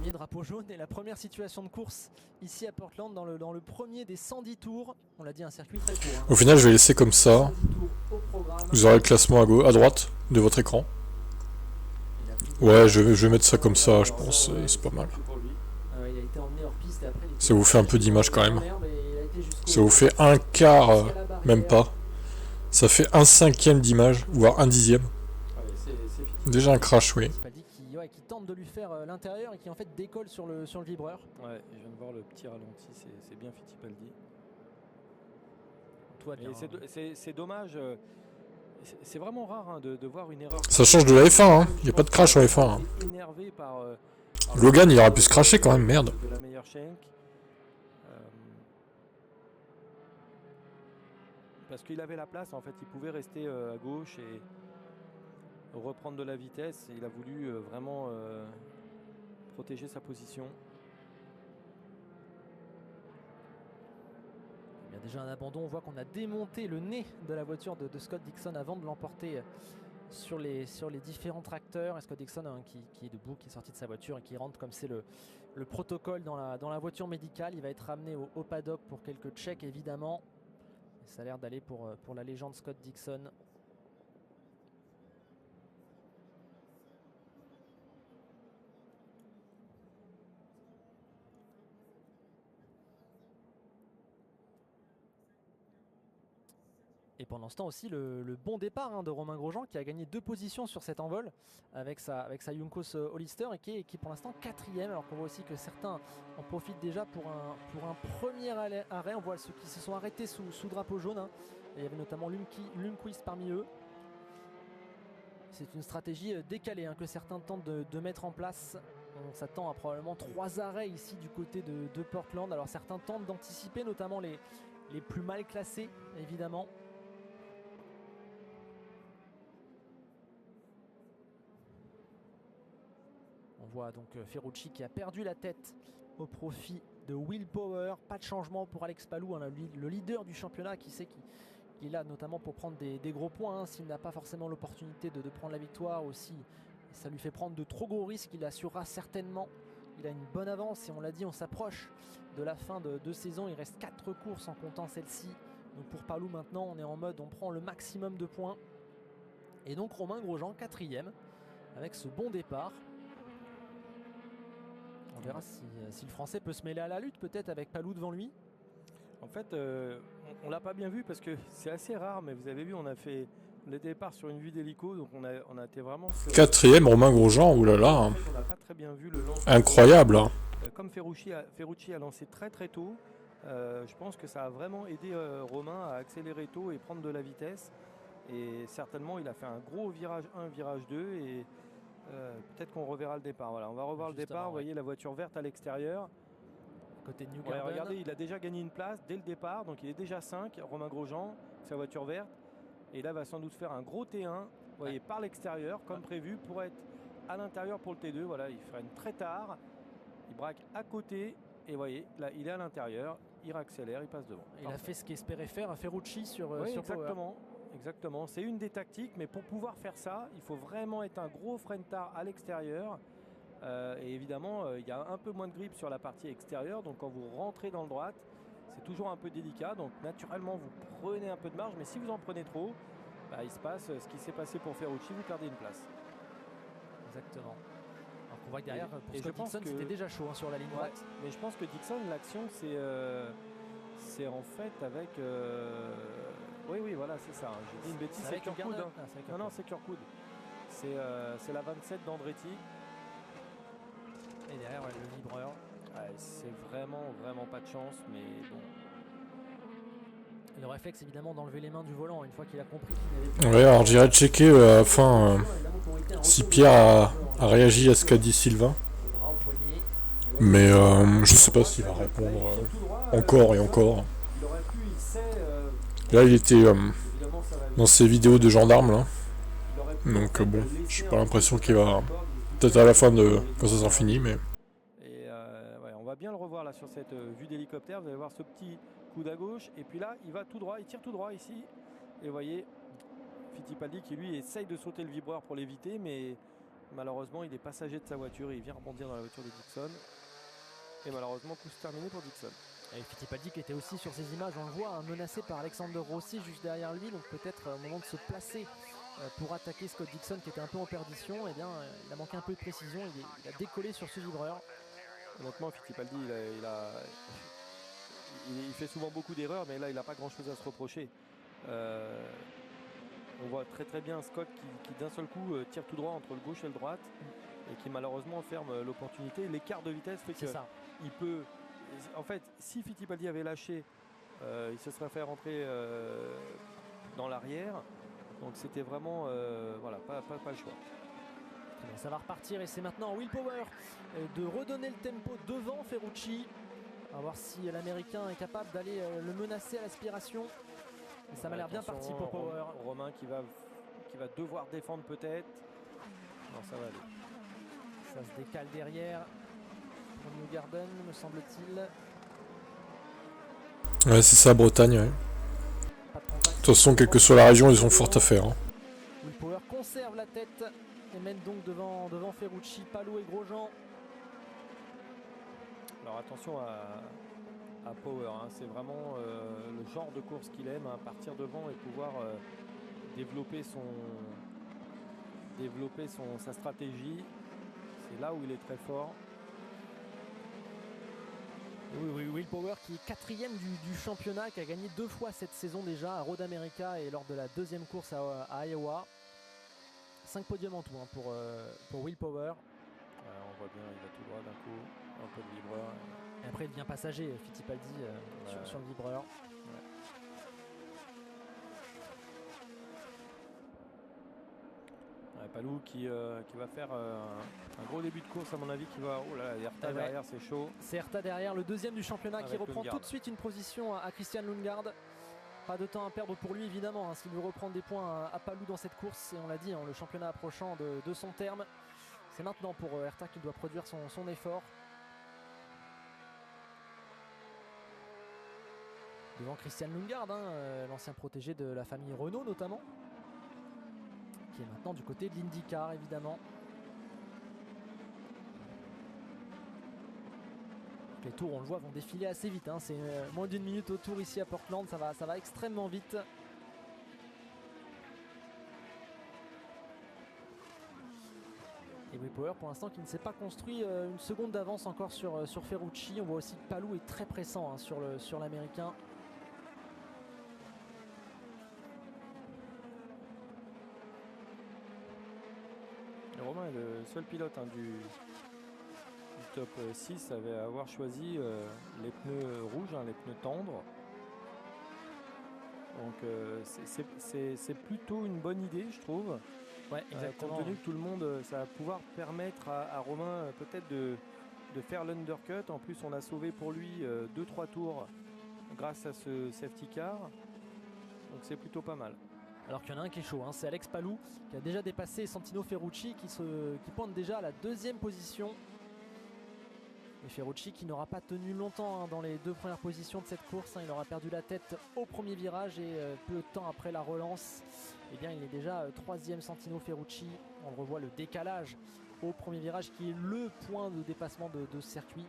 premier drapeau jaune et la première situation de course ici à Portland dans le premier des 110 tours. On l'a dit, un circuit très court. Hein. Au final, je vais laisser comme ça. Vous aurez le classement à droite de votre écran. Ouais, je vais mettre ça comme ça, je pense, c'est pas mal. Ça vous fait un peu d'image quand même. Ça vous fait un quart, même pas. Ça fait un cinquième d'image, voire un dixième. Déjà un crash, oui. Qui tente de lui faire l'intérieur et qui en fait décolle sur le vibreur. Ouais, je viens de voir le petit ralenti, c'est bien Fittipaldi. C'est dommage, c'est vraiment rare hein, de voir une erreur. Ça change de la F1, hein. Il n'y a pas de crash en F1. Hein. Énervé par Logan, il aurait pu se crasher quand même, merde. De la meilleure Schenk. Parce qu'il avait la place, en fait, il pouvait rester à gauche et reprendre de la vitesse. Il a voulu vraiment protéger sa position. Il y a déjà un abandon, on voit qu'on a démonté le nez de la voiture de Scott Dixon avant de l'emporter sur les différents tracteurs. Et Scott Dixon qui est debout, qui est sorti de sa voiture et qui rentre comme c'est le protocole dans la voiture médicale. Il va être ramené au paddock pour quelques checks évidemment. Et ça a l'air d'aller pour la légende Scott Dixon. Et pendant ce temps aussi le bon départ de Romain Grosjean qui a gagné 2 positions sur cet envol avec sa Juncos Hollister et qui est pour l'instant 4ème, alors qu'on voit aussi que certains en profitent déjà pour un premier arrêt. On voit ceux qui se sont arrêtés sous drapeau jaune. Hein. Et il y avait notamment Lundqvist parmi eux. C'est une stratégie décalée que certains tentent de mettre en place. On s'attend à probablement 3 arrêts ici du côté de Portland. Alors certains tentent d'anticiper, notamment les plus mal classés évidemment. On voit donc Ferrucci qui a perdu la tête au profit de Will Power. Pas de changement pour Alex Palou, le leader du championnat qui sait qu'il est là notamment pour prendre des gros points. S'il n'a pas forcément l'opportunité de prendre la victoire aussi, ça lui fait prendre de trop gros risques. Il assurera certainement. Il a une bonne avance et on l'a dit, on s'approche de la fin de saison. Il reste 4 courses en comptant celle-ci. Donc pour Palou maintenant, on est en mode on prend le maximum de points. Et donc Romain Grosjean 4ème avec ce bon départ. On verra si le Français peut se mêler à la lutte peut-être avec Palou devant lui. En fait, on l'a pas bien vu parce que c'est assez rare, mais vous avez vu, on a fait le départ sur une vue d'hélico, donc on a été vraiment... 4ème, Romain Grosjean, oulala. En fait, on n'a pas très bien vu le lancement. Incroyable. Hein. Comme Ferrucci a lancé très très tôt, je pense que ça a vraiment aidé Romain à accélérer tôt et prendre de la vitesse. Et certainement, il a fait un gros virage 1, virage 2 et... peut-être qu'on reverra le départ. Voilà, on va revoir le départ. Vous voyez la voiture verte à l'extérieur. Côté de New Garden. Regardez, il a déjà gagné une place dès le départ. Donc il est déjà 5. Romain Grosjean, sa voiture verte. Et là, va sans doute faire un gros T1. Vous voyez, par l'extérieur, comme prévu, pour être à l'intérieur pour le T2. Voilà, il freine très tard. Il braque à côté. Et vous voyez, là, il est à l'intérieur. Il accélère, il passe devant. Il a fait ce qu'espérait faire à Ferrucci sur exactement. Power. Exactement, c'est une des tactiques, mais pour pouvoir faire ça, il faut vraiment être un gros frein-tard à l'extérieur. Et évidemment, il y a un peu moins de grip sur la partie extérieure, donc quand vous rentrez dans le droite, c'est toujours un peu délicat. Donc naturellement, vous prenez un peu de marge, mais si vous en prenez trop, il se passe ce qui s'est passé pour Ferrucci, vous perdez une place. Exactement. Alors qu'on voit que derrière, pour Scott Dixon, c'était déjà chaud sur la ligne droite. Mais je pense que Dixon, l'action, c'est en fait avec... Oui, voilà, c'est ça. J'ai dit une bêtise, c'est Kirkwood. Non, c'est Kirkwood. C'est la 27 d'Andretti. Et derrière, le vibreur. C'est vraiment pas de chance, mais bon. Le réflexe, évidemment, d'enlever les mains du volant une fois qu'il a compris qu'il n'avait... Ouais, alors j'irai checker à la fin si Pierre a réagi à ce qu'a dit Sylvain. Mais je sais pas s'il va répondre encore et encore. Là, il était dans ses vidéos de gendarme, là. Donc, bon, j'ai pas l'impression qu'il va... Peut-être à la fin quand ça sera fini, mais... Et on va bien le revoir, là, sur cette vue d'hélicoptère. Vous allez voir ce petit coude à gauche. Et puis là, il va tout droit, il tire tout droit ici. Et vous voyez, Fittipaldi qui, lui, essaye de sauter le vibreur pour l'éviter. Mais Malheureusement, il est passager de sa voiture et il vient rebondir dans la voiture de Dixon. Et malheureusement, course terminée pour Dixon. Et Fittipaldi qui était aussi sur ces images, on le voit, hein, menacé par Alexander Rossi juste derrière lui. Donc peut-être au moment de se placer pour attaquer Scott Dixon qui était un peu en perdition, eh bien, il a manqué un peu de précision. Il a décollé sur ce vibreur. Honnêtement, Fittipaldi, il fait souvent beaucoup d'erreurs, mais là, il n'a pas grand-chose à se reprocher. On voit très bien Scott qui d'un seul coup tire tout droit entre le gauche et le droite et qui malheureusement ferme l'opportunité. L'écart de vitesse fait qu'il peut... En fait, si Fittipaldi avait lâché, il se serait fait rentrer dans l'arrière. Donc c'était vraiment voilà, pas le choix. Bien, ça va repartir et c'est maintenant Will Power de redonner le tempo devant Ferrucci. On va voir si l'Américain est capable d'aller le menacer à l'aspiration. Ça m'a l'air bien parti pour Power. Romain qui va devoir défendre peut-être. Non, ça va aller. Ça se décale derrière pour Newgarden, me semble-t-il. Ouais, c'est ça, Bretagne. Ouais. De toute façon, quelle que soit la région, ils ont fort à faire. Hein. Will Power conserve la tête et mène donc devant Ferrucci, Palou et Grosjean. Alors attention à Power, hein. C'est vraiment le genre de course qu'il aime, hein, partir devant et pouvoir développer sa stratégie. C'est là où il est très fort. Oui, Will Power qui est 4e du championnat, qui a gagné 2 fois cette saison déjà à Road America et lors de la 2e course à Iowa. 5 podiums en tout, hein, pour Will Power. On voit bien, il va tout droit d'un coup, un peu de vibreur. Et après il devient passager, Fittipaldi, sur le vibreur. Palou qui va faire un gros début de course à mon avis, qui va... Oh là là, Herta derrière, c'est chaud. C'est Herta derrière, le 2e du championnat qui reprend Lundgaard tout de suite une position à Christian Lundgaard. Pas de temps à perdre pour lui évidemment, hein, s'il veut reprendre des points à Palou dans cette course. Et on l'a dit, hein, le championnat approchant de son terme. C'est maintenant pour Herta qu'il doit produire son effort. Devant Christian Lundgaard, hein, l'ancien protégé de la famille Renault notamment, qui est maintenant du côté de l'IndyCar évidemment. Les tours, on le voit, vont défiler assez vite, hein. C'est moins d'1 minute au tour ici à Portland, ça va extrêmement vite. Et Will Power pour l'instant qui ne s'est pas construit une seconde d'avance encore sur Ferrucci. On voit aussi que Palou est très pressant, hein, sur l'Américain. Romain est le seul pilote, hein, du top 6 à avoir choisi les pneus rouges, hein, les pneus tendres. Donc c'est plutôt une bonne idée, je trouve. Ouais, exactement. Compte tenu que tout le monde, ça va pouvoir permettre à Romain peut-être de faire l'undercut. En plus, on a sauvé pour lui 2-3 tours grâce à ce safety car. Donc c'est plutôt pas mal. Alors qu'il y en a un qui est chaud, hein, c'est Alex Palou qui a déjà dépassé Santino Ferrucci qui pointe déjà à la 2e position. Et Ferrucci qui n'aura pas tenu longtemps, hein, dans les 2 premières positions de cette course, hein. Il aura perdu la tête au premier virage et peu de temps après la relance, eh bien, il est déjà 3e Santino Ferrucci. On le revoit, le décalage au premier virage qui est le point de dépassement de ce circuit.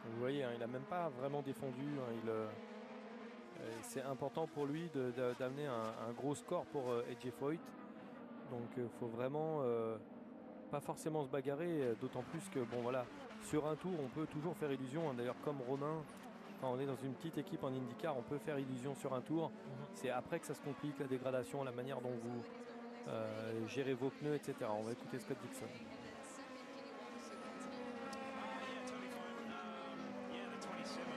Vous voyez, hein, il n'a même pas vraiment défendu, hein, c'est important pour lui d'amener un gros score pour AJ Foyt. Donc il faut vraiment pas forcément se bagarrer, d'autant plus que bon voilà, sur un tour on peut toujours faire illusion, hein. D'ailleurs comme Romain, quand on est dans une petite équipe en IndyCar, on peut faire illusion sur un tour. C'est après que ça se complique, la dégradation, la manière dont vous gérez vos pneus, etc. On va écouter Scott Dixon.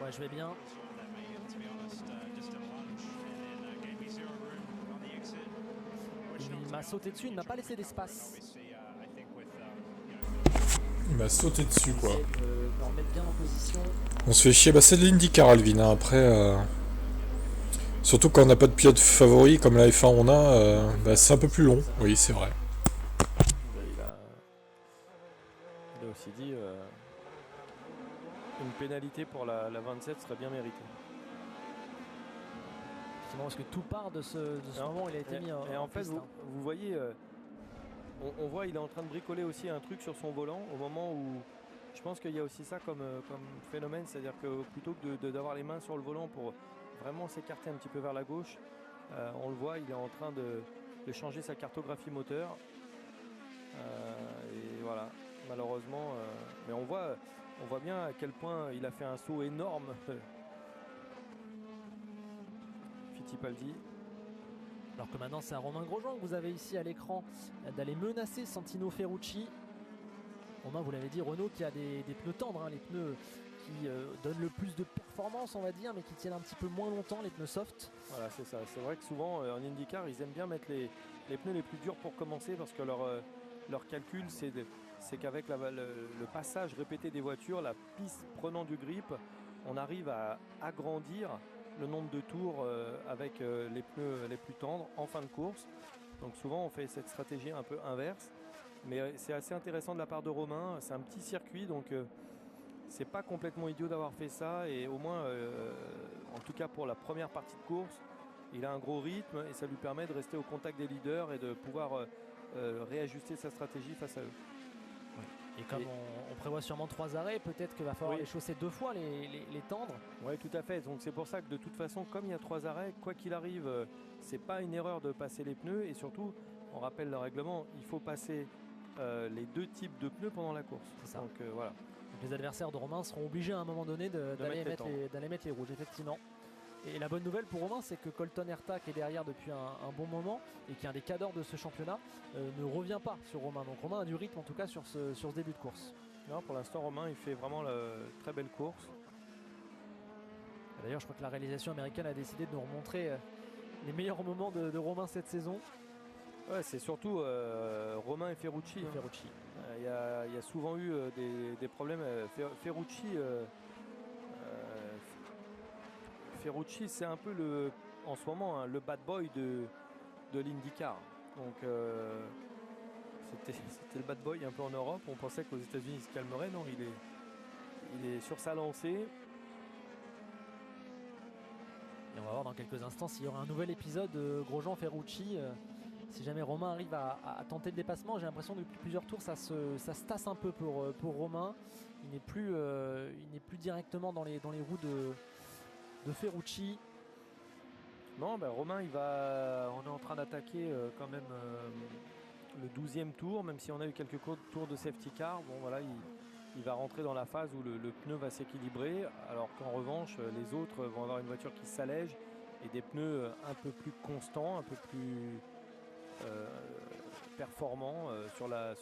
Ouais, je vais bien. Il m'a sauté dessus, il ne m'a pas laissé d'espace. Il m'a sauté dessus, quoi. De remettre bien en position. On se fait chier. Bah, c'est de l'IndyCar, Alvin. Hein. Après, surtout quand on n'a pas de pilote favori, comme la F1 on a, bah, c'est un peu plus long. Oui, c'est vrai. Il a aussi dit une pénalité pour la 27 serait bien méritée. Parce que tout part de ce moment où il a été mis en et en fait, piste, vous voyez, on voit il est en train de bricoler aussi un truc sur son volant au moment où je pense qu'il y a aussi ça comme phénomène, c'est-à-dire que plutôt que d'avoir les mains sur le volant pour vraiment s'écarter un petit peu vers la gauche, on le voit, il est en train de changer sa cartographie moteur. Et voilà, malheureusement, mais on voit bien à quel point il a fait un saut énorme. Fittipaldi. Alors que maintenant c'est un Romain Grosjean que vous avez ici à l'écran d'aller menacer Santino Ferrucci. Romain, vous l'avez dit, Renault qui a des pneus tendres, hein, les pneus qui donnent le plus de performance on va dire, mais qui tiennent un petit peu moins longtemps, les pneus soft. Voilà, c'est ça. C'est vrai que souvent en IndyCar ils aiment bien mettre les pneus les plus durs pour commencer parce que leur calcul c'est qu'avec le passage répété des voitures, la piste prenant du grip, on arrive à agrandir le nombre de tours avec les pneus les plus tendres en fin de course. Donc souvent on fait cette stratégie un peu inverse, mais c'est assez intéressant de la part de Romain. C'est un petit circuit, donc c'est pas complètement idiot d'avoir fait ça, et au moins en tout cas pour la première partie de course il a un gros rythme et ça lui permet de rester au contact des leaders et de pouvoir réajuster sa stratégie face à eux. Et comme on prévoit sûrement 3 arrêts, peut-être qu'il va falloir les chausser 2 fois, les tendre. Oui, tout à fait. Donc c'est pour ça que de toute façon, comme il y a 3 arrêts, quoi qu'il arrive, c'est pas une erreur de passer les pneus. Et surtout, on rappelle le règlement, il faut passer les 2 types de pneus pendant la course. C'est ça. Donc voilà. Donc, les adversaires de Romain seront obligés à un moment donné d'aller mettre les rouges, effectivement. Et la bonne nouvelle pour Romain, c'est que Colton Herta, qui est derrière depuis un bon moment et qui est un des cadors de ce championnat, ne revient pas sur Romain. Donc Romain a du rythme en tout cas sur ce début de course. Non, pour l'instant, Romain, il fait vraiment très belle course. D'ailleurs, je crois que la réalisation américaine a décidé de nous remontrer les meilleurs moments de Romain cette saison. Ouais, c'est surtout Romain et Ferrucci. Il y a souvent eu des problèmes. Ferrucci, c'est un peu en ce moment le bad boy de l'IndyCar. Donc c'était le bad boy un peu en Europe. On pensait qu'aux États-Unis il se calmerait. Non, il est sur sa lancée. Et on va voir dans quelques instants s'il y aura un nouvel épisode Grosjean Ferrucci. Si jamais Romain arrive à tenter le dépassement, j'ai l'impression que depuis plusieurs tours ça se tasse un peu pour Romain. Il n'est plus directement dans les roues de Ferrucci. Non, Romain, on est en train d'attaquer quand même le 12e tour, même si on a eu quelques tours de safety car. Bon voilà, il va rentrer dans la phase où le pneu va s'équilibrer, alors qu'en revanche les autres vont avoir une voiture qui s'allège et des pneus un peu plus constants, un peu plus performants sur la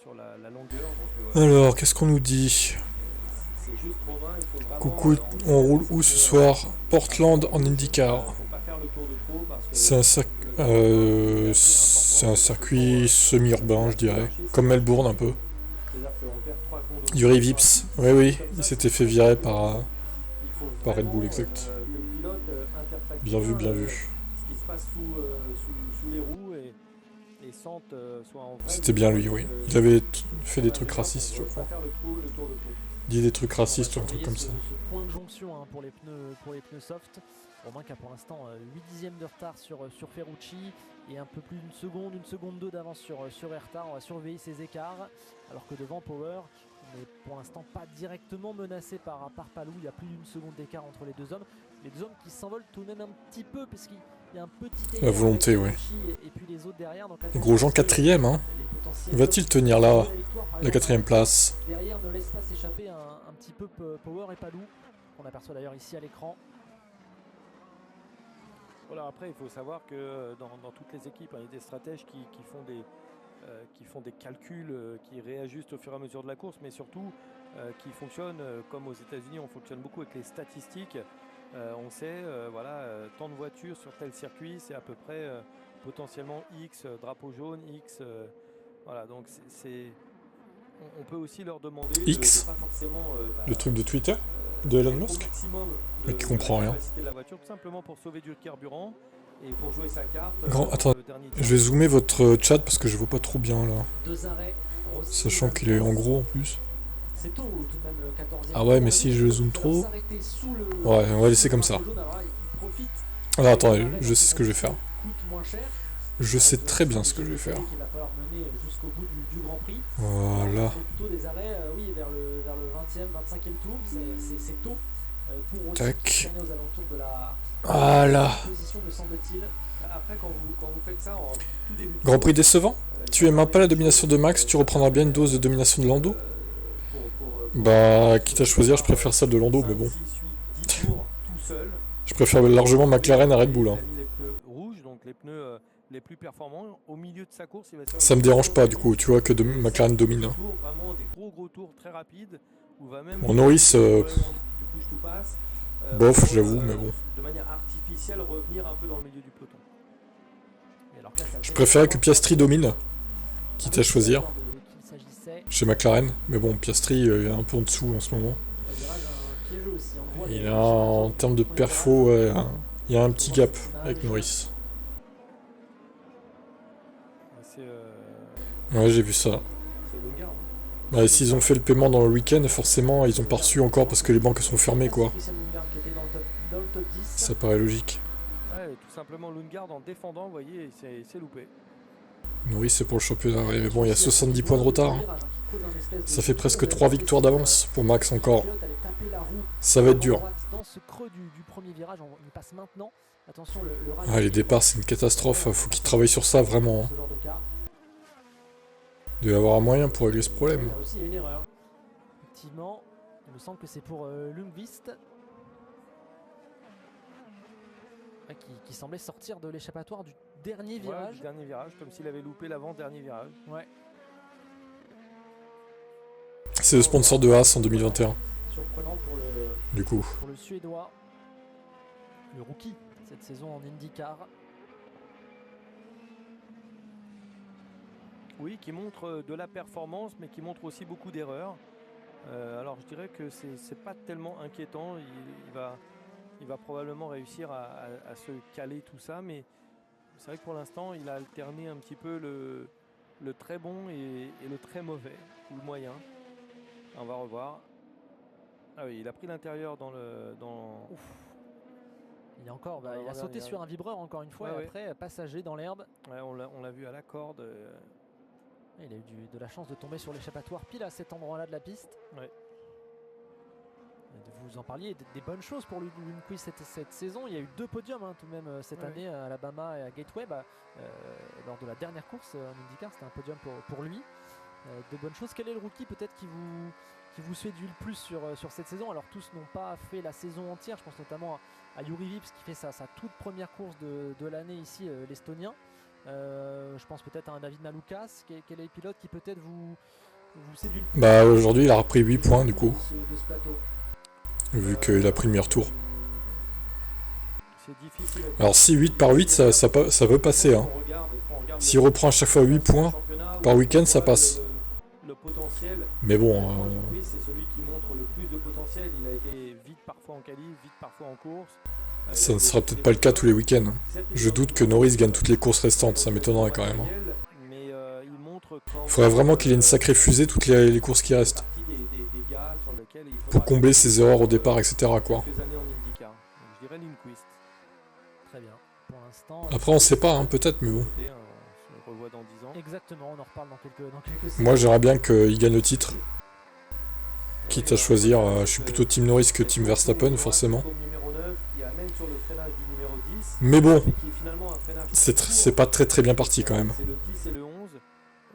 longueur. Donc, alors, qu'est-ce qu'on nous dit? c'est juste Romain, il faut vraiment, Coucou, on roule où ce soir? Portland en IndyCar. faut pas faire le tour de trop parce que C'est un circuit semi-urbain, je dirais. Comme Melbourne, un peu. Yuri Vips. Oui, il s'était fait virer par Red Bull, exact. Bien vu. Ce qui se passe sous les roues et sentent soit en vrai. C'était bien lui, oui. Il avait fait des trucs racistes, je crois. Dit des trucs racistes ou un truc comme ça. Ce point de jonction pour les pneus soft. Romain qui a pour l'instant 8 dixièmes de retard sur Ferrucci et un peu plus d'une seconde 2 d'avance sur Herta. On va surveiller ces écarts alors que devant Power n'est pour l'instant pas directement menacé par Palou. Il y a plus d'une seconde d'écart entre les deux hommes. Les deux hommes qui s'envolent tout de même un petit peu puisqu'il y a un petit écart. La volonté, oui. Et puis les autres derrière. Donc, Grosjean 4ème, hein. Va-t-il tenir là, la 4ème place? Derrière ne laisse pas s'échapper un petit peu Power et Palou. On aperçoit d'ailleurs ici à l'écran. Voilà, après il faut savoir que dans toutes les équipes, il y a des stratèges qui font des calculs, qui réajustent au fur et à mesure de la course, mais surtout qui fonctionnent comme aux États-Unis. On fonctionne beaucoup avec les statistiques. On sait, tant de voitures sur tel circuit, c'est à peu près potentiellement X drapeau jaune, X. Voilà, donc on peut aussi leur demander X, pas forcément, le truc de Twitter de Elon Musk, mais qui comprend rien. De la voiture, tout simplement pour sauver du carburant et pour jouer sa carte. Attends, je vais zoomer votre chat parce que je vois pas trop bien là. 2 arrêts, Sachant qu'il est en gros en plus. C'est tôt, tout de même, 14e. Ah ouais, mais si je zoome trop. Ouais, on va laisser comme ça. Alors attendez, je sais ce que je vais faire. Je sais très bien ce que je vais faire. Il va falloir mener jusqu'au bout du Grand Prix. Voilà. Plutôt des arrêts, oui, vers le 20e, 25e tour. C'est tôt pour aussi Tac. traîner aux alentours de la Voilà. position, me semble-t-il. Après, quand vous faites ça en tout début de Grand Prix course, décevant. Tu aimes pas la domination de Max, tu reprendras bien une dose de domination de Lando. Bah, quitte à choisir, je préfère celle de Lando, mais bon. 6, 8, 10 tours tout seul. Je préfère largement McLaren à Red Bull. Il Hein. a mis les pneus rouges, donc les pneus les plus performants. Au milieu de sa course, il va faire Ça me dérange pas, du coup, tu vois que McLaren domine. Hein. Vraiment des gros tours très rapides. Où va même Bon, Norris, du coup, je tout passe, bof, pour, j'avoue, mais bon. de manière artificielle, revenir un peu dans le milieu du peloton. Et alors que là, ça Je fait préférais que Piastri domine, quitte à choisir, qu'il s'agissait. chez McLaren. Mais bon, Piastri est un peu en dessous en ce moment. Un virage, un piégeux aussi. On voit Il les- a, en termes de perfo, ouais, il y a un petit gap avec Norris. C'est Ouais, j'ai vu ça. Lundgaard. Bah, s'ils ont fait le paiement dans le week-end, forcément, ils ont pas reçu encore parce que les banques sont fermées, quoi. Christian Lundgaard qui était dans le top 10. Ça paraît logique. Ouais, tout simplement Lundgaard en défendant, vous voyez, il s'est loupé. Norris, c'est pour le championnat, ouais, mais bon, il y a 70 points de retard. Hein. Ça fait presque 3 victoires d'avance pour Max encore. Ça va être dur. Dans ce creux du premier virage, il passe maintenant. Attention, le Ah, les départs, c'est une catastrophe. Faut qu'il travaille sur ça, vraiment. Hein. Ce genre de cas. Il doit y avoir un moyen pour régler ce problème. Là aussi, il y a une erreur. Effectivement, il me semble que c'est pour Lundqvist. Qui semblait sortir de l'échappatoire du dernier virage. Ouais, du dernier virage, comme s'il avait loupé l'avant-dernier virage. Ouais. C'est le sponsor de Haas en 2021, Surprenant du coup. pour le Suédois. Le rookie cette saison en IndyCar. Oui, qui montre de la performance, mais qui montre aussi beaucoup d'erreurs. Alors je dirais que c'est pas tellement inquiétant. Il va probablement réussir à se caler tout ça, mais c'est vrai que pour l'instant, il a alterné un petit peu le très bon et le très mauvais, ou le moyen. On va revoir. Ah oui, il a pris l'intérieur dans le... Ouf. Il a encore, il a Regarde, sauté regarde. sur un vibreur encore une fois, Ouais, et ouais. après passager dans l'herbe. Ouais, on l'a vu à la corde. Il a eu de la chance de tomber sur l'échappatoire pile à cet endroit-là de la piste. Ouais. Et vous en parliez, des bonnes choses pour Lundqvist cette saison. Il y a eu 2 podiums tout de même cette Ouais. année à Alabama et à Gateway. Lors de la dernière course en IndyCar, c'était un podium pour lui. De bonnes choses. Quel est le rookie peut-être qui vous séduit le plus sur cette saison? Alors tous n'ont pas fait la saison entière. Je pense notamment à Juri Vips qui fait sa toute première course de l'année ici, l'Estonien. Je pense peut-être à un David Malukas. Quel est le pilote qui peut-être vous séduit le plus Bah, aujourd'hui, il a repris 8 points, du coup, de ce plateau? vu qu'il a pris le meilleur tour. C'est difficile. Alors, si 8 par 8, ça peut passer. Hein. S'il reprend à chaque fois 8 points par week-end, ça passe. Le potentiel. Mais bon, Oui, c'est celui qui montre le plus de potentiel. Il a été vite parfois en qualif, vite parfois en course. ça ne sera peut-être pas le cas tous les week-ends. Je doute que Norris gagne toutes les courses restantes, ça m'étonnerait quand même. Hein. Mais il montre quand Faudrait vraiment qu'il ait une sacrée fusée toutes les courses qui restent. des gars sur lesquels il Pour faudra combler ses erreurs au départ, etc. quoi. quelques années en IndyCar. Donc, je dirais Lundqvist. Très bien. Pour l'instant. Après, on sait pas, hein, peut-être, mais bon. Écoutez, on se revoit dans 10 ans. Exactement, on en reparle dans quelques Moi, semaines. j'aimerais bien qu'il gagne le titre. Quitte à choisir, je suis plutôt Team Norris que Team Verstappen, forcément. Tour numéro 9, qui amène sur le freinage du numéro 10, Mais bon, mais qui est finalement un freinage c'est pas très bien parti quand même. C'est le 10 et le 11,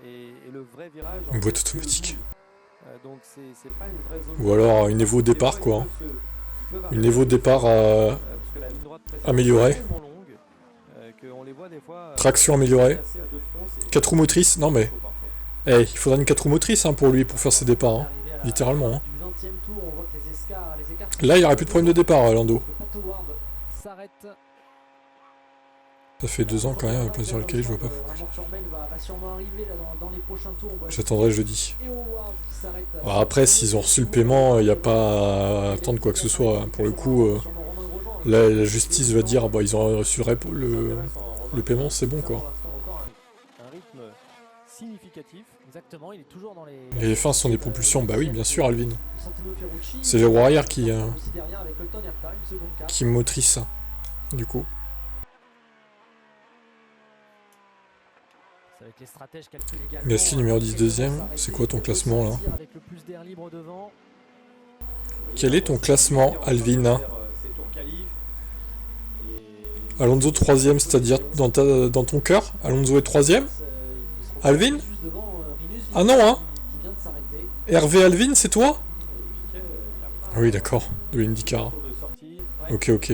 et le vrai virage... en Une boîte fait, c'est le automatique. 12. Donc c'est pas une vraie zone... Ou alors une Evo au départ, quoi. Hein. Une Evo au départ parce que la ligne droite précédente améliorée. est tellement longue, qu'on les voit des fois... Traction améliorée. passer à deux de front, c'est 4 roues motrices. Non mais, trop parfois. il faudra une 4 roues motrices hein, pour lui, pour faire ses départs. Hein. Arrivé à la- Littéralement. Hein. Du 20e tour, on voit que les écarts Là, il n'y aurait plus de problème de départ, Lando. Pat Howard s'arrête. Ça fait 2 ans quand même, à place sur lequel je vois pas. Vraiment, Formel va sûrement arriver là, dans les prochains tours. On voit J'attendrai jeudi. et Howard qui s'arrête. Alors après, s'ils ont reçu le paiement, il n'y a pas à attendre quoi que ce soit. Hein. Pour le coup, la justice va dire, bah, ils ont reçu le paiement, c'est bon quoi. Encore un rythme significatif. Exactement, il est toujours dans les. Les fins sont des propulsions, bah oui, bien sûr, Alvin. Santino Ferrucci. C'est les roues arrière Aussi derrière avec Colton Herta, une seconde carte. qui motrissent ça, du coup. Avec les stratèges calculent également. Gasly numéro 10 deuxième, c'est quoi ton classement là? Avec le plus d'air libre devant. Quel est ton classement, Alvin? Alonso 3ème, c'est-à-dire dans ton cœur? Alonso est 3ème? Alvin? Ah non, hein? Hervé Alvin, c'est toi? Oui, d'accord, de l'IndyCar. Ok, ok.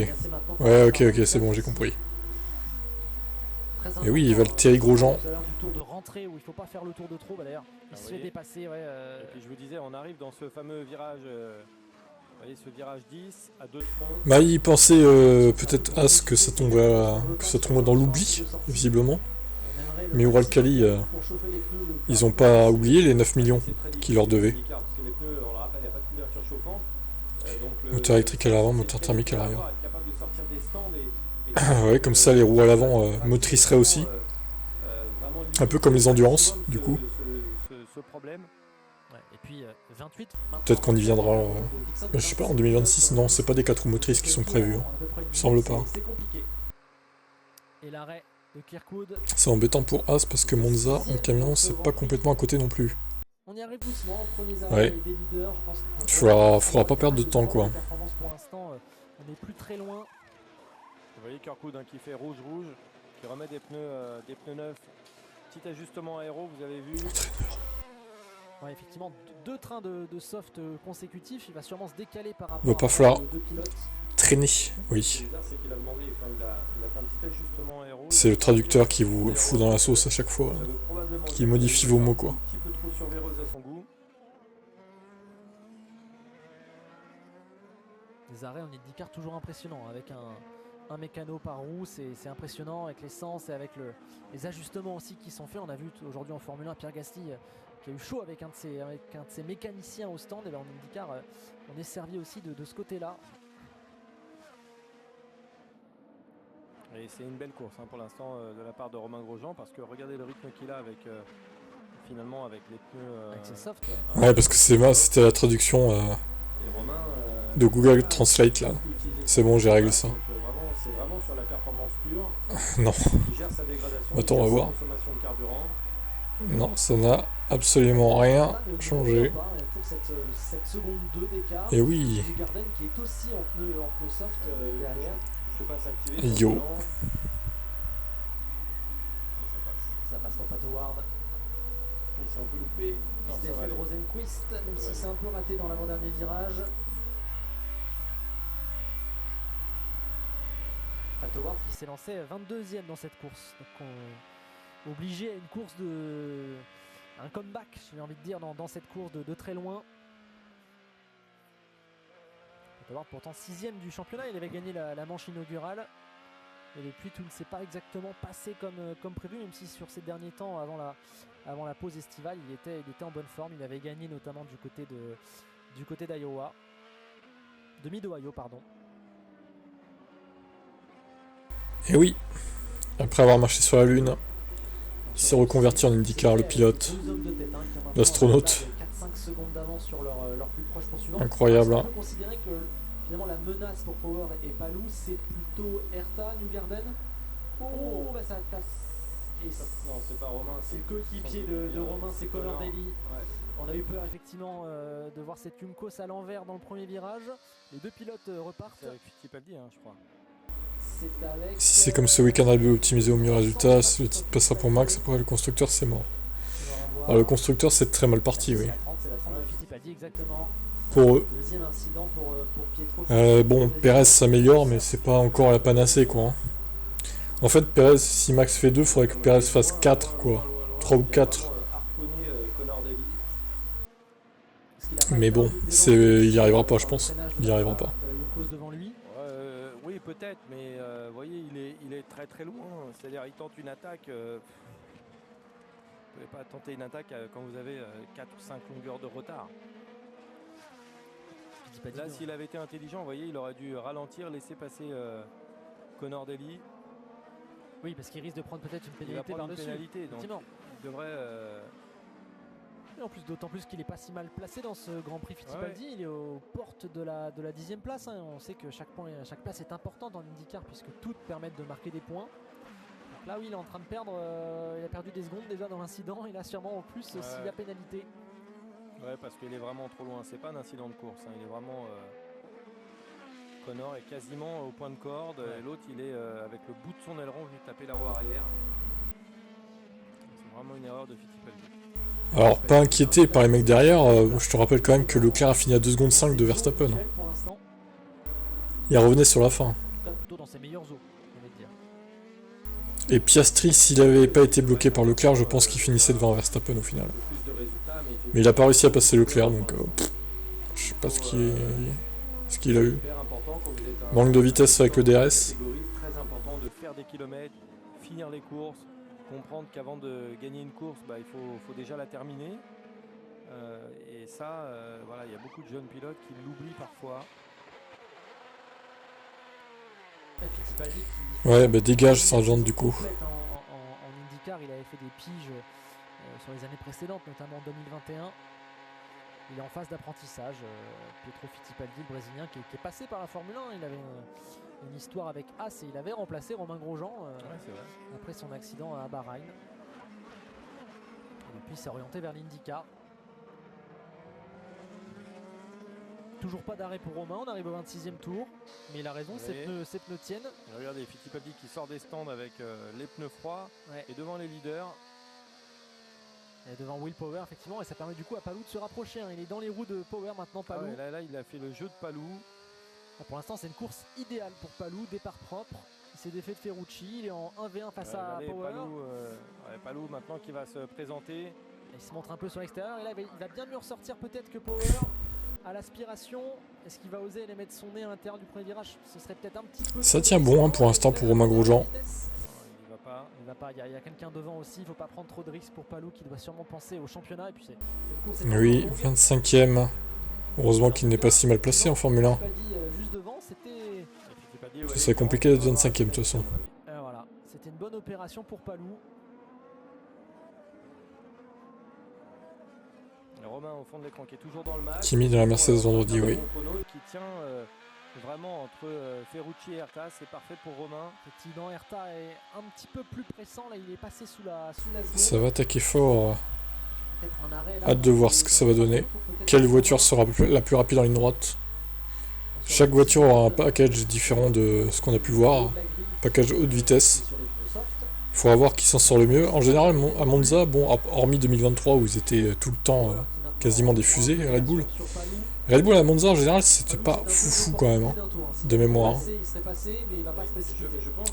Ouais, ok, c'est bon, j'ai compris. Et oui, ils veulent Thierry Grosjean. Du tour de rentrée où il faut pas faire le tour de trop, d'ailleurs. Il se fait dépasser, ouais. Et puis je vous disais, on arrive dans ce fameux virage, vous voyez, ce virage 10 à 2 de front. Bah, il pensait peut-être à ce que ça tombe dans l'oubli, visiblement. Mais Uralkali, ils ont pas oublié les 9 millions qu'ils leur devaient. Moteur électrique à l'avant, moteur thermique à l'arrière. Ouais, comme ça les roues à l'avant motriceraient aussi. Un peu comme les endurances, du coup. Peut-être qu'on y viendra, je sais pas, en 2026. Non, c'est pas des 4 roues motrices qui sont prévues. Hein. Il me semble pas. Et l'arrêt de Kirkwood. C'est embêtant pour As parce que Monza en camion, c'est pas complètement à côté non plus. On y arrive doucement, premiers arrêts des leaders. Je pense faudra pas perdre de temps, quoi. Pour l'instant, on n'est plus très loin. Vous voyez Kirkwood qui fait rouge, qui remet des pneus neufs. Petit ajustement aéro, vous avez vu. Ouais, effectivement, 2 trains de soft consécutifs. Il va sûrement se décaler par rapport va pas falloir aux 2 pilotes. Traîner, oui. C'est le traducteur qui vous fout dans la sauce à chaque fois. Qui modifie vos mots, quoi. Un petit peu trop survéreuse à son goût. Les arrêts en IndyCar toujours impressionnants avec un mécano par roue, c'est impressionnant avec l'essence et avec les ajustements aussi qui sont faits. On a vu aujourd'hui en Formule 1 Pierre Gasly qui a eu chaud avec un de ses mécaniciens au stand. Et bien en IndyCar on est servi aussi de ce côté-là. Et c'est une belle course pour l'instant de la part de Romain Grosjean parce que regardez le rythme qu'il a avec finalement avec les pneus avec ses softs. Ouais, parce que c'était la traduction de Google Translate là. C'est bon, j'ai réglé ça. C'est vraiment sur la performance pure. Non. Il gère sa dégradation. Attends, on va voir. Consommation de carburant. Non, ça n'a absolument rien changé. Pour cette seconde 2 d'écart. Et oui. Garden qui est aussi en pneu soft derrière. Je passe activer. Yo. Ça passe pour Pat Howard. Il s'est un peu loupé. Il se défait de Rosenquist, même si c'est un peu raté dans l'avant-dernier virage. Pat Howard qui s'est lancé 22e dans cette course. Donc obligé à une course un comeback, j'ai envie de dire, dans cette course de très loin. Pat Howard pourtant 6e du championnat, il avait gagné la manche inaugurale. Et depuis tout ne s'est pas exactement passé comme prévu, même si sur ces derniers temps, avant la pause estivale, il était en bonne forme. Il avait gagné notamment du côté d'Iowa. De Mid-Ohio, pardon. Et oui, après avoir marché sur la Lune, il s'est reconverti en IndyCar, le pilote, l'astronaute. Incroyable. On peut considérer que finalement la menace pour Power et Palou, c'est plutôt Herta, Newgarden. Oh, bah ça tape. Non, c'est pas Romain. C'est le coéquipier de Romain, c'est Conor Daly. Ouais. On a eu peur effectivement de voir cette Yumkos à l'envers dans le premier virage. Les 2 pilotes repartent. C'est avec Fittipaldi, je crois. Si c'est comme ce week-end Red Bull optimisé au mieux résultat, le titre passera pour Max, après le constructeur c'est mort. Alors le constructeur c'est très mal parti, oui. C'est la 30 de Fittipaldi exactement. Pour eux. Deuxième incident pour Pietro. Bon, Perez s'améliore, mais c'est pas encore la panacée, quoi. En fait, Perez, si Max fait 2, il faudrait que Perez fasse 4, quoi. 3 ou 4. Mais bon, il y arrivera pas, je pense. Il y arrivera pas. Oui, peut-être, mais vous voyez, il est très très loin. C'est-à-dire, il tente une attaque. Vous ne pouvez pas tenter une attaque quand vous avez 4 ou 5 longueurs de retard. Là, s'il avait été intelligent, vous voyez, il aurait dû ralentir, laisser passer Conor Daly. Oui, parce qu'il risque de prendre peut-être une pénalité par-dessus. Donc il devrait... Et en plus, d'autant plus qu'il n'est pas si mal placé dans ce Grand Prix Fittipaldi. Ouais. Il est aux portes de la 10e place. On sait que chaque place est importante dans l'IndyCar puisque toutes permettent de marquer des points. Là oui, il est en train de perdre, il a perdu des secondes déjà dans l'incident, il a sûrement en plus s'il y a pénalité. Ouais, parce qu'il est vraiment trop loin, c'est pas un incident de course, hein. Il est vraiment... Connor est quasiment au point de corde, et l'autre il est avec le bout de son aileron venu taper la roue arrière. C'est vraiment une erreur de Fittipaldi. Alors, pas inquiété par les mecs derrière, je te rappelle quand même que Leclerc a fini à 2 secondes 5 de Verstappen. Il revenait sur la fin. Plutôt dans ses meilleures eaux, on va dire. Et Piastri, s'il avait pas été bloqué par Leclerc, je pense qu'il finissait devant Verstappen au final. Mais il a pas réussi à passer Leclerc, donc je sais pas ce qu'il a eu. Manque de vitesse avec le DRS. C'est très important de faire des kilomètres, finir les courses, comprendre qu'avant de gagner une course, il faut déjà la terminer. Et ça, voilà, il y a beaucoup de jeunes pilotes qui l'oublient parfois. Ouais, dégage Sargent du coup. En IndyCar, il avait fait des piges sur les années précédentes, notamment en 2021. Il est en phase d'apprentissage. Pietro Fittipaldi, le Brésilien, qui est passé par la Formule 1. Il avait une histoire avec Haas et il avait remplacé Romain Grosjean après son accident à Bahreïn. Et depuis, il s'est orienté vers l'IndyCar. Toujours pas d'arrêt pour Romain, on arrive au 26e tour. Mais il a raison, ses pneus tiennent. Et regardez, Fittipaldi qui sort des stands avec les pneus froids et devant les leaders. Et devant Will Power, effectivement, et ça permet du coup à Palou de se rapprocher. Il est dans les roues de Power maintenant, Palou. Là, il a fait le jeu de Palou. Pour l'instant, c'est une course idéale pour Palou, départ propre. Il s'est défait de Ferrucci, il est en 1v1 face à Power. Palou maintenant qui va se présenter. Et il se montre un peu sur l'extérieur, et là il va bien mieux ressortir peut-être que Power. À l'aspiration, est-ce qu'il va oser aller mettre son nez à l'intérieur du premier virage? Ce serait peut-être un petit peu... Ça tient bon pour l'instant pour Romain Grosjean. Il va pas, il y a quelqu'un devant aussi, il ne faut pas prendre trop de risques pour Palou qui doit sûrement penser au championnat. Et puis oui, 25e. Heureusement qu'il n'est pas si mal placé en Formule 1. Juste devant, Ce serait compliqué d'être 25e de toute façon. Voilà, c'était une bonne opération pour Palou. Romain au fond de l'écran qui est toujours dans le match. Qui mis dans la Mercedes vendredi, oui. Qui tient vraiment entre Ferrucci et Herta, c'est parfait pour Romain. Effectivement, Herta est un petit peu plus pressant, là il est passé sous la seconde. Ça va attaquer fort. Hâte de voir ce que ça va donner. Quelle voiture sera la plus rapide en ligne droite? Chaque voiture aura un package différent de ce qu'on a pu voir. Package haute vitesse. Il faudra voir qui s'en sort le mieux. En général, à Monza, hormis 2023 où ils étaient tout le temps quasiment des fusées, Red Bull. Red Bull à Monza, en général, c'était pas foufou quand même, de mémoire.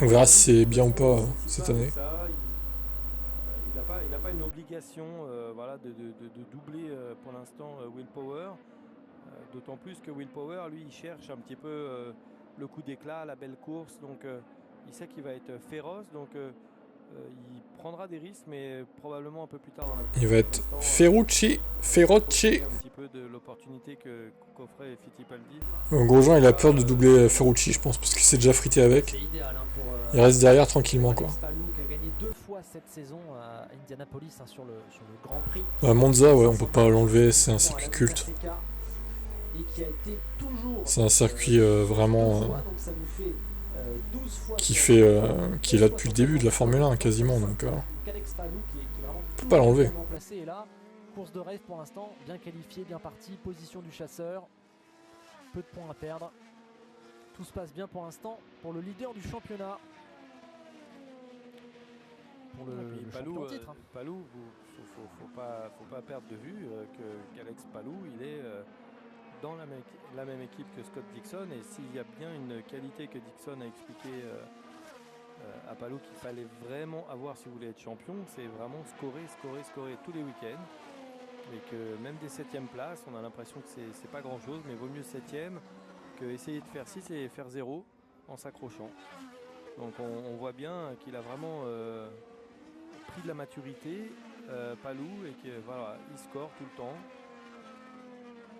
On verra si c'est bien ou pas cette année. Il n'a pas une obligation de doubler pour l'instant Will Power. D'autant plus que Will Power, lui, il cherche un petit peu le coup d'éclat, la belle course. Donc il sait qu'il va être féroce. Donc il prendra des risques, mais probablement un peu plus tard dans la course. Il va être Ferrucci. Un petit peu de l'opportunité qu'offrait Fittipaldi. Grosjean, il a peur de doubler Ferrucci, je pense, parce qu'il s'est déjà frité avec. Il reste derrière tranquillement, quoi. Qui a gagné 2 fois cette saison à Indianapolis sur le Grand Prix. Monza, ouais, on peut pas l'enlever, c'est un circuit culte. C'est un circuit vraiment qui est là depuis le début de la Formule 1 quasiment, donc on peut pas l'enlever. Course de rêve pour l'instant, bien qualifié, bien parti, position du chasseur, peu de points à perdre. Tout se passe bien pour l'instant pour le leader du championnat. Pour le champion titre. Palou, faut pas perdre de vue qu'Alex Palou, il est dans la même équipe que Scott Dixon, et s'il y a bien une qualité que Dixon a expliqué à Palou qu'il fallait vraiment avoir si vous voulez être champion, c'est vraiment scorer tous les week-ends, et que même des 7e places, on a l'impression que c'est pas grand chose, mais vaut mieux 7e que essayer de faire 6 et faire 0 en s'accrochant. Donc on voit bien qu'il a vraiment pris de la maturité, Palou, et que voilà, il score tout le temps.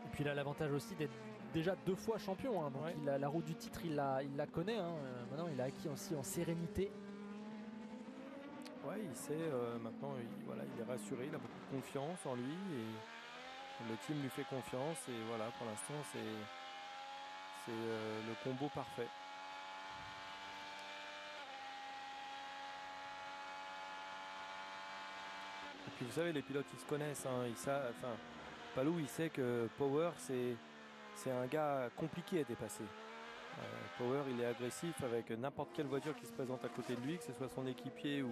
Et puis il a l'avantage aussi d'être déjà 2 fois champion, donc la route du titre il la connaît, maintenant il a acquis aussi en sérénité. Ouais, il sait, maintenant il est rassuré, il a beaucoup de confiance en lui, et le team lui fait confiance, et voilà, pour l'instant c'est le combo parfait. Puis vous savez, les pilotes ils se connaissent, hein, enfin, Palou il sait que Power c'est un gars compliqué à dépasser. Power il est agressif avec n'importe quelle voiture qui se présente à côté de lui, que ce soit son équipier ou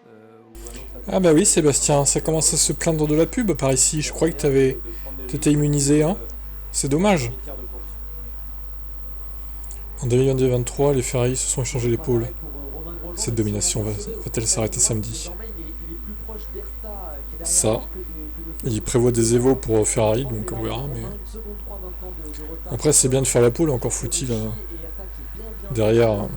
un autre. Ah bah oui Sébastien, ça commence à se plaindre de la pub par ici, je croyais que t'étais immunisé, hein. C'est dommage. En 2023, les Ferrari se sont échangés l'épaule. Cette domination va-t-elle s'arrêter samedi? Ça, il prévoit des évos pour Ferrari, donc on verra, mais... Après c'est bien de faire la pole, encore faut-il derrière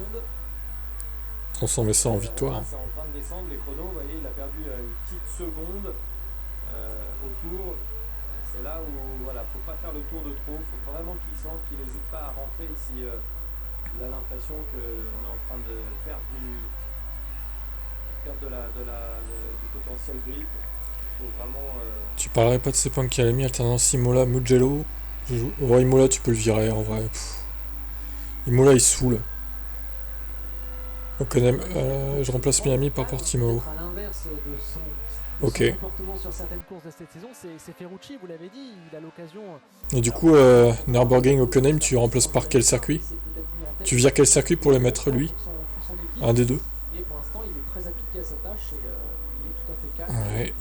transformer ça en victoire. C'est en train de descendre, les chronos, vous voyez, il a perdu une petite seconde au tour. C'est là où, voilà, faut pas faire le tour de trop, faut vraiment qu'il sente qu'il n'hésite pas à rentrer si il a l'impression qu'on est en train de perdre du potentiel grip. Faut vraiment... Tu parlerais pas de ces points qu'il a mis alternance Imola, Mugello. Oh, Imola tu peux le virer en vrai. Imola il saoule. Je remplace Miami par Portimao. Ok. Sur certaines courses de cette saison, c'est Ferrucci, vous l'avez dit, il a l'occasion. Et du coup, Nürburgring, Hockenheim, tu remplaces par quel circuit? Tu vires quel circuit pour le mettre lui? Un des deux. Et pour l'instant, il est très appliqué à sa tâche et il est tout à fait calme. Ouais.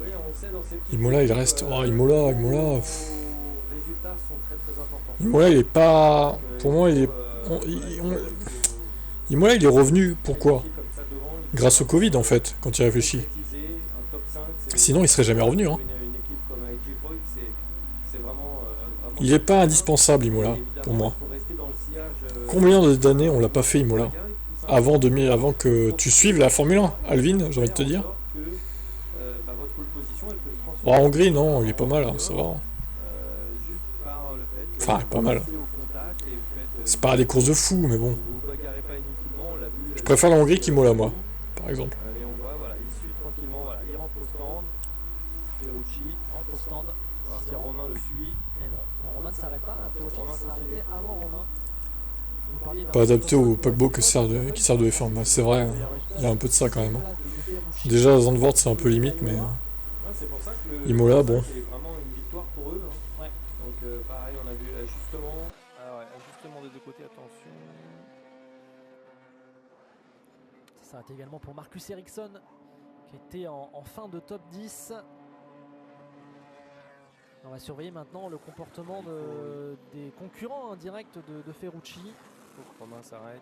Oui, on sait dans ces petits Imola il reste. Oh, Imola. résultats sont très importants. Imola il est pas. Pour moi il est. Imola il est revenu. Pourquoi? Grâce au Covid en fait, quand il réfléchit. Sinon il serait jamais revenu. Hein. Il est pas indispensable Imola, pour moi. Combien d'années on l'a pas fait Imola? Avant que tu suives la Formule 1, Alvin, j'ai envie de te dire. Oh, en Hongrie, non, il est pas mal, hein, ça va. Enfin, pas mal. C'est pas des courses de fou, mais bon. Je préfère la Hongrie qu'Imola, moi, par exemple. Et on voit, voilà, il suit tranquillement, voilà, il rentre au stand. Ferrucci rentre au stand. Voir si Romain le suit. Et non, Romain ne s'arrête pas. Ferrucci s'est arrêté avant Romain. Pas adapté au paquebot qui sert de F1. Bah, c'est vrai, il y a un peu de ça quand même. Déjà, Zandvoort, c'est un peu limite, mais. Imola, bon. C'est vraiment une victoire pour eux. Hein. Ouais. Donc, pareil, on a vu l'ajustement. Ah ouais, ajustement des deux côtés, attention. Ça s'arrête également pour Marcus Ericsson, qui était en fin de top 10. On va surveiller maintenant le comportement des concurrents indirects de Ferrucci. Faut que Romain s'arrête.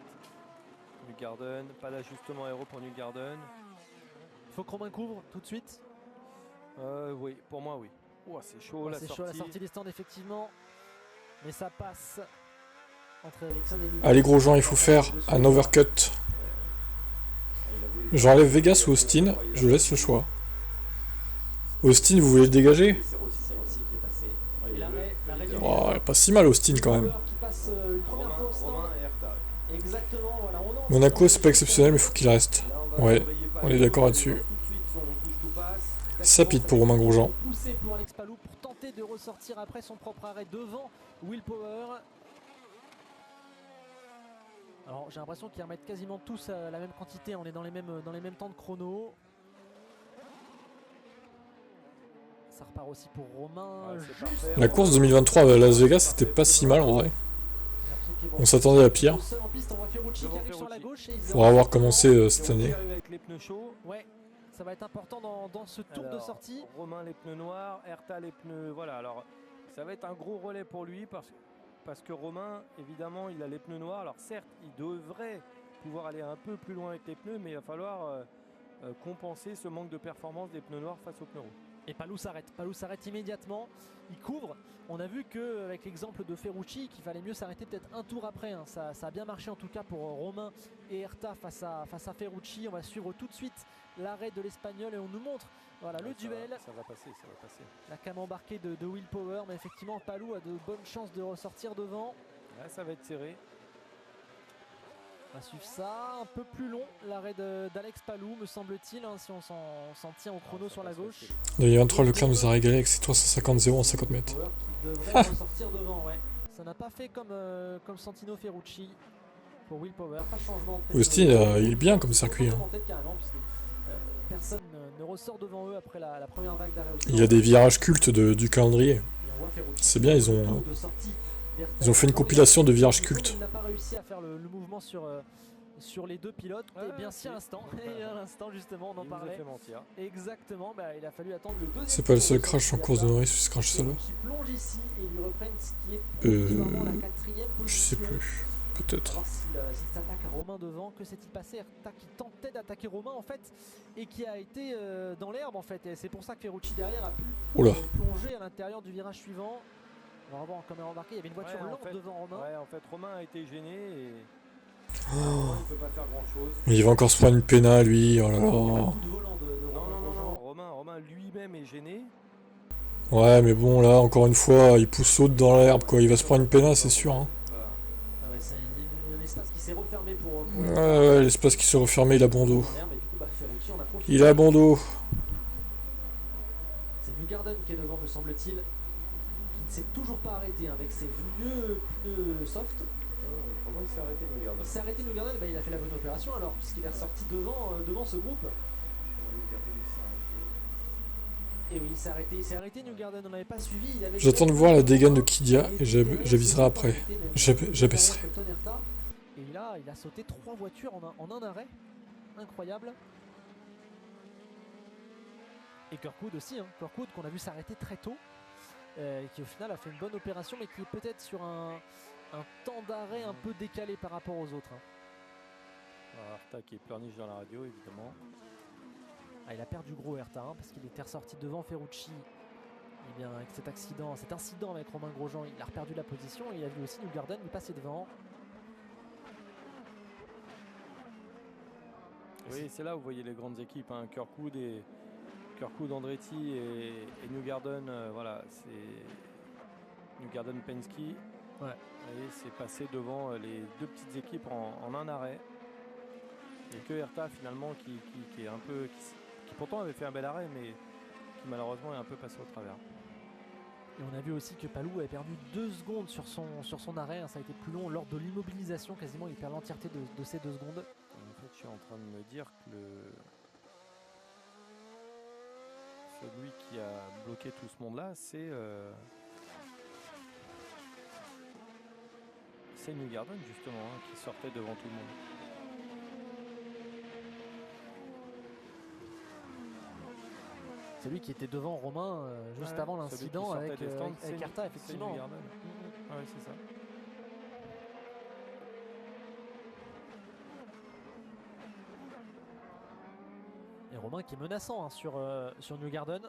Newgarden, pas d'ajustement aéro pour Newgarden. Il faut que Romain couvre tout de suite. Oui, pour moi oui. Oh, c'est chaud, c'est chaud la sortie des stands effectivement. Mais ça passe entre Ericsson et lui. Allez gros gens, il faut faire un overcut. J'enlève Vegas ou Austin, je laisse le choix. Austin, vous voulez le dégager? Oh, pas si mal Austin quand même. Monaco c'est pas exceptionnel mais faut qu'il reste. Ouais, on est d'accord là-dessus. Ça pite pour Romain Grosjean. Poussé pour Alex Palou pour tenter de ressortir après son propre arrêt devant Will Power. Alors j'ai l'impression qu'ils remettent quasiment tous la même quantité, on est dans les mêmes temps de chrono. Ça repart aussi pour Romain. La course 2023 à Las Vegas c'était pas si mal en vrai. On s'attendait à pire. Faudra voir comment c'est cette année. Ouais, ça va être important dans ce tour de sortie. Romain les pneus noirs, Herta les pneus. Voilà, alors ça va être un gros relais pour lui parce que Romain, évidemment, il a les pneus noirs. Alors certes, il devrait pouvoir aller un peu plus loin avec les pneus, mais il va falloir compenser ce manque de performance des pneus noirs face aux pneus rouges. Et Palou s'arrête immédiatement, il couvre. On a vu qu'avec l'exemple de Ferrucci, qu'il fallait mieux s'arrêter peut-être un tour après. Hein. Ça a bien marché en tout cas pour Romain et Herta face à Ferrucci. On va suivre tout de suite l'arrêt de l'Espagnol et on nous montre voilà, le duel. Ça va passer. La cam embarquée de Will Power, mais effectivement Palou a de bonnes chances de ressortir devant. Là, ça va être serré. On va suivre ça, un peu plus long l'arrêt d'Alex Palou me semble-t-il, hein, si on s'en tient au chrono sur la gauche. 2023 Leclerc nous a régalé avec ses 350-0 en 50 mètres. Ressortir devant, ouais. Ça n'a pas fait comme Santino Ferrucci pour Will Power, pas de changement. Austin il est bien comme circuit. Hein. personne ne ressort devant eux après la première vague d'arrêt au sol. Il y a des virages cultes du calendrier. Et on voit Ferrucci C'est bien, ils ont fait une compilation de virages cultes. Il n'a pas réussi à faire le mouvement sur les deux pilotes. Et bien si à l'instant, et à l'instant justement on en parlait. Exactement, il a fallu attendre le deuxième. C'est pas le seul crash en course de Norris sur ce crash solo. Qui plonge ici et lui reprennent ce qui est provisoirement la 4e position. Je sais plus, peut-être. Alors s'il s'attaque à Romain devant, que s'est-il passé? Erta qui tentait d'attaquer Romain en fait et qui a été dans l'herbe en fait. Et c'est pour ça que Ferrucci derrière a pu plonger à l'intérieur du virage suivant. On va revoir en caméra embarquée, il y avait une voiture lente devant Romain. Ouais, en fait Romain a été gêné et Oh. il peut pas faire grand chose. Il va encore se prendre une pénale, lui. Oh là là. Non, Romain lui-même est gêné. Ouais, mais bon, là, encore une fois, il pousse saute dans l'herbe, quoi. Il va se prendre une pénale, c'est sûr. Hein. C'est un espace qui s'est refermé pour ouais, l'espace qui s'est refermé, il a bon dos. Il a bon dos. C'est Newgarden qui est devant, me semble-t-il, qui ne s'est toujours pas arrêté avec ses vieux pneus soft. Comment il s'est arrêté Newgarden? Il s'est arrêté Newgarden, il a fait la bonne opération alors, puisqu'il est ressorti devant ce groupe. Et oui, il s'est arrêté Newgarden, on n'avait pas suivi. J'attends de voir la dégaine de Kvyat et j'aviserai après. J'abaisserai. Et il a sauté 3 voitures en un arrêt. Incroyable. Et Kirkwood aussi, Kirkwood qu'on a vu s'arrêter très tôt. Qui au final a fait une bonne opération, mais qui est peut-être sur un temps d'arrêt un peu décalé par rapport aux autres. Erta qui pleurniche dans la radio évidemment. Il a perdu gros Erta parce qu'il était ressorti devant Ferrucci. Et bien avec cet incident avec Romain Grosjean, il a perdu la position et il a vu aussi Newgarden lui passer devant. Oui, c'est là où vous voyez les grandes équipes, Kirkwood, Andretti et Newgarden, voilà, c'est Newgarden Penske. Ouais. Et c'est passé devant les deux petites équipes en un arrêt. Et que Erta finalement qui est un peu qui pourtant avait fait un bel arrêt mais qui malheureusement est un peu passé au travers. Et on a vu aussi que Palou avait perdu 2 secondes sur son arrêt, ça a été plus long lors de l'immobilisation, quasiment il perd l'entièreté de ces 2 secondes. En fait, je suis en train de me dire que celui qui a bloqué tout ce monde-là, c'est Newgarden justement, qui sortait devant tout le monde. C'est lui qui était devant Romain juste avant l'incident avec Erta, effectivement. Ah oui, c'est ça. Et Romain qui est menaçant sur Newgarden.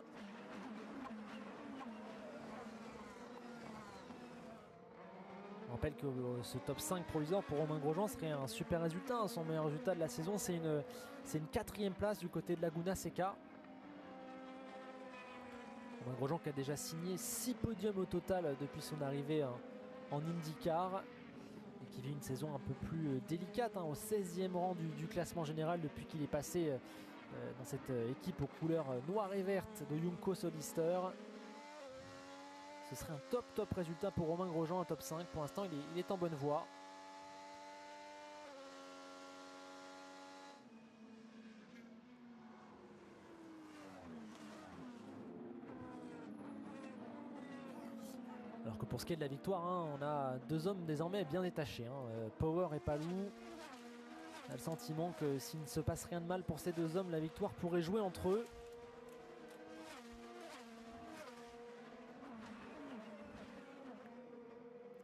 On rappelle que ce top 5 provisoire pour Romain Grosjean serait un super résultat. Son meilleur résultat de la saison, c'est une 4e place du côté de Laguna Seca. Romain Grosjean qui a déjà signé 6 podiums au total depuis son arrivée en IndyCar et qui vit une saison un peu plus délicate, au 16e rang du classement général depuis qu'il est passé dans cette équipe aux couleurs noires et vertes de Jumco Solister. Ce serait un top résultat pour Romain Grosjean, un top 5. Pour l'instant, il est en bonne voie. Alors que pour ce qui est de la victoire, on a 2 hommes désormais bien détachés. Power et Palou. On a le sentiment que s'il ne se passe rien de mal pour ces 2 hommes, la victoire pourrait jouer entre eux.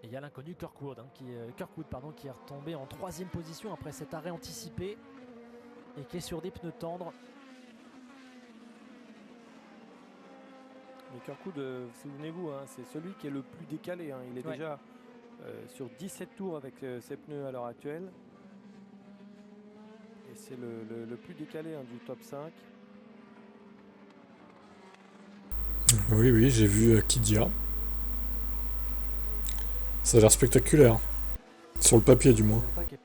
Et il y a l'inconnu Kirkwood, qui est retombé en 3e position après cet arrêt anticipé et qui est sur des pneus tendres. Mais Kirkwood, souvenez-vous, c'est celui qui est le plus décalé. Il est déjà sur 17 tours avec ses pneus à l'heure actuelle. Et c'est le plus décalé du top 5. Oui, j'ai vu Kvyat. Ça a l'air spectaculaire. Sur le papier, du moins. Qui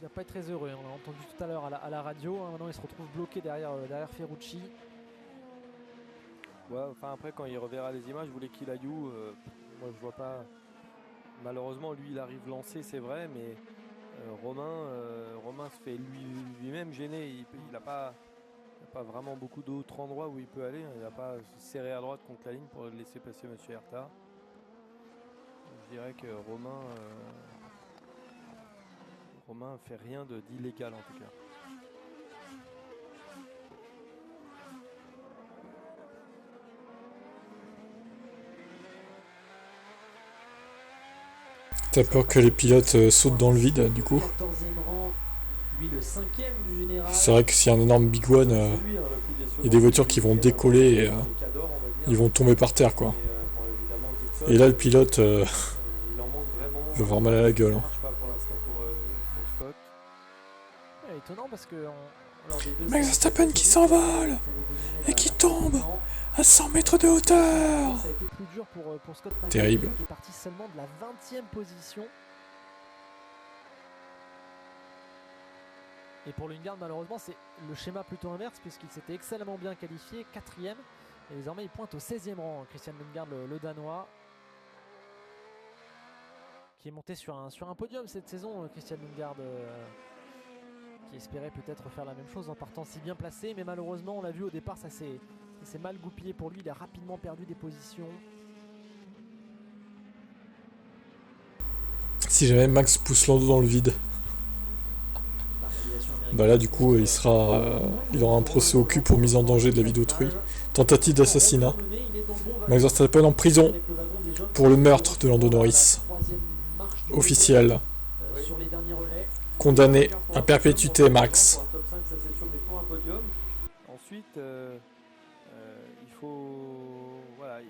n'a pas été très heureux. On l'a entendu tout à l'heure à la radio. Maintenant, il se retrouve bloqué derrière Ferrucci. Ouais, après, quand il reverra les images, vous voulez qu'il aille où moi, je vois pas. Malheureusement, lui, il arrive lancé, c'est vrai, mais Romain se fait lui-même gêner. Il n'a pas pas vraiment beaucoup d'autres endroits où il peut aller. Il n'a pas serré à droite contre la ligne pour laisser passer M. Herta. Je dirais que Romain fait rien d'illégal en tout cas. T'as peur que les pilotes sautent dans le vide, du coup? 14e rang, lui le 5e du général. C'est vrai que s'il y a un énorme Big One, il y a des voitures qui vont décoller et ils vont tomber par terre, quoi. Et là, le pilote il va avoir mal à la gueule. Hein. Étonnant parce que Max Verstappen qui s'envole et qui tombe à 100 mètres de hauteur. ça a été plus dur pour Scott McLaughlin, Terrible. qui est parti seulement de la 20e position. Et pour Lundgaard, malheureusement, c'est le schéma plutôt inverse puisqu'il s'était excellemment bien qualifié, 4e. Et désormais, il pointe au 16e rang, Christian Lundgaard, le Danois, qui est monté sur un podium cette saison, Christian Lundgaard, qui espérait peut-être faire la même chose en partant si bien placé. Mais malheureusement, on l'a vu au départ, ça s'est mal goupillé pour lui. Il a rapidement perdu des positions. Si jamais Max pousse Lando dans le vide, bah là du coup il aura un procès au cul pour mise en danger de la vie d'autrui. Tentative d'assassinat. Max Verstappen en prison pour le meurtre de Lando Norris. Officiel. Condamné à perpétuité, Max. Ensuite, il faut... Voilà,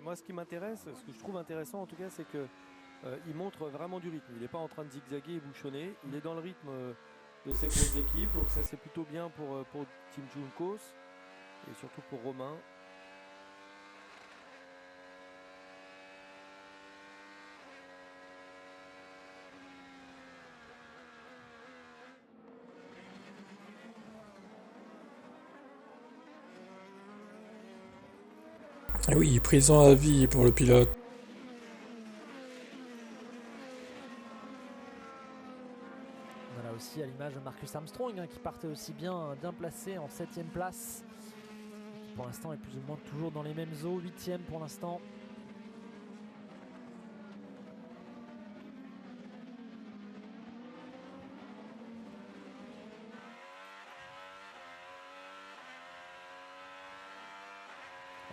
moi ce qui m'intéresse, ce que je trouve intéressant en tout cas, c'est que il montre vraiment du rythme. Il n'est pas en train de zigzaguer et bouchonner. Il est dans le rythme de ses grosses équipes. Donc ça c'est plutôt bien pour Team Juncos et surtout pour Romain. Et oui, prison à vie pour le pilote. On a là aussi à l'image de Marcus Armstrong qui partait aussi bien placé en 7e place. Pour l'instant est plus ou moins toujours dans les mêmes eaux, 8e pour l'instant.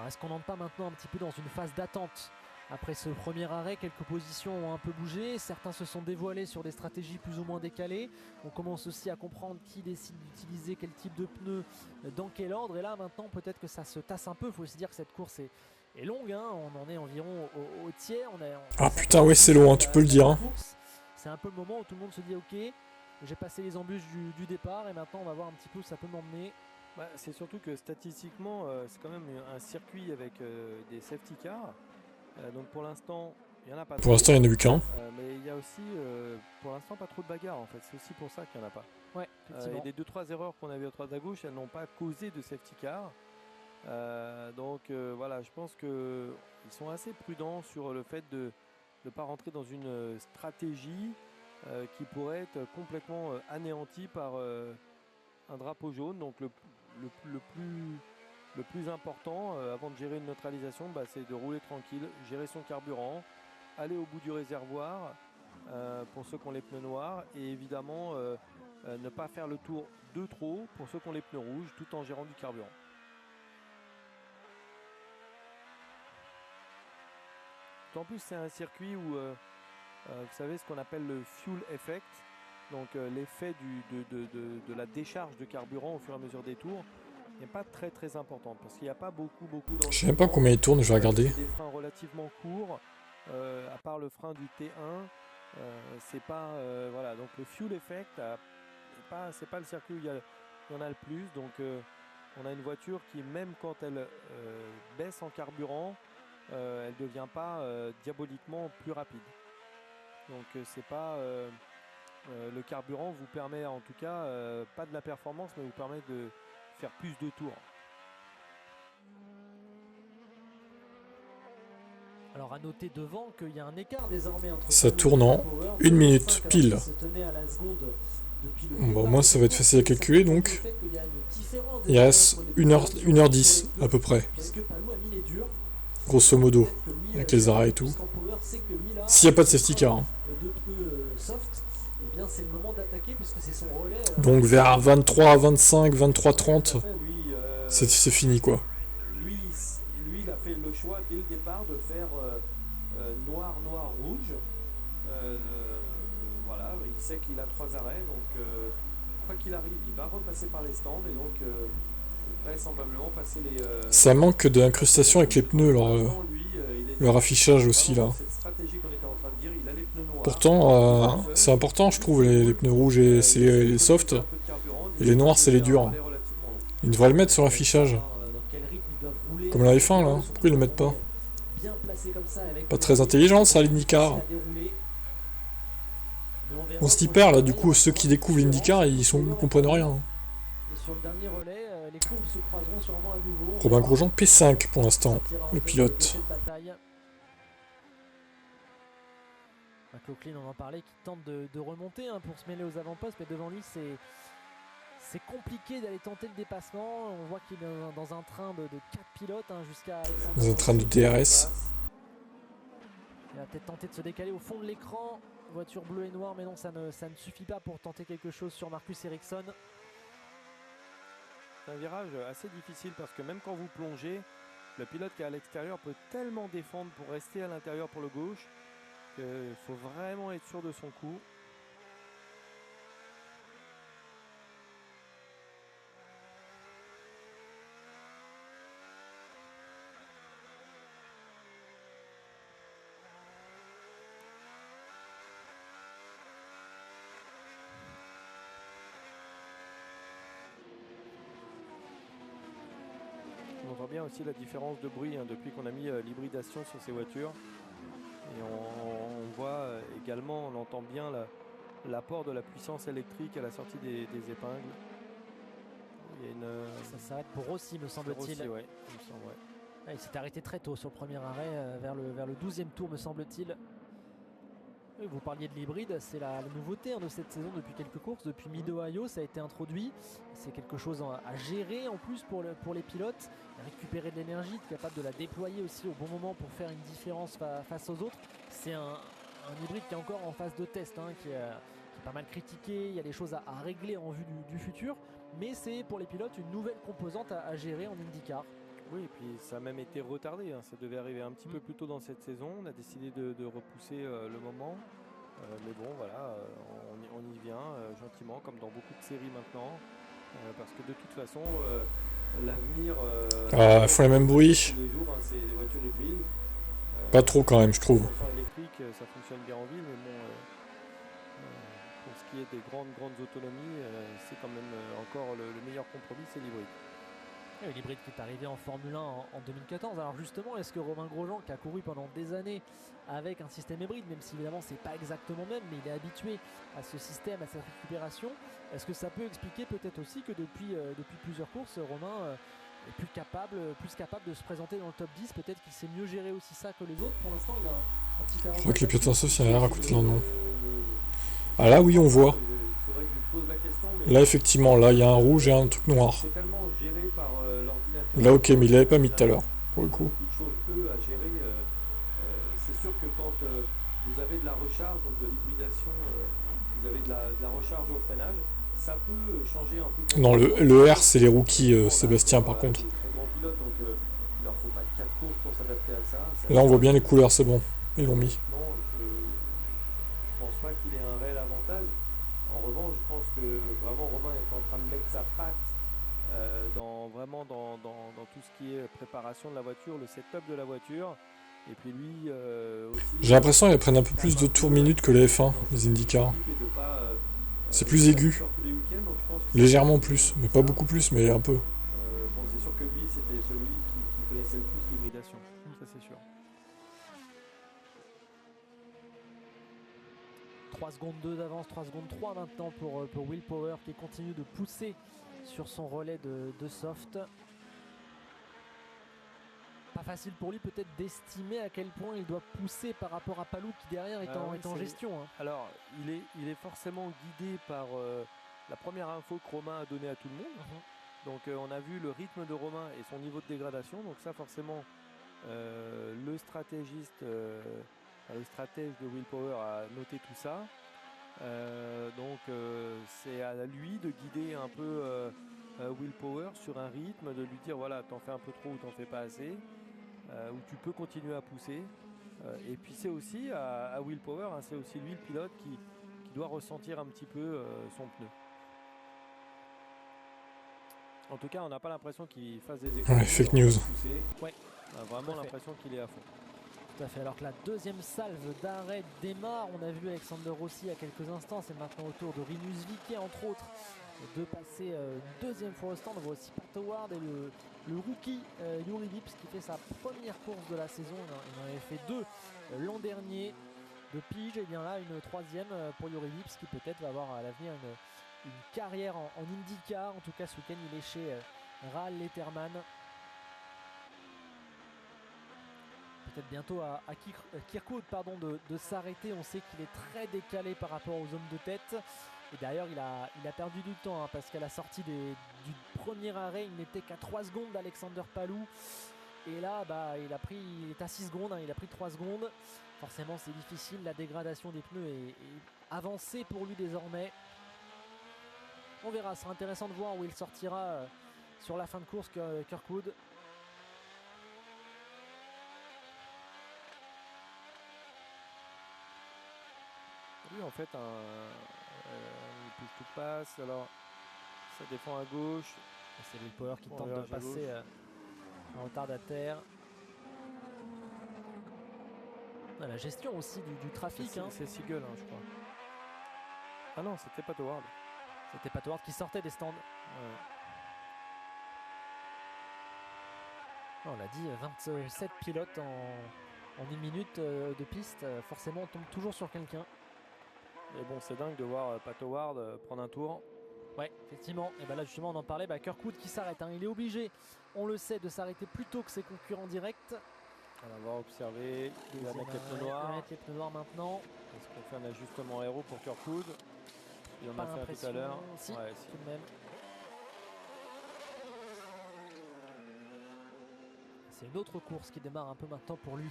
Est-ce qu'on n'entre pas maintenant un petit peu dans une phase d'attente? Après ce premier arrêt, quelques positions ont un peu bougé, certains se sont dévoilés sur des stratégies plus ou moins décalées. On commence aussi à comprendre qui décide d'utiliser quel type de pneus, dans quel ordre. Et là maintenant peut-être que ça se tasse un peu. Il faut se dire que cette course est longue, hein. On en est environ au tiers. Ah putain ouais c'est long, hein, tu peux le dire. Hein. C'est un peu le moment où tout le monde se dit ok, j'ai passé les embûches du départ et maintenant on va voir un petit peu où ça peut m'emmener. Bah, c'est surtout que statistiquement, c'est quand même un circuit avec des safety cars. Donc pour l'instant, il n'y en a pas. Pour l'instant, il n'y en a eu qu'un. Mais il y a aussi, pour l'instant, pas trop de bagarres en fait. C'est aussi pour ça qu'il n'y en a pas. Ouais, et les 2-3 erreurs qu'on a vues à droite à gauche, elles n'ont pas causé de safety car. Donc voilà, je pense qu'ils sont assez prudents sur le fait de ne pas rentrer dans une stratégie qui pourrait être complètement anéantie par un drapeau jaune. Donc le plus important avant de gérer une neutralisation, c'est de rouler tranquille, gérer son carburant, aller au bout du réservoir pour ceux qui ont les pneus noirs et évidemment ne pas faire le tour de trop pour ceux qui ont les pneus rouges tout en gérant du carburant. En plus c'est un circuit où vous savez ce qu'on appelle le fuel effect, donc l'effet de la décharge de carburant au fur et à mesure des tours n'est pas très important parce qu'il n'y a pas beaucoup Je sais même pas combien il tourne, je vais regarder. Des freins relativement courts, à part le frein du T1, c'est pas voilà, donc le fuel effect c'est pas le circuit où il y en a le plus, donc on a une voiture qui même quand elle baisse en carburant, elle ne devient pas diaboliquement plus rapide. Donc c'est pas le carburant vous permet en tout cas pas de la performance, mais vous permet de faire plus de tours. Alors à noter devant qu'il y a un écart désormais entre ça tourne en 1 minute pile. qui se tenait à la seconde Bon, au moins ça va être facile à calculer donc. Il reste 1h10 à peu près. Grosso modo, avec les arrêts et tout. S'il n'y a pas de safety car. Hein. Donc vers 23, 25, 23, 30, c'est fini quoi. Lui, il a fait le choix dès le départ de faire noir, noir, rouge. Voilà, il sait qu'il a 3 arrêts, donc quoi qu'il arrive, il va repasser par les stands et donc vraisemblablement passer les. Ça manque d'incrustation avec les pneus, leur affichage aussi là. Pourtant, c'est important, je trouve, les pneus rouges et c'est les softs. Et les noirs, c'est les durs. Ils devraient le mettre sur l'affichage. Comme la F1 là, pourquoi ils le mettent pas? Pas très intelligent ça, l'IndyCar. On s'y perd là, du coup, ceux qui découvrent l'IndyCar, ils comprennent rien. Robin Grosjean P5 pour l'instant, le pilote. McLaughlin, on en parlait, qui tente de remonter pour se mêler aux avant-postes, mais devant lui, c'est compliqué d'aller tenter le dépassement. On voit qu'il est dans un train de 4 pilotes jusqu'à... Dans un train de DRS. Il va peut-être tenter de se décaler au fond de l'écran. Voiture bleue et noire, mais non, ça ne suffit pas pour tenter quelque chose sur Marcus Ericsson. C'est un virage assez difficile parce que même quand vous plongez, le pilote qui est à l'extérieur peut tellement défendre pour rester à l'intérieur pour le gauche qu'il faut vraiment être sûr de son coup. On entend bien aussi la différence de bruit depuis qu'on a mis l'hybridation sur ces voitures. Et on voit également, on entend bien l'apport de la puissance électrique à la sortie des épingles. Il y a Ça s'arrête pour Rossi, me semble-t-il. Ouais, il s'est arrêté très tôt sur le premier arrêt, vers le 12e tour, me semble-t-il. Oui, vous parliez de l'hybride, c'est la nouveauté de cette saison depuis quelques courses. Depuis Mid-Ohio, ça a été introduit. C'est quelque chose à gérer en plus pour les pilotes. Récupérer de l'énergie, être capable de la déployer aussi au bon moment pour faire une différence face aux autres. C'est un hybride qui est encore en phase de test, qui est pas mal critiqué. Il y a des choses à régler en vue du futur. Mais c'est pour les pilotes une nouvelle composante à gérer en IndyCar. Oui, et puis ça a même été retardé. Ça devait arriver un petit peu plus tôt dans cette saison. On a décidé de repousser le moment. Mais bon, voilà, on y vient gentiment, comme dans beaucoup de séries maintenant. Parce que de toute façon, l'avenir. Font les mêmes bruits. C'est les voitures hybrides. Pas trop quand même, je trouve. Électrique, ça fonctionne bien en ville, mais bon. Pour ce qui est des grandes autonomies, c'est quand même encore le meilleur compromis, c'est l'hybride. L'hybride qui est arrivé en Formule 1 en 2014. Alors justement, est-ce que Romain Grosjean, qui a couru pendant des années avec un système hybride, même si évidemment c'est pas exactement le même, mais il est habitué à ce système, à cette récupération, est-ce que ça peut expliquer peut-être aussi que depuis plusieurs courses, Romain est plus capable de se présenter dans le top 10, peut-être qu'il sait mieux gérer aussi ça que les autres. Pour l'instant, il a un petit avantage. Je crois que les pilotes en sauce, il y a l'air à côté de leur nom. Ah là, oui, on voit. Là, effectivement, là, il y a un rouge et un truc noir. Là, ok, mais il l'avait pas mis tout à l'heure, pour le coup. C'est sûr que quand vous avez de la recharge, donc de l'hybridation, vous avez de la recharge au freinage, ça peut changer un peu. Non, le R, c'est les rookies, Sébastien, par contre. Là, on voit bien les couleurs, c'est bon. Ils l'ont mis. Non, je pense pas qu'il ait un réel avantage. En revanche, je pense que vraiment Romain est en train de mettre sa patte dans tout ce qui est préparation de la voiture, le setup de la voiture. Et puis lui aussi. J'ai l'impression qu'ils prennent un peu plus de tours minutes que les F1, les IndyCar. C'est plus aigu. Légèrement plus, mais pas beaucoup plus, mais un peu. Bon, c'est sûr que lui, c'était celui qui connaissait le plus l'hybridation. Ça, c'est sûr. 3 secondes 2 d'avance, 3 secondes 3 maintenant pour Will Power qui continue de pousser sur son relais de soft. pas facile pour lui peut-être d'estimer à quel point il doit pousser par rapport à Palou qui derrière est en gestion. Hein. Alors il est forcément guidé par la première info que Romain a donnée à tout le monde. Donc on a vu le rythme de Romain et son niveau de dégradation. Donc ça forcément le stratégiste, le stratège de Will Power a noté tout ça. Donc c'est à lui de guider un peu Will Power sur un rythme, de lui dire voilà, t'en fais un peu trop ou t'en fais pas assez, où tu peux continuer à pousser. Et puis c'est aussi à Will Power, hein, c'est aussi lui le pilote qui doit ressentir un petit peu son pneu. En tout cas, on n'a pas l'impression qu'il fasse des efforts. Ouais, fake news. Ouais. On a vraiment l'impression qu'il est à fond. Tout à fait. Alors que la deuxième salve d'arrêt démarre, on a vu Alexander Rossi il y a quelques instants. C'est maintenant au tour de Rinus VeeKay, entre autres, de passer une deuxième fois au stand. On voit aussi Pat Howard et le rookie Juri Vips qui fait sa première course de la saison. Il en avait fait 2 l'an dernier de pige. Et bien là, une troisième pour Juri Vips qui peut-être va avoir à l'avenir une carrière en IndyCar. En tout cas, ce week-end, il est chez Ral Letterman. Peut-être bientôt à Kirkwood de s'arrêter. On sait qu'il est très décalé par rapport aux hommes de tête. Et d'ailleurs, il a perdu du temps hein, parce qu'à la sortie du premier arrêt, il n'était qu'à 3 secondes d'Alexander Palou. Et là, il est à 6 secondes, hein, il a pris 3 secondes. Forcément, c'est difficile. La dégradation des pneus est avancée pour lui désormais. On verra, c'est intéressant de voir où il sortira sur la fin de course, Kirkwood. Oui, en fait, il touche tout passe, alors ça défend à gauche. C'est Will Power qui tente de passer en retardataire. La gestion aussi du trafic. C'est Seagull, je crois. Ah non, c'était Pat Howard. C'était Pat Howard qui sortait des stands. Ouais. On l'a dit, 27 pilotes en 1 minute de piste. Forcément, on tombe toujours sur quelqu'un. Et bon, c'est dingue de voir Pat Howard prendre un tour. Ouais, effectivement. Et là, justement, on en parlait. Kirkwood qui s'arrête. Hein. Il est obligé, on le sait, de s'arrêter plus tôt que ses concurrents directs. On va observer. Il va mettre les pneus noirs. Il va mettre les pneus noirs maintenant. Est-ce qu'on fait un ajustement aéro pour Kirkwood? Il en a fait un tout à l'heure. Si, ouais, tout de même. C'est une autre course qui démarre un peu maintenant pour lui.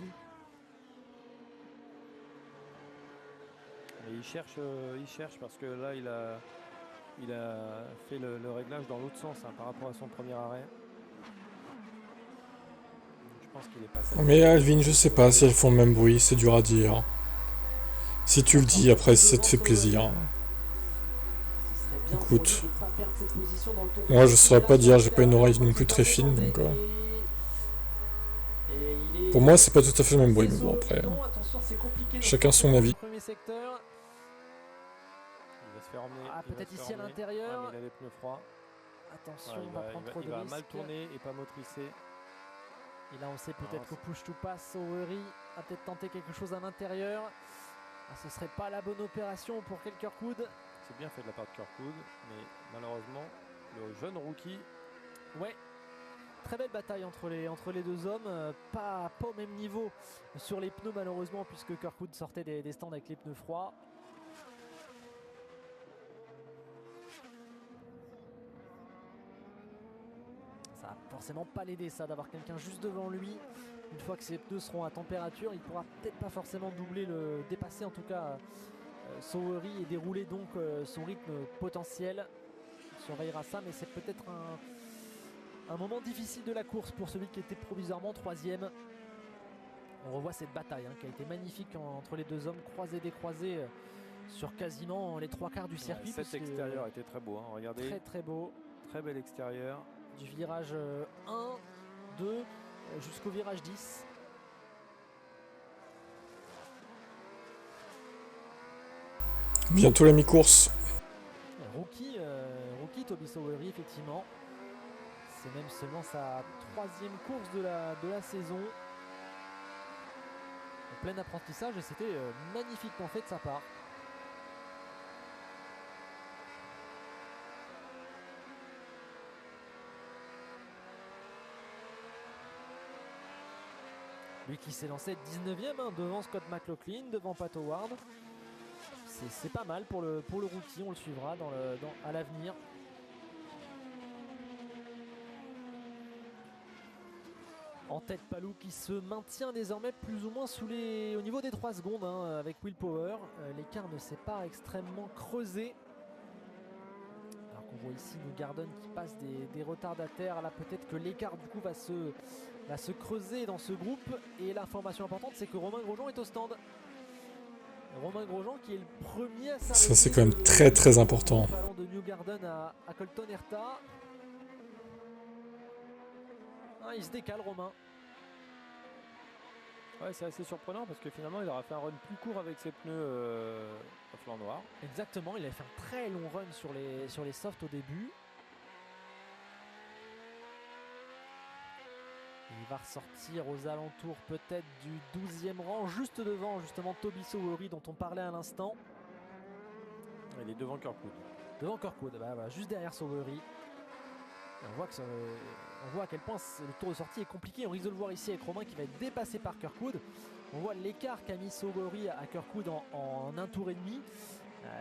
Et il cherche parce que là il a fait le réglage dans l'autre sens par rapport à son premier arrêt. Donc, je pense qu'il est pas satisfait. Mais Alvin, je sais pas si elles font le même bruit, c'est dur à dire. Si tu le dis, après ça te fait plaisir. Écoute, moi je saurais pas dire, j'ai pas une oreille non plus très fine, donc pour moi c'est pas tout à fait le même bruit, mais bon après, chacun son avis. Premier secteur. Il va se faire emmener. Peut-être ici à l'intérieur. Ouais, il a les pneus froids. Attention, on va prendre trop de risques. Il va mal tourner et pas motricer. Et là on sait peut-être qu'au push to pass, Overy a peut-être tenté quelque chose à l'intérieur. Ce serait pas la bonne opération pour Kirkwood. C'est bien fait de la part de Kirkwood, mais malheureusement, le jeune rookie. Ouais, très belle bataille entre les deux hommes. Pas au même niveau sur les pneus malheureusement, puisque Kirkwood sortait des stands avec les pneus froids. Ça va forcément pas l'aider ça d'avoir quelqu'un juste devant lui. Une fois que ses pneus seront à température, il pourra peut-être pas forcément dépasser en tout cas Sowery et dérouler donc son rythme potentiel. Il surveillera ça, mais c'est peut-être un moment difficile de la course pour celui qui était provisoirement 3e. On revoit cette bataille qui a été magnifique entre les deux hommes, croisés sur quasiment les 3/4 du circuit. Cet extérieur était très beau, regardez. Très très beau. Très bel extérieur. Du virage 1, 2 jusqu'au virage 10. Bientôt la mi-course. Rookie Toby Sowery, effectivement. C'est même seulement sa 3e course de la saison. En plein apprentissage et c'était magnifiquement fait de sa part. Lui qui s'est lancé 19e hein, devant Scott McLaughlin, devant Pat Howard. C'est pas mal pour le rookie, on le suivra à l'avenir. En tête, Palou qui se maintient désormais plus ou moins au niveau des 3 secondes hein, avec Will Power. L'écart ne s'est pas extrêmement creusé. Alors qu'on voit ici Newgarden qui passe des retardataires. Là peut-être que l'écart du coup va se creuser dans ce groupe. Et l'information importante c'est que Romain Grosjean est au stand. Romain Grosjean qui est le premier à s'arrêter. Ça c'est quand même très très important. Le ballon de Newgarden à Colton Herta. Ah, il se décale Romain. Ouais, c'est assez surprenant parce que finalement il aura fait un run plus court avec ses pneus à flanc noir. Exactement, il a fait un très long run sur les softs au début. Il va ressortir aux alentours peut-être du 12e rang, juste devant justement Toby Sowery dont on parlait à l'instant. Il est devant Kirkwood. Devant Kirkwood, bah, juste derrière Sowery. On voit à quel point le tour de sortie est compliqué. On risque de le voir ici avec Romain qui va être dépassé par Kirkwood. On voit l'écart qu'a mis Sowery à Kirkwood en un tour et demi.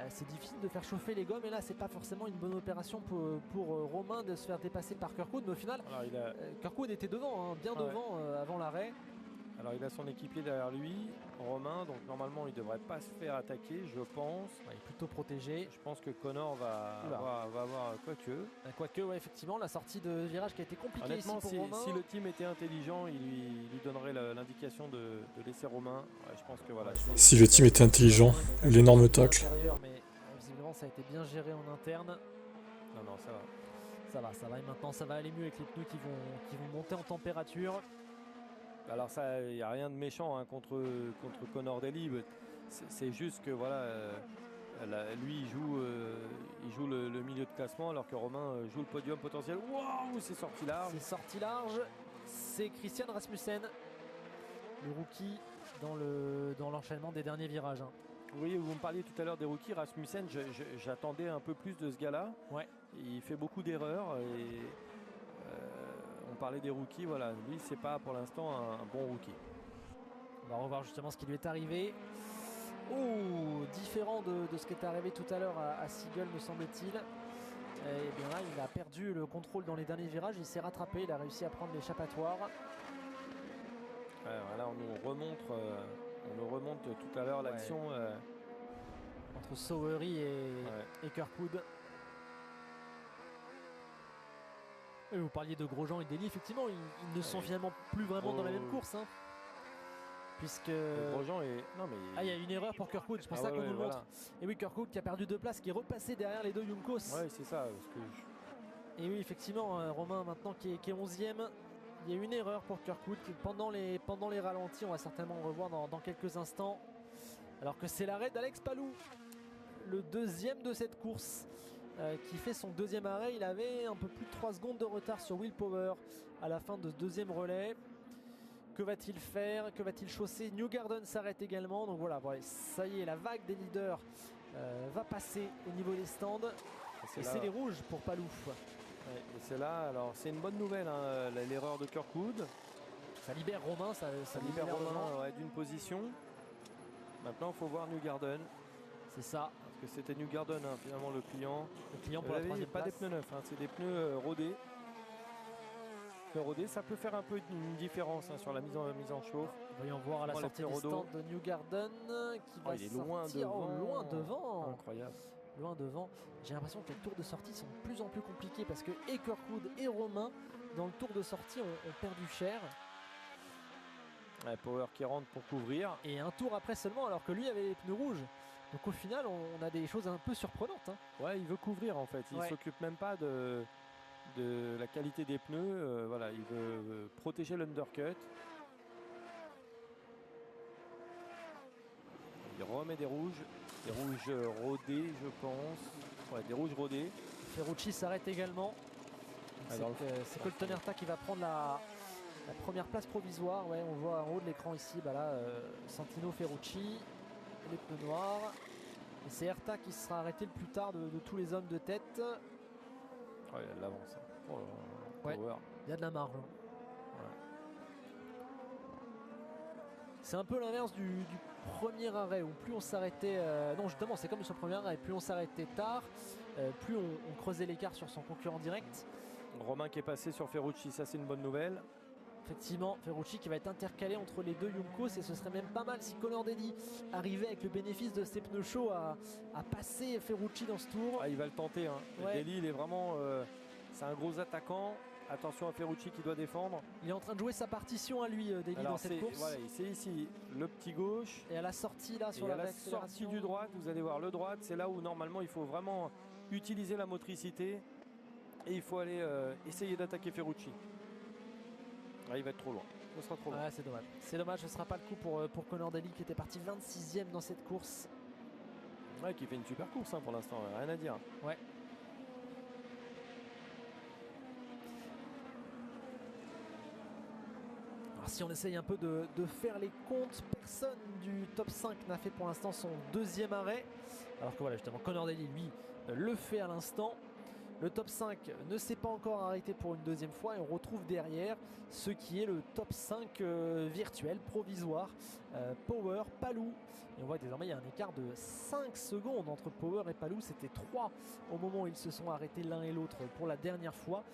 C'est difficile de faire chauffer les gommes et là c'est pas forcément une bonne opération pour Romain de se faire dépasser par Kirkwood, mais au final Kirkwood était devant, hein, bien devant avant l'arrêt. Alors il a son équipier derrière lui, Romain, donc normalement il devrait pas se faire attaquer, je pense. Il est plutôt protégé. Je pense que Connor va avoir quoique, ouais, effectivement, la sortie de virage qui a été compliquée. Honnêtement, ici pour Romain. Si le team était intelligent, il lui donnerait l'indication de laisser Romain. Ouais, je pense que voilà. Si le team était intelligent, l'énorme tacle. Mais visiblement ça a été bien géré en interne. Non, ça va. Ça va et maintenant ça va aller mieux avec les pneus qui vont monter en température. Alors ça, il n'y a rien de méchant hein, contre Connor Daly. C'est juste que voilà, lui il joue le milieu de classement alors que Romain joue le podium potentiel. Waouh, c'est sorti large. C'est sorti large. C'est Christian Rasmussen, le rookie dans l'enchaînement des derniers virages. Hein. Oui, vous me parliez tout à l'heure des rookies. Rasmussen, j'attendais un peu plus de ce gars-là. Ouais. Il fait beaucoup d'erreurs et on parlait des rookies. Voilà, lui c'est pas pour l'instant un bon rookie. On va revoir justement ce qui lui est arrivé. Oh, différent de ce qui est arrivé tout à l'heure à Seagull me semble-t-il. Et bien là il a perdu le contrôle dans les derniers virages, il s'est rattrapé, il a réussi à prendre l'échappatoire. Voilà, on nous remonte tout à l'heure l'action entre Sowery et Kirkwood. Et vous parliez de Grosjean et Daly, effectivement ils ne sont finalement plus vraiment dans la même course. Hein. Puisque Grosjean est... Non, mais... il y a une erreur pour Kirkwood, c'est pour ça qu'on nous le montre. Et oui, Kirkwood qui a perdu 2 places, qui est repassé derrière les deux Juncos. Ouais, c'est ça. Et oui, effectivement, Romain maintenant qui est 11e. Il y a une erreur pour Kirkwood pendant les ralentis. On va certainement le revoir dans quelques instants. Alors que c'est l'arrêt d'Alex Palou, le deuxième de cette course, qui fait son deuxième arrêt. Il avait un peu plus de 3 secondes de retard sur Will Power à la fin de ce deuxième relais. Que va-t-il faire? Que va-t-il chausser? Newgarden s'arrête également. Donc voilà, ça y est, la vague des leaders va passer au niveau des stands. Et c'est les rouges pour Palouf. Ouais, et c'est là, alors c'est une bonne nouvelle, hein, l'erreur de Kirkwood. Ça libère Romain, ça libère Romain d'une position. Maintenant, il faut voir Newgarden. C'est ça. Parce que c'était Newgarden, hein, finalement, le client. Le client pour la troisième place. Pas des pneus neufs, hein, c'est des pneus rodés. Ça peut faire un peu une différence hein, sur la mise en chauffe. Voyons voir à la sortie des stands de Newgarden qui va sortir loin devant. Incroyable. Loin devant. J'ai l'impression que les tours de sortie sont de plus en plus compliqués parce que et Kirkwood et Romain dans le tour de sortie ont perdu cher. Ouais, Power qui rentre pour couvrir. Et un tour après seulement alors que lui avait les pneus rouges. Donc au final on a des choses un peu surprenantes. Hein. Ouais, il veut couvrir en fait. Il s'occupe même pas de la qualité des pneus. Voilà, il veut protéger l'undercut. Il remet des rouges rodés, je pense. Ouais, des rouges rodés. Ferrucci s'arrête également. C'est Colton Herta qui va prendre la première place provisoire. Ouais, on voit en haut de l'écran ici, Santino, Ferrucci, les pneus noirs. Et c'est Herta qui sera arrêté le plus tard de tous les hommes de tête. Ouais, il y a de l'avance. Il y a de la marge. C'est un peu l'inverse du premier arrêt où plus on s'arrêtait. Non, justement, c'est comme sur le premier arrêt. Plus on s'arrêtait tard, plus on creusait l'écart sur son concurrent direct. Romain qui est passé sur Ferrucci, ça c'est une bonne nouvelle. Effectivement, Ferrucci qui va être intercalé entre les deux Juncos, et ce serait même pas mal si Conor Daly arrivait avec le bénéfice de ses pneus chauds à passer Ferrucci dans ce tour. Ah, il va le tenter. Hein. Ouais. Daly, il est vraiment. C'est un gros attaquant. Attention à Ferrucci qui doit défendre. Il est en train de jouer sa partition à lui, Daly, dans cette course. Voilà, c'est ici le petit gauche. Et à la sortie, là, sur et la à la sortie du droite, vous allez voir le droite, c'est là où normalement il faut vraiment utiliser la motricité. Et il faut aller essayer d'attaquer Ferrucci. Ah, il va être trop loin. Ce sera trop loin. Ouais, c'est dommage. C'est dommage, ce ne sera pas le coup pour Conor Daly qui était parti 26e dans cette course. Ouais, qui fait une super course hein, pour l'instant, rien à dire. Ouais. Alors si on essaye un peu de faire les comptes, personne du top 5 n'a fait pour l'instant son deuxième arrêt. Alors que voilà, justement, Conor Daly, lui, le fait à l'instant. Le top 5 ne s'est pas encore arrêté pour une deuxième fois et on retrouve derrière ce qui est le top 5 virtuel, provisoire, Power, Palou. Et on voit que désormais il y a un écart de 5 secondes entre Power et Palou. C'était 3 au moment où ils se sont arrêtés l'un et l'autre pour la dernière fois.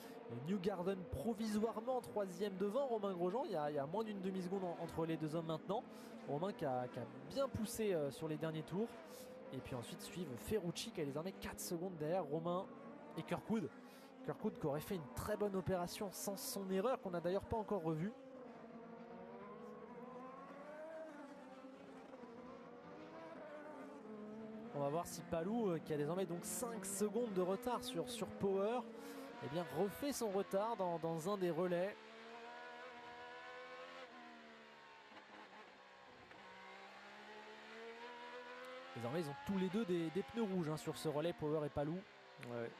Newgarden provisoirement 3e devant Romain Grosjean. Il y a moins d'une demi-seconde entre les deux hommes maintenant. Romain qui a bien poussé sur les derniers tours. Et puis ensuite suivent Ferrucci qui est désormais 4 secondes derrière Romain et Kirkwood. Kirkwood qui aurait fait une très bonne opération sans son erreur, qu'on n'a d'ailleurs pas encore revue. On va voir si Palou, qui a désormais donc 5 secondes de retard sur Power, eh bien refait son retard dans un des relais. Désormais ils ont tous les deux des pneus rouges hein, sur ce relais, Power et Palou. Ouais.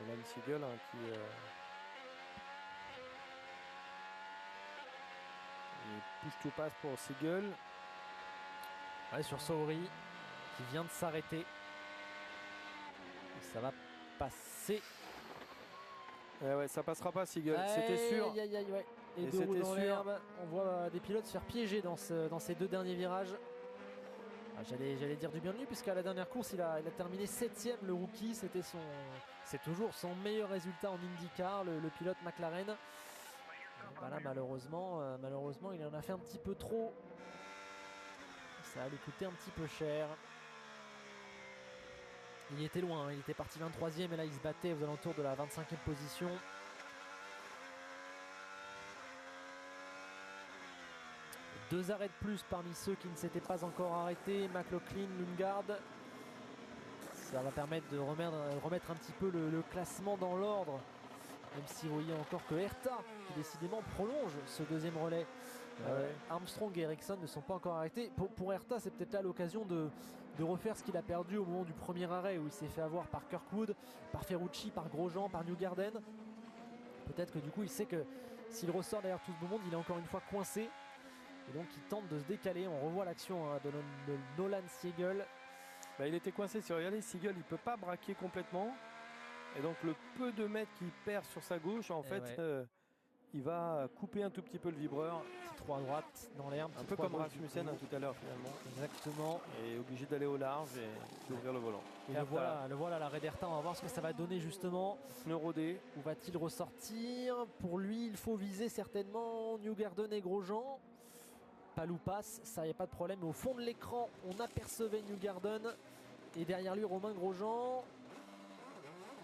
Nolan Siegel hein, qui push to pass pour Siegel. Ouais, sur Saori qui vient de s'arrêter. Ça va passer. Ouais, ça passera pas Siegel, c'était sûr. Ouais. Les deux roues dans l'herbe. On voit des pilotes se faire piéger dans ces deux derniers virages. J'allais dire du bien de lui puisqu'à la dernière course il a terminé 7ème le rookie, c'est toujours son meilleur résultat en IndyCar, le pilote McLaren. Voilà, malheureusement il en a fait un petit peu trop, ça va lui coûter un petit peu cher. Il était loin, il était parti 23ème et là il se battait aux alentours de la 25e position. Deux arrêts de plus parmi ceux qui ne s'étaient pas encore arrêtés. McLaughlin, Lundgaard. Ça va permettre de remettre un petit peu le classement dans l'ordre. Même si vous voyez encore que Herta, qui décidément prolonge ce deuxième relais. Armstrong et Ericsson ne sont pas encore arrêtés. Pour Herta, c'est peut-être là l'occasion de refaire ce qu'il a perdu au moment du premier arrêt où il s'est fait avoir par Kirkwood, par Ferrucci, par Grosjean, par Newgarden. Peut-être que du coup il sait que s'il ressort derrière tout ce beau monde, il est encore une fois coincé. Et donc il tente de se décaler. On revoit l'action hein, de Nolan Siegel. Il était coincé sur regardez, Siegel il ne peut pas braquer complètement. Et donc le peu de mètres qu'il perd sur sa gauche, en fait, il va couper un tout petit peu le vibreur. Petit 3 à droite dans l'herbe. Un peu comme Rasmussen hein, tout à l'heure finalement. Exactement. Et obligé d'aller au large et d'ouvrir le volant. Et le voilà la Red Herta. On va voir ce que ça va donner justement. Pneu rodé. Où va-t-il ressortir? Pour lui, il faut viser certainement Newgarden et Grosjean. Palou passe, ça n'y a pas de problème. Mais au fond de l'écran, on apercevait Newgarden. Et derrière lui, Romain Grosjean.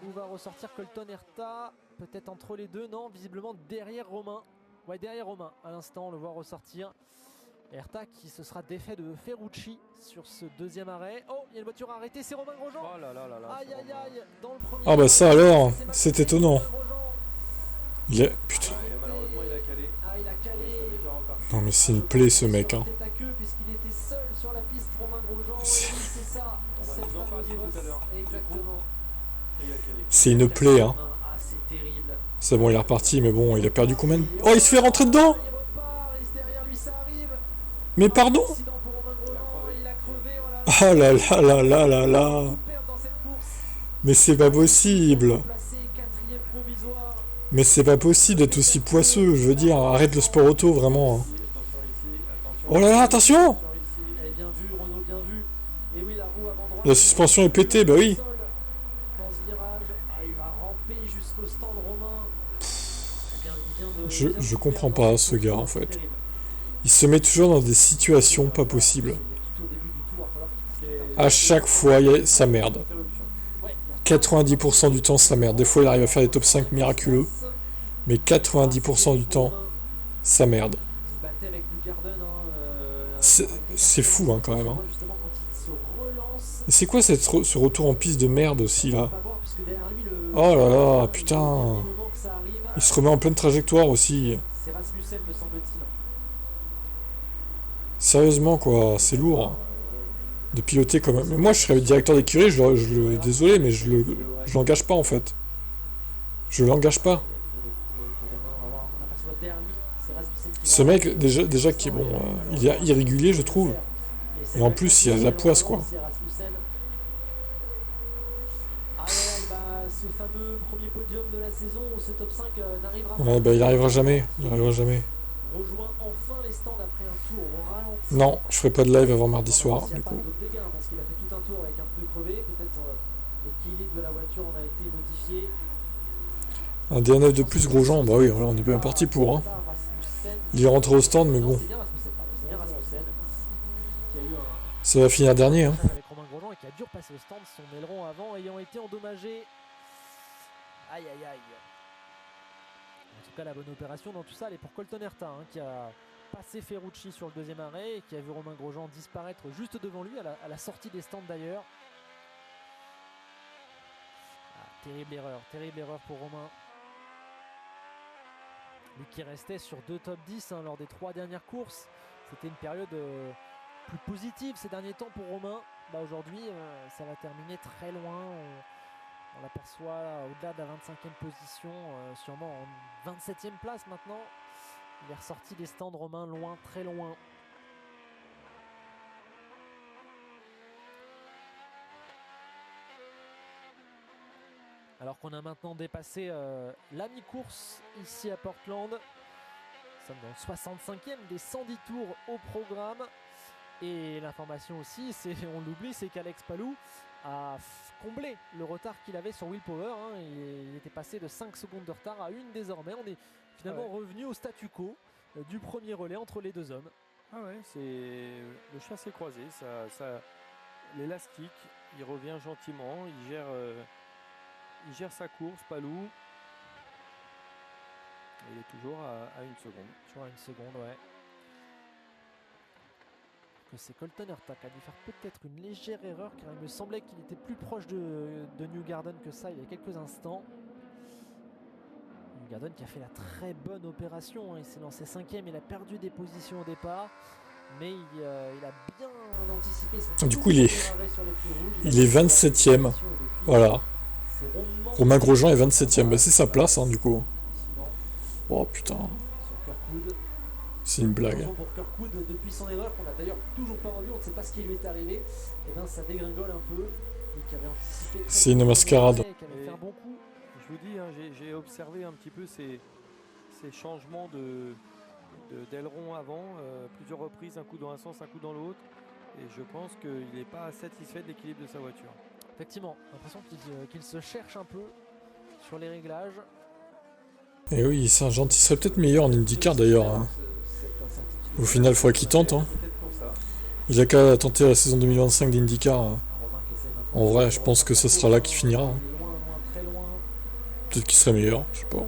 Où va ressortir Colton Herta? Peut-être entre les deux, non, visiblement derrière Romain. Ouais, derrière Romain, à l'instant, on le voit ressortir. Herta qui se sera défait de Ferrucci sur ce deuxième arrêt. Oh, il y a une voiture arrêtée, c'est Romain Grosjean. Oh là là là là. Aïe aïe aïe, dans le premier. Ah bah ça alors, c'est étonnant. Il est... Putain. Malheureusement, il a calé. Ah, il a calé. Non mais c'est une plaie ce mec hein. Puisqu'il était seul sur la piste, Romain Grosjean. C'est ça. Vous en parliez tout à l'heure. Exactement. C'est une plaie hein. Ah, c'est terrible. C'est bon, il est reparti, mais bon, il a perdu combien de... Oh, il se fait rentrer dedans. Mais pardon. Oh là là là là là là. Mais c'est pas possible. Mais c'est pas possible d'être aussi poisseux, je veux dire, arrête le sport auto, vraiment. Oh là là, attention! Elle est bien vue, Renault bien vu. Et oui, la roue avant droite. La suspension est pétée, bah oui. Dans ce virage, il va ramper jusqu'au stand Romain. Je comprends pas ce gars en fait. Il se met toujours dans des situations pas possibles. À chaque fois, ça merde. 90% du temps, ça merde. Des fois, il arrive à faire des top 5 miraculeux. Mais 90% du temps, ça merde. C'est fou hein, quand même. Hein. Et c'est quoi ce retour en piste de merde aussi là? Oh là là, putain. Il se remet en pleine trajectoire aussi. Sérieusement quoi, c'est lourd. De piloter quand même. Mais moi je serais le directeur d'écurie, désolé, mais je l'engage pas en fait. Je l'engage pas. Ce mec, déjà qui est bon, il est irrégulier, je trouve. Et en plus, il y a de la poisse, quoi. Ouais, bah il arrivera jamais. Il arrivera jamais. Non, je ferai pas de live avant mardi soir, du coup. Un DNF de plus, Grosjean, bah oui, voilà, on est bien parti pour. Hein. Il est rentré au stand, mais bon. Ça va finir dernier. Hein. Avec Romain Grosjean qui a dû repasser au stand, son aileron avant ayant été endommagé. Aïe aïe aïe. En tout cas, la bonne opération dans tout ça, elle est pour Colton Herta, hein, qui a passé Ferrucci sur le deuxième arrêt et qui a vu Romain Grosjean disparaître juste devant lui, à la sortie des stands d'ailleurs. Terrible erreur pour Romain. Lui qui restait sur 2 top 10 hein, lors des 3 dernières courses. C'était une période plus positive ces derniers temps pour Romain. Bah, aujourd'hui, ça va terminer très loin. On l'aperçoit au-delà de la 25e position, sûrement en 27e place maintenant. Il est ressorti des stands, Romain, loin, très loin. Alors qu'on a maintenant dépassé la mi-course ici à Portland. Nous sommes dans le 65e des 110 tours au programme. Et l'information aussi, on l'oublie, c'est qu'Alex Palou a comblé le retard qu'il avait sur Will Power. Hein. Il était passé de 5 secondes de retard à 1 désormais. On est finalement revenu au statu quo du premier relais entre les deux hommes. Ah ouais, le chat s'est croisé. L'élastique, il revient gentiment, il gère sa course, Palou. Il est toujours à 1 seconde. Toujours à 1 seconde, ouais. Que c'est Colton Herta qui a dû faire peut-être une légère erreur, car il me semblait qu'il était plus proche de Newgarden que ça il y a quelques instants. Newgarden qui a fait la très bonne opération, hein. Il s'est lancé 5e, il a perdu des positions au départ, mais il a bien anticipé son du coup il est 27e. Voilà. Romain Grosjean est 27e, bah, c'est sa place hein, du coup. Oh putain. C'est une blague. Pour Kirkwood, depuis son erreur qu'on n'a d'ailleurs toujours pas revu, on ne sait pas ce qui lui est arrivé, et ben ça dégringole un peu. C'est une mascarade. Bon coup. Je vous dis, hein, j'ai observé un petit peu ces changements d'aileron avant, plusieurs reprises, un coup dans un sens, un coup dans l'autre, et je pense qu'il n'est pas satisfait de l'équilibre de sa voiture. Effectivement, l'impression qu'il se cherche un peu sur les réglages. Et oui, Saint-Jean, il serait peut-être meilleur en IndyCar d'ailleurs. Hein. Au final, il faudrait qu'il tente. Hein. Il a qu'à tenter la saison 2025 d'IndyCar. Hein. En vrai, je pense que ce sera là qu'il finira. Hein. Peut-être qu'il serait meilleur, je sais pas.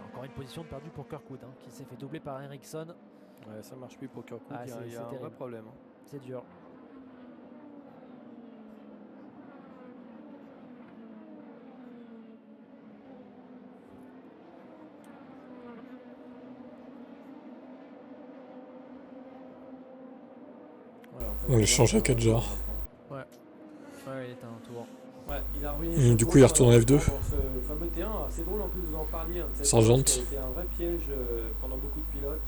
Encore une position de perdue pour Kirkwood, hein, qui s'est fait doubler par Ericsson. Ouais, ça marche plus pour Kirkwood, il y a un vrai problème. Hein. C'est dur. On l'échange à 4 genres. Ouais, il était un tour. Ouais, il a et du coup, il retourne en F2. Ce fameux T1, c'est drôle en plus, vous en parliez. Hein, Sargent. C'était un vrai piège pendant beaucoup de pilotes.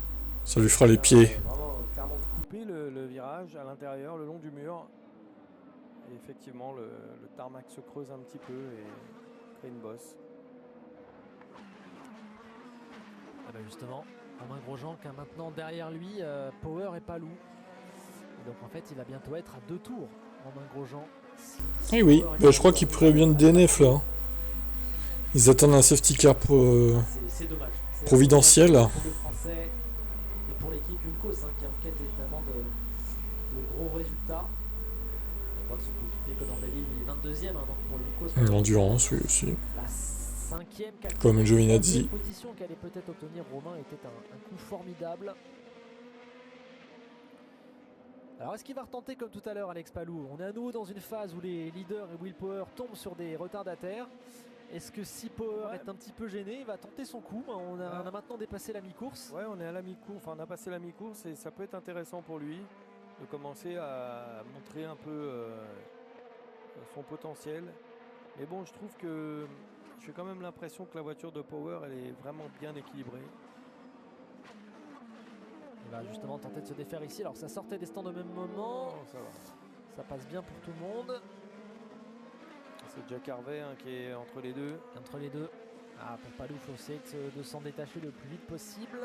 Ça lui fera les pieds. Vraiment, clairement couper le virage à l'intérieur, le long du mur. Et effectivement, le tarmac se creuse un petit peu et crée une bosse. bah justement, Romain Grosjean qui a maintenant derrière lui Power et Palou. Et donc en fait il va bientôt être à 2 tours, Romain Grosjean. Eh oui, bah, je crois qu'il pourrait bien de DNF là. Ils attendent un safety car c'est dommage. providentiel. Pour le Français et pour l'équipe Juncos qui est en quête évidemment de gros résultats. On voit que son coéquipier Colombelli est 22e, donc pour Juncos. L'endurance, oui aussi. La 5e, 4e, Comme Giovinazzi. position qu'allait peut-être obtenir Romain était un coup formidable. Alors est-ce qu'il va retenter comme tout à l'heure Alex Palou? On est à nouveau dans une phase où les leaders et Will Power tombent sur des retardataires. Est-ce que si Power est un petit peu gêné, il va tenter son coup? On a maintenant dépassé la mi-course. Ouais, on est à la mi-course, enfin on a passé la mi-course et ça peut être intéressant pour lui de commencer à montrer un peu son potentiel. Mais bon, je trouve que j'ai quand même l'impression que la voiture de Power, elle est vraiment bien équilibrée. Il va justement tenter de se défaire ici. Alors ça sortait des stands au même moment. Oh, ça va. Ça passe bien pour tout le monde. C'est Jack Harvey qui est entre les deux. Entre les deux. Ah, pour Palou, il faut essayer de s'en détacher le plus vite possible.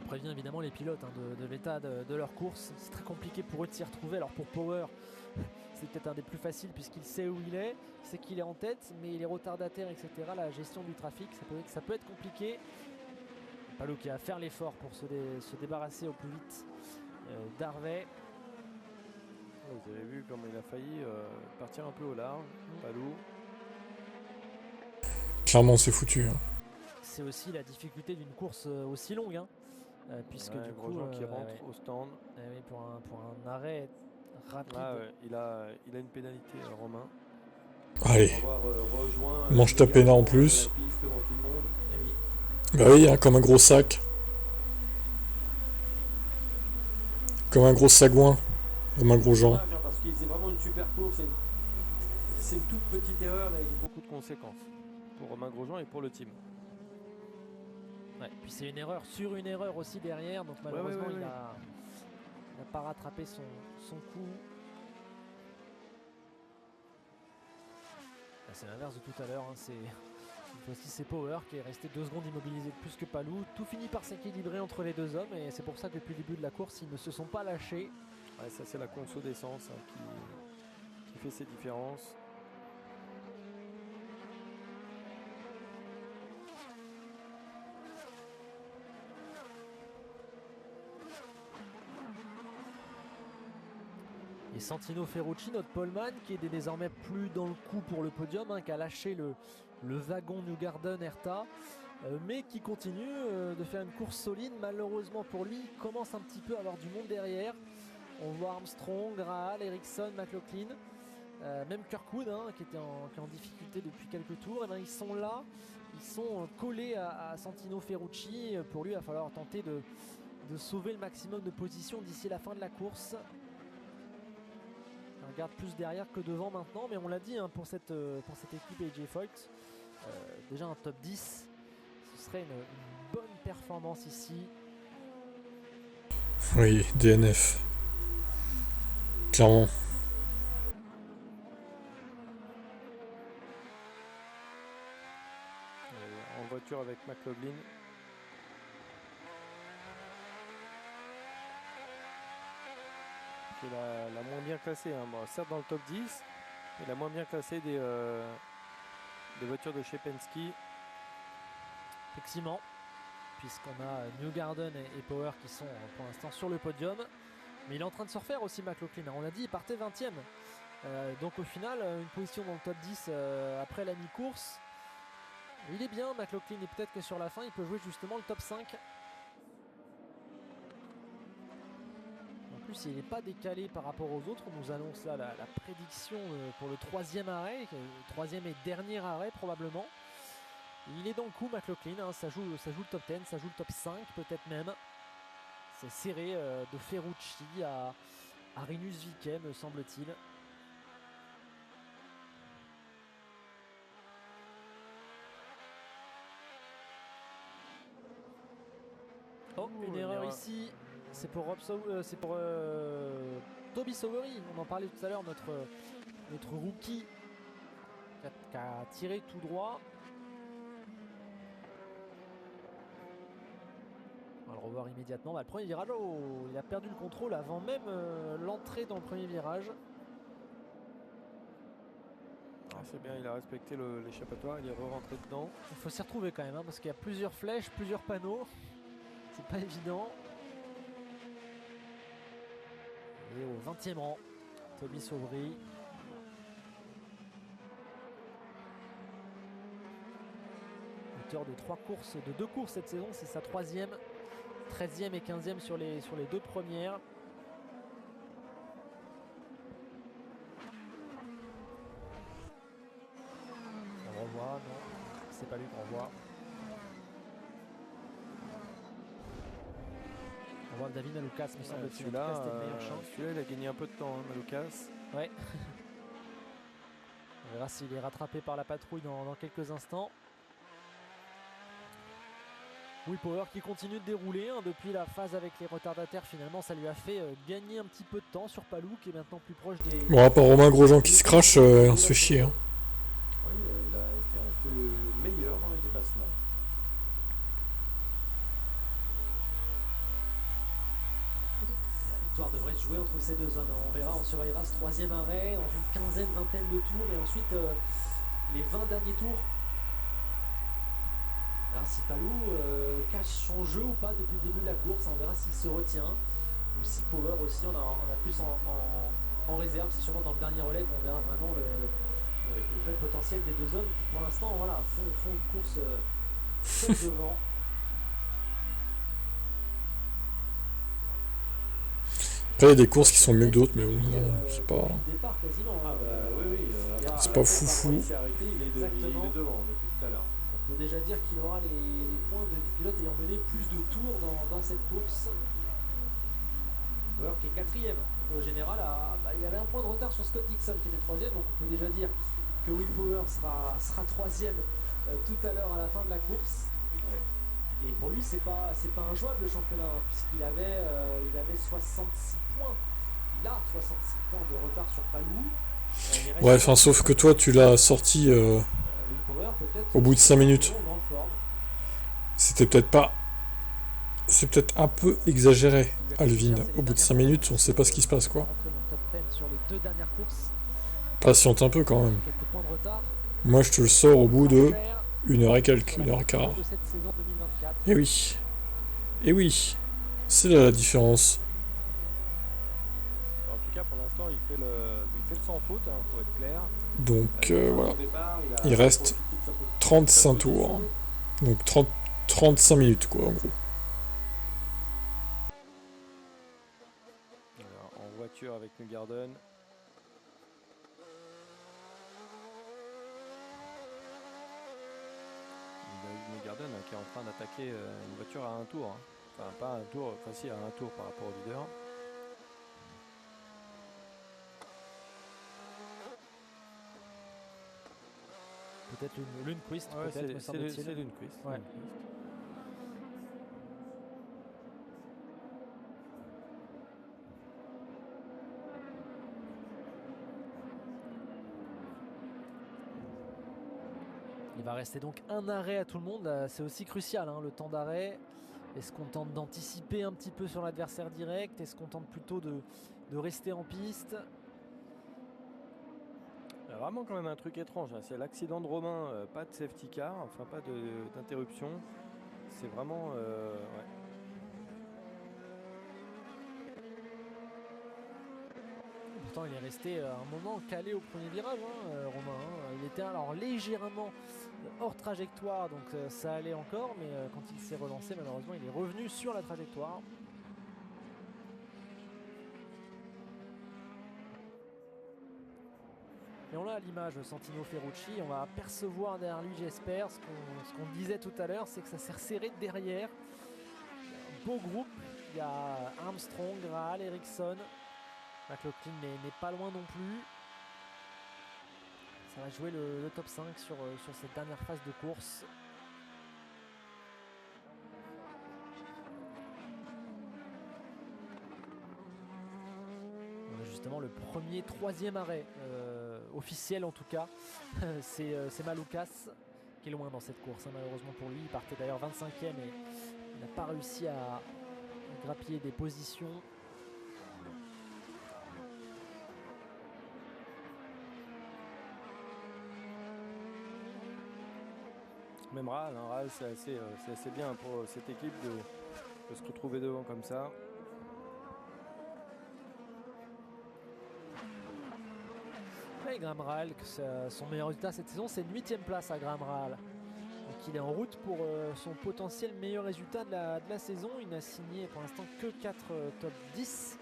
On prévient évidemment les pilotes de l'état de leur course. C'est très compliqué pour eux de s'y retrouver. Alors pour Power, c'est peut-être un des plus faciles puisqu'il sait où il est, il sait qu'il est en tête, mais il est retardataire, etc. La gestion du trafic, ça peut être compliqué. Palou qui va faire l'effort pour se débarrasser au plus vite d'Harvey. Vous avez vu comme il a failli partir un peu au large, Palou. Clairement, c'est foutu. C'est aussi la difficulté d'une course aussi longue, puisque du coup, Grosjean qui rentre au stand. Oui, pour un arrêt rapide. Ah, il a une pénalité, Romain. Allez, Rejoint, mange ta pénale en plus. la piste devant tout le monde. Oui. Bah oui, comme un gros sac. Comme un gros sagouin. Comme un gros Jean. Parce qu'il faisait vraiment une super course. C'est une toute petite erreur, mais avec beaucoup de conséquences pour Romain Grosjean et pour le team. Ouais, puis c'est une erreur sur une erreur aussi derrière, donc malheureusement il n'a pas rattrapé son coup. C'est l'inverse de tout à l'heure, cette fois-ci c'est Power qui est resté 2 secondes immobilisé de plus que Palou. Tout finit par s'équilibrer entre les deux hommes et c'est pour ça que depuis le début de la course ils ne se sont pas lâchés. Ouais, ça c'est la conso d'essence qui fait ces différences. Et Santino Ferrucci, notre poleman, qui est désormais plus dans le coup pour le podium, qui a lâché le wagon Newgarden Herta, mais qui continue de faire une course solide. Malheureusement pour lui, il commence un petit peu à avoir du monde derrière. On voit Armstrong, Rahal, Ericsson, McLaughlin, même Kirkwood qui est en difficulté depuis quelques tours. Et bien, ils sont là, ils sont collés à Santino Ferrucci. Pour lui, il va falloir tenter de sauver le maximum de positions d'ici la fin de la course. On regarde plus derrière que devant maintenant, mais on l'a dit pour cette équipe AJ Foyt, déjà un top 10, ce serait une bonne performance ici. Oui, DNF. Clairement. En voiture avec McLaughlin. Qui est la moins bien classée, bon, certes dans le top 10, mais la moins bien classée des voitures de chez Penske. Effectivement, puisqu'on a Newgarden et Power qui sont pour l'instant sur le podium, mais il est en train de se refaire aussi McLaughlin. On l'a dit, il partait 20e, donc au final une position dans le top 10 après la mi-course. Il est bien McLaughlin, et peut-être que sur la fin il peut jouer justement le top 5. Il n'est pas décalé par rapport aux autres. On nous annonce là la prédiction pour le 3e arrêt, le 3e et dernier arrêt probablement. Il est dans le coup McLaughlin, ça joue le top 10, ça joue le top 5 peut-être même. C'est serré de Ferrucci à Rinus VeeKay me semble-t-il. Oh, une erreur ici. c'est pour Toby Sowery. On en parlait tout à l'heure, notre rookie qui a tiré tout droit. On va le revoir immédiatement. Le premier virage, il a perdu le contrôle avant même l'entrée dans le premier virage. C'est bien, il a respecté l'échappatoire, il est rentré dedans. Il faut s'y retrouver quand même, parce qu'il y a plusieurs flèches, plusieurs panneaux. C'est pas évident. Et au 20e rang, Toby Sowery. Auteur de 2 courses cette saison, c'est sa 3e. 13e et 15e sur les 2 premières. On revoit, non, c'est pas lui qu'on revoit. On voit David Malukas, me semble-t-il. Celui-là, il a gagné un peu de temps, Malukas. Ouais. On verra s'il est rattrapé par la patrouille dans quelques instants. Will Power qui continue de dérouler depuis la phase avec les retardataires. Finalement, ça lui a fait gagner un petit peu de temps sur Palou qui est maintenant plus proche des... Bon, à part Romain Grosjean qui se crache, on se fait chier. Hein. Oui, il a été un peu meilleur dans les dépassements. La victoire devrait se jouer entre ces 2 zones. On verra, on surveillera ce 3e arrêt dans une vingtaine de tours et ensuite les 20 derniers tours. On verra si Palou cache son jeu ou pas depuis le début de la course. On verra s'il se retient ou si Power aussi on a plus en réserve. C'est sûrement dans le dernier relais qu'on verra vraiment le vrai potentiel des 2 hommes qui pour l'instant font une course seul devant. Après, il y a des courses qui sont mieux que d'autres, mais bon, c'est pas. Départ quasiment. C'est pas foufou. Il s'est arrêté, il est devant depuis tout à l'heure. On peut déjà dire qu'il aura les points du pilote ayant mené plus de tours dans cette course. Power qui est 4e. Au général, il avait un point de retard sur Scott Dixon qui était 3e, donc on peut déjà dire que Will Power sera 3e tout à l'heure à la fin de la course. Ouais. Et pour lui, c'est pas injouable le championnat, puisqu'il avait 66 points. Il a 66 points de retard sur Palou. Ouais, enfin, sauf que toi, tu l'as sorti au bout de 5 minutes. C'était peut-être pas. C'est peut-être un peu exagéré, Alvin. Au bout de 5 minutes, on sait pas ce qui se passe, quoi. Patiente un peu quand même. Moi, je te le sors au bout de 1h et quelques, 1h15. Et oui. Et oui. C'est là la différence. En tout cas, pour l'instant, il fait le sans faute, faut être clair. Donc, voilà. Il reste 35 tours. Donc, 35 minutes, quoi, en gros. Alors, en voiture avec Newgarden. Newgarden qui est en train d'attaquer une voiture à un tour. Hein. Enfin, pas un tour, enfin si, à un tour par rapport au leader. Peut-être Lundqvist, ouais, peut-être, me semble-t-il. C'est Lundqvist. Ouais. Il va rester donc un arrêt à tout le monde. C'est aussi crucial, le temps d'arrêt. Est-ce qu'on tente d'anticiper un petit peu sur l'adversaire direct? Est-ce qu'on tente plutôt de rester en piste? Il y a vraiment quand même un truc étrange. C'est l'accident de Romain, pas de safety car, enfin pas d'interruption. C'est vraiment... ouais. Pourtant, il est resté un moment calé au premier virage, Romain. Il était alors légèrement hors trajectoire, donc ça allait encore, mais quand il s'est relancé, malheureusement, il est revenu sur la trajectoire. Et on l'a à l'image, Santino Ferrucci. On va apercevoir derrière lui, j'espère, ce qu'on disait tout à l'heure, c'est que ça s'est resserré derrière. Un beau groupe. Il y a Armstrong, Rahal, Ericsson. McLaughlin n'est pas loin non plus. Ça va jouer le top 5 sur cette dernière phase de course. justement le troisième arrêt officiel en tout cas. C'est Maloukas qui est loin dans cette course, hein, malheureusement pour lui. Il partait d'ailleurs 25e et il n'a pas réussi à grappiller des positions. Même Rahal, c'est assez bien pour cette équipe de se retrouver devant comme ça. Et Graham Rahal, son meilleur résultat cette saison, c'est une 8e place à Graham Rahal. Donc il est en route pour son potentiel meilleur résultat de la saison. Il n'a signé pour l'instant que 4 top 10.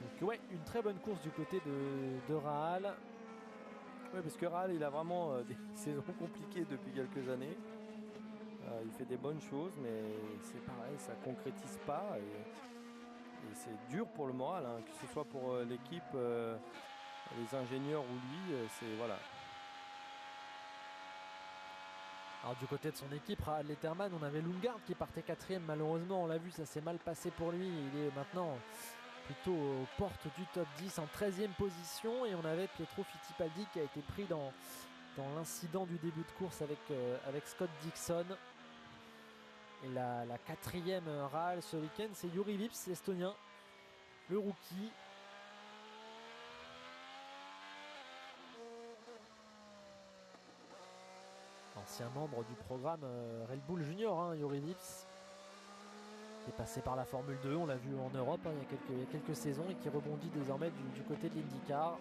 Donc ouais, une très bonne course du côté de Rahal. Oui, parce que Rahal, il a vraiment des saisons compliquées depuis quelques années. Il fait des bonnes choses, mais c'est pareil, ça ne concrétise pas. Et c'est dur pour le moral, hein, que ce soit pour l'équipe, les ingénieurs ou lui. Voilà. Alors du côté de son équipe, Rahal Letterman, on avait Lundgaard qui partait 4e. Malheureusement, on l'a vu, ça s'est mal passé pour lui. Il est maintenant plutôt aux portes du top 10 en 13e position. Et on avait Pietro Fittipaldi qui a été pris dans l'incident du début de course avec Scott Dixon. Et la 4e Rahal ce week-end, c'est Jüri Vips, l'estonien, le rookie. Ancien membre du programme Red Bull Junior, hein, Jüri Vips, qui est passé par la Formule 2, on l'a vu en Europe hein, il y a quelques saisons, et qui rebondit désormais du côté de l'IndyCar.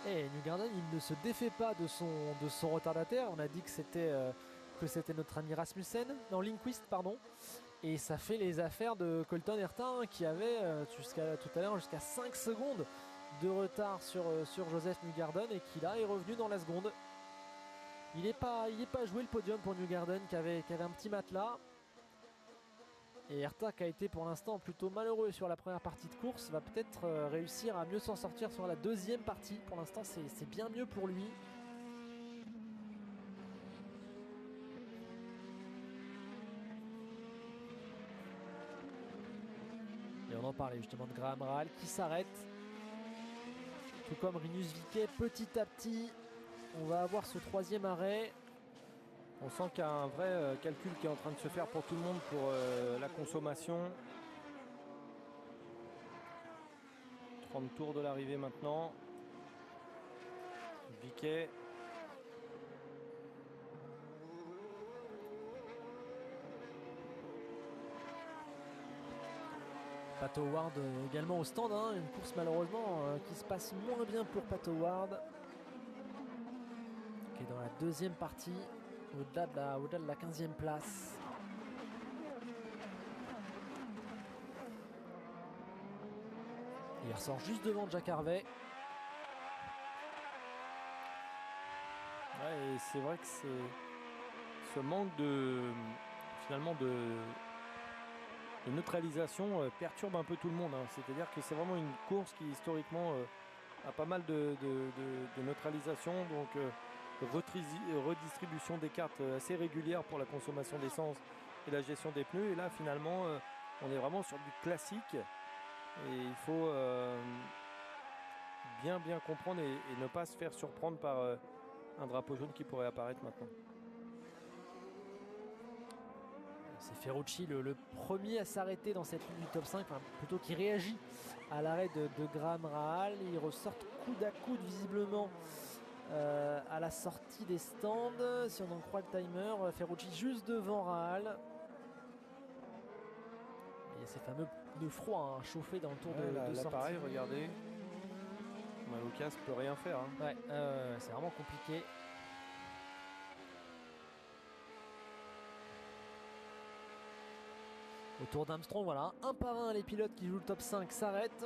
Et Newgarden, il ne se défait pas de son retardataire. On a dit que c'était notre ami Rasmussen, non, Lindqvist, pardon. Et ça fait les affaires de Colton Herta, hein, qui avait jusqu'à tout à l'heure jusqu'à 5 secondes de retard sur Joseph Newgarden, et qui là est revenu dans la seconde. Il n'est pas joué le podium pour Newgarden qui avait un petit matelas. Et Herta, qui a été pour l'instant plutôt malheureux sur la première partie de course, va peut-être réussir à mieux s'en sortir sur la deuxième partie. Pour l'instant, c'est bien mieux pour lui. Et on en parlait justement de Graham Rahal qui s'arrête. Tout comme Rinus VeeKay, petit à petit, on va avoir ce 3e arrêt. On sent qu'il y a un vrai calcul qui est en train de se faire pour tout le monde pour la consommation. 30 tours de l'arrivée maintenant. VeeKay. Pat Howard également au stand, hein, une course malheureusement qui se passe moins bien pour Pat Howard, qui est dans la deuxième partie, au-delà de la 15e place. Il ressort juste devant Jack Harvey. Ouais, et c'est vrai que ce manque de neutralisation perturbe un peu tout le monde, hein. C'est-à-dire que c'est vraiment une course qui historiquement a pas mal de neutralisation, donc redistribution des cartes assez régulière pour la consommation d'essence et la gestion des pneus. Et là finalement on est vraiment sur du classique, et il faut bien comprendre et ne pas se faire surprendre par un drapeau jaune qui pourrait apparaître maintenant. C'est Ferrucci le premier à s'arrêter dans cette ligne du top 5, enfin, plutôt qui réagit à l'arrêt de Graham Rahal. Ils ressortent coude à coude visiblement à la sortie des stands, si on en croit le timer. Ferrucci juste devant Rahal. Il y a ces fameux pneus froids, hein, chauffés dans le tour de là, sortie. Pareil, regardez, Maloukas peut rien faire, hein. Ouais, c'est vraiment compliqué. Autour d'Armstrong, voilà, un par un, les pilotes qui jouent le top 5 s'arrêtent.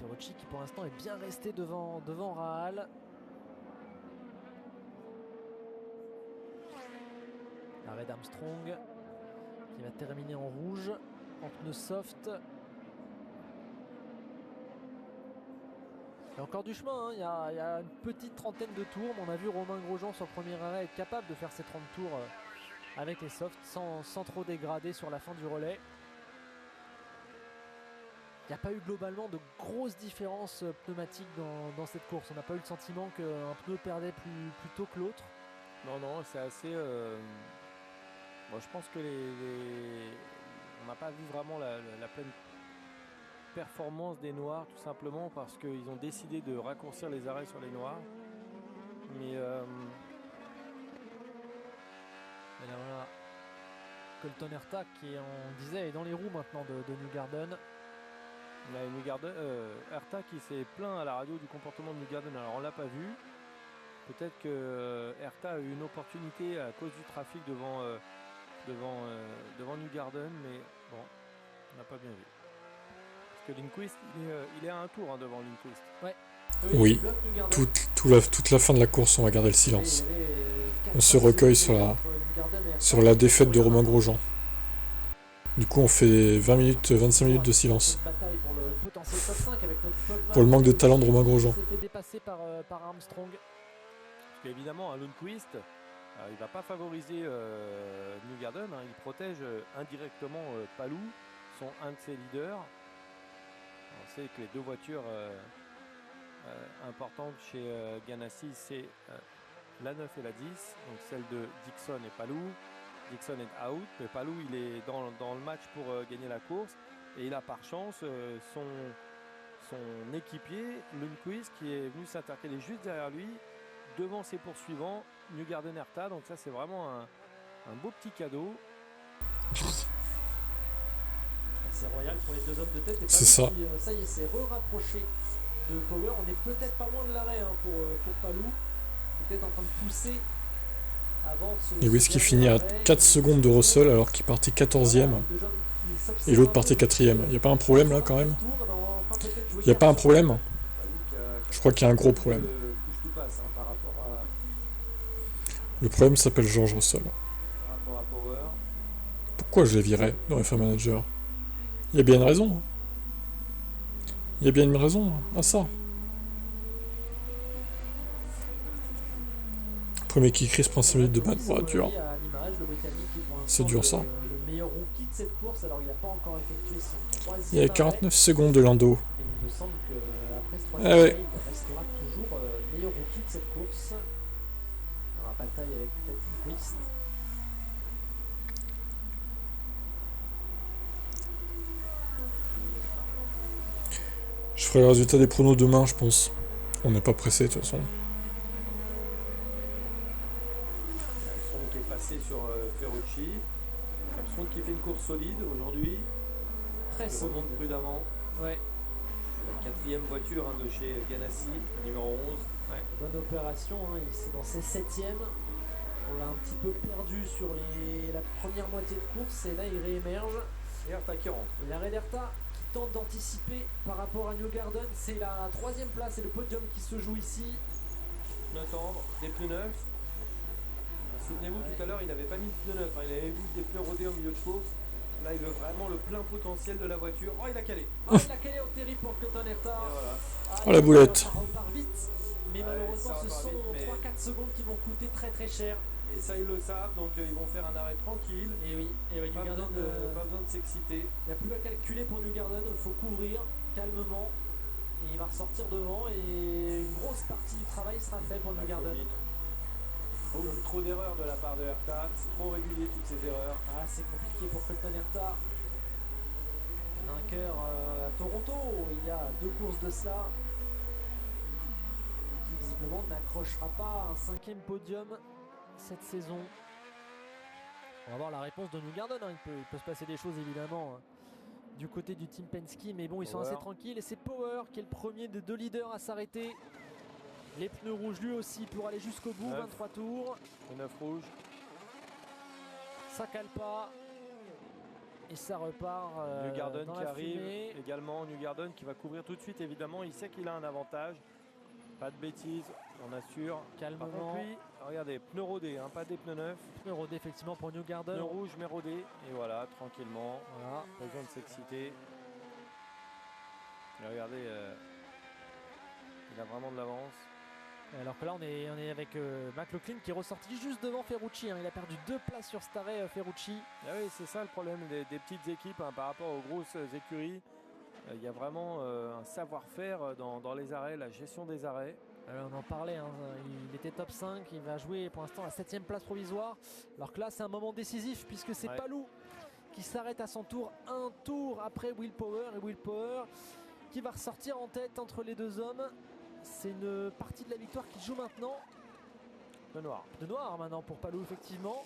Ferrucci qui pour l'instant est bien resté devant Rahal. L'arrêt d'Armstrong qui va terminer en rouge, en pneu soft. Il y a encore du chemin, hein. Il y a une petite trentaine de tours. Mais on a vu Romain Grosjean sur le premier arrêt être capable de faire ces 30 tours avec les softs sans trop dégrader sur la fin du relais. Il n'y a pas eu globalement de grosses différences pneumatiques dans cette course. On n'a pas eu le sentiment qu'un pneu perdait plus tôt que l'autre. Non, c'est assez... Bon, je pense que on n'a pas vu vraiment la pleine performance des Noirs, tout simplement parce qu'ils ont décidé de raccourcir les arrêts sur les Noirs. Mais Et là, voilà. Colton Herta qui, on disait, est dans les roues maintenant de Newgarden. Herta qui s'est plaint à la radio du comportement de Newgarden. Alors on l'a pas vu. Peut-être que Herta a eu une opportunité à cause du trafic devant Newgarden, mais bon, on n'a pas bien vu. Parce que Lindqvist, il est à un tour devant Lindqvist. Ouais. Oui, toute la fin de la course, on va garder le silence. On se recueille sur la défaite de Romain Grosjean. Du coup, on fait 25 minutes de silence. Pour le manque de talent de Romain Grosjean. Il s'est fait dépasser par Armstrong. Parce qu'évidemment, Lundqvist, il ne va pas favoriser Newgarden. Il protège indirectement Palou, un de ses leaders. On sait que les deux voitures importantes chez Ganassi, c'est la 9 et la 10, donc celle de Dixon et Palou. Dixon est out, mais Palou il est dans le match pour gagner la course et il a par chance son équipier Lundqvist qui est venu s'intercaler juste derrière lui devant ses poursuivants Newgarden Herta, donc ça c'est vraiment un beau petit cadeau. C'est royal pour les deux hommes de tête. C'est ça. Ça y est, c'est rapproché de Power. On est peut-être pas loin de l'arrêt pour Palou. Peut-être en train de pousser avant Et Whisky finit à 4 secondes de Russell alors qu'il partait 14e et l'autre partait 4e. Il n'y a pas un problème là quand même? Il n'y a pas un problème? Je crois qu'il y a un gros problème. Le problème s'appelle George Russell. Pourquoi je l'ai viré dans F1 Manager? Il y a bien une raison. Il y a bien une raison à ça. Premier qui crie se prend 5 minutes de ban. Ouais, dur. C'est dur ça. Le meilleur rookie de cette course, alors il n'a pas encore effectué son troisième. Il y a 49 secondes de Lando. Il me semble qu'après ce troisième arrêt, il restera toujours meilleur rookie de cette course. Dans la bataille avec peut-être Lindqvist. Je ferai le résultat des pronos demain, je pense. On n'est pas pressé de toute façon. Armstrong qui est passé sur Ferrucci. Armstrong qui fait une course solide aujourd'hui. Très solide. Remonte prudemment. Ouais. La quatrième voiture de chez Ganassi, numéro 11. Ouais. Bonne opération, c'est dans ses 7e. On l'a un petit peu perdu sur la première moitié de course et là il réémerge. Et Herta qui rentre. L'arrêt d'Herta qui tente d'anticiper par rapport à Newgarden, c'est la 3e place et le podium qui se joue ici. Pneus tendres, des pneus neufs. Souvenez-vous, tout à l'heure il n'avait pas mis de pneus neufs, il avait mis des pneus rodés au milieu de course. Là il veut vraiment le plein potentiel de la voiture. Oh, il a calé. Oh, il a calé au terrible pour Colton Herta. Voilà. Oh la boulette. Ça repart vite, mais malheureusement ce sont 3-4 secondes qui vont coûter très très cher. Et ça ils le savent, donc ils vont faire un arrêt tranquille. Et oui, pas besoin de s'exciter. Il n'y a plus à calculer pour Newgarden, il faut couvrir calmement. Et il va ressortir devant et une grosse partie du travail sera fait pour Newgarden. Beaucoup trop d'erreurs de la part de Herta, c'est trop régulier toutes ces erreurs. Ah, c'est compliqué pour Colton Herta. Vainqueur à Toronto, il y a 2 courses de cela. Qui visiblement n'accrochera pas un 5e podium cette saison. On va voir la réponse de Newgarden. Il peut se passer des choses évidemment du côté du team Penske, mais bon, ils sont assez tranquilles. Et c'est Power qui est le premier des 2 leaders à s'arrêter. Les pneus rouges lui aussi pour aller jusqu'au bout, 23 tours. Les 9 rouges. Ça cale pas. Et ça repart. Newgarden dans qui la arrive fumée. également. Newgarden qui va couvrir tout de suite évidemment. Il sait qu'il a un avantage. Pas de bêtises, on assure. Calmement. Par contre, lui, regardez, pneus rodés, pas des pneus neufs. Pneus rodés effectivement pour Newgarden. Pneus rouges mais rodés. Et voilà, tranquillement. Voilà. Pas besoin de s'exciter. Et regardez, Il a vraiment de l'avance. Alors que là, on est avec McLaughlin qui est ressorti juste devant Ferrucci. Hein. Il a perdu 2 places sur cet arrêt, Ferrucci. Ah oui, c'est ça le problème des petites équipes hein, par rapport aux grosses écuries. Il y a vraiment un savoir-faire dans les arrêts, la gestion des arrêts. Alors on en parlait, hein. Il était top 5, il va jouer pour l'instant la 7e place provisoire. Alors que là, c'est un moment décisif puisque c'est Palou qui s'arrête à son tour, un tour après Will Power. Et Will Power qui va ressortir en tête entre les deux hommes. C'est une partie de la victoire qui joue maintenant. De noir. De noir maintenant pour Palou, effectivement.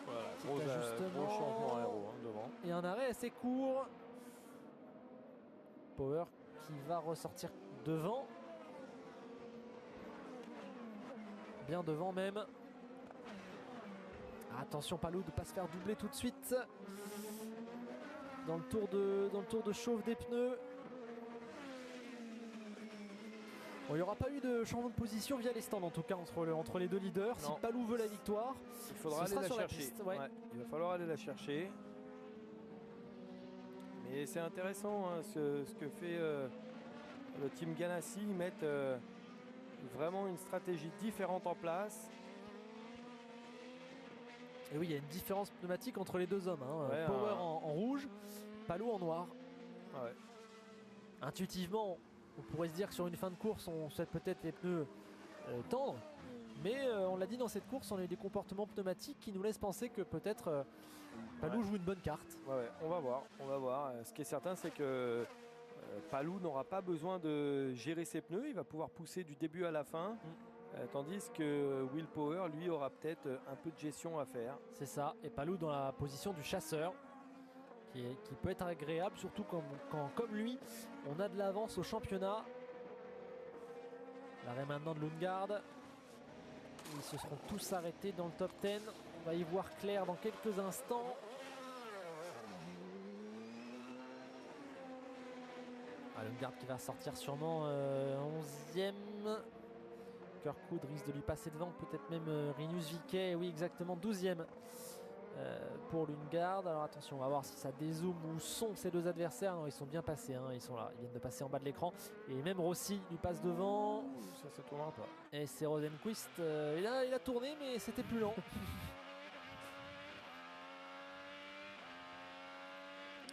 Voilà, gros changement aéro hein, devant. Et un arrêt assez court. Power qui va ressortir devant. Bien devant même. Attention Palou de ne pas se faire doubler tout de suite. Dans le tour de chauffe des pneus. Bon, il n'y aura pas eu de changement de position via les stands en tout cas entre les deux leaders. Non. Si Palou veut la victoire, il faudra aller la chercher. Il va falloir aller la chercher. Mais c'est intéressant hein, ce que fait le team Ganassi. Ils mettent vraiment une stratégie différente en place. Et oui, il y a une différence pneumatique entre les deux hommes. Hein. Ouais, Power en rouge, Palou en noir. Ouais. Intuitivement, on pourrait se dire que sur une fin de course, on souhaite peut-être les pneus tendres. Mais on l'a dit dans cette course, on a eu des comportements pneumatiques qui nous laissent penser que peut-être Palou joue une bonne carte. Ouais, on va voir. Ce qui est certain, c'est que Palou n'aura pas besoin de gérer ses pneus. Il va pouvoir pousser du début à la fin. Tandis que Will Power, lui, aura peut-être un peu de gestion à faire. C'est ça. Et Palou dans la position du chasseur. Qui peut être agréable, surtout quand, comme lui, on a de l'avance au championnat. L'arrêt maintenant de Lundgaard. Ils se seront tous arrêtés dans le top 10. On va y voir clair dans quelques instants. Lundgaard qui va sortir sûrement 11e. Kirkwood risque de lui passer devant, peut-être même Rinus VeeKay. Oui, exactement, 12e. Pour Lundgaard. Alors attention, on va voir si ça dézoome où sont ces deux adversaires. Non, ils sont bien passés, hein. Ils sont là, ils viennent de passer en bas de l'écran. Et même Rossi lui passe devant. Ça tournera pas. Et c'est Rosenquist. Il a tourné, mais c'était plus lent.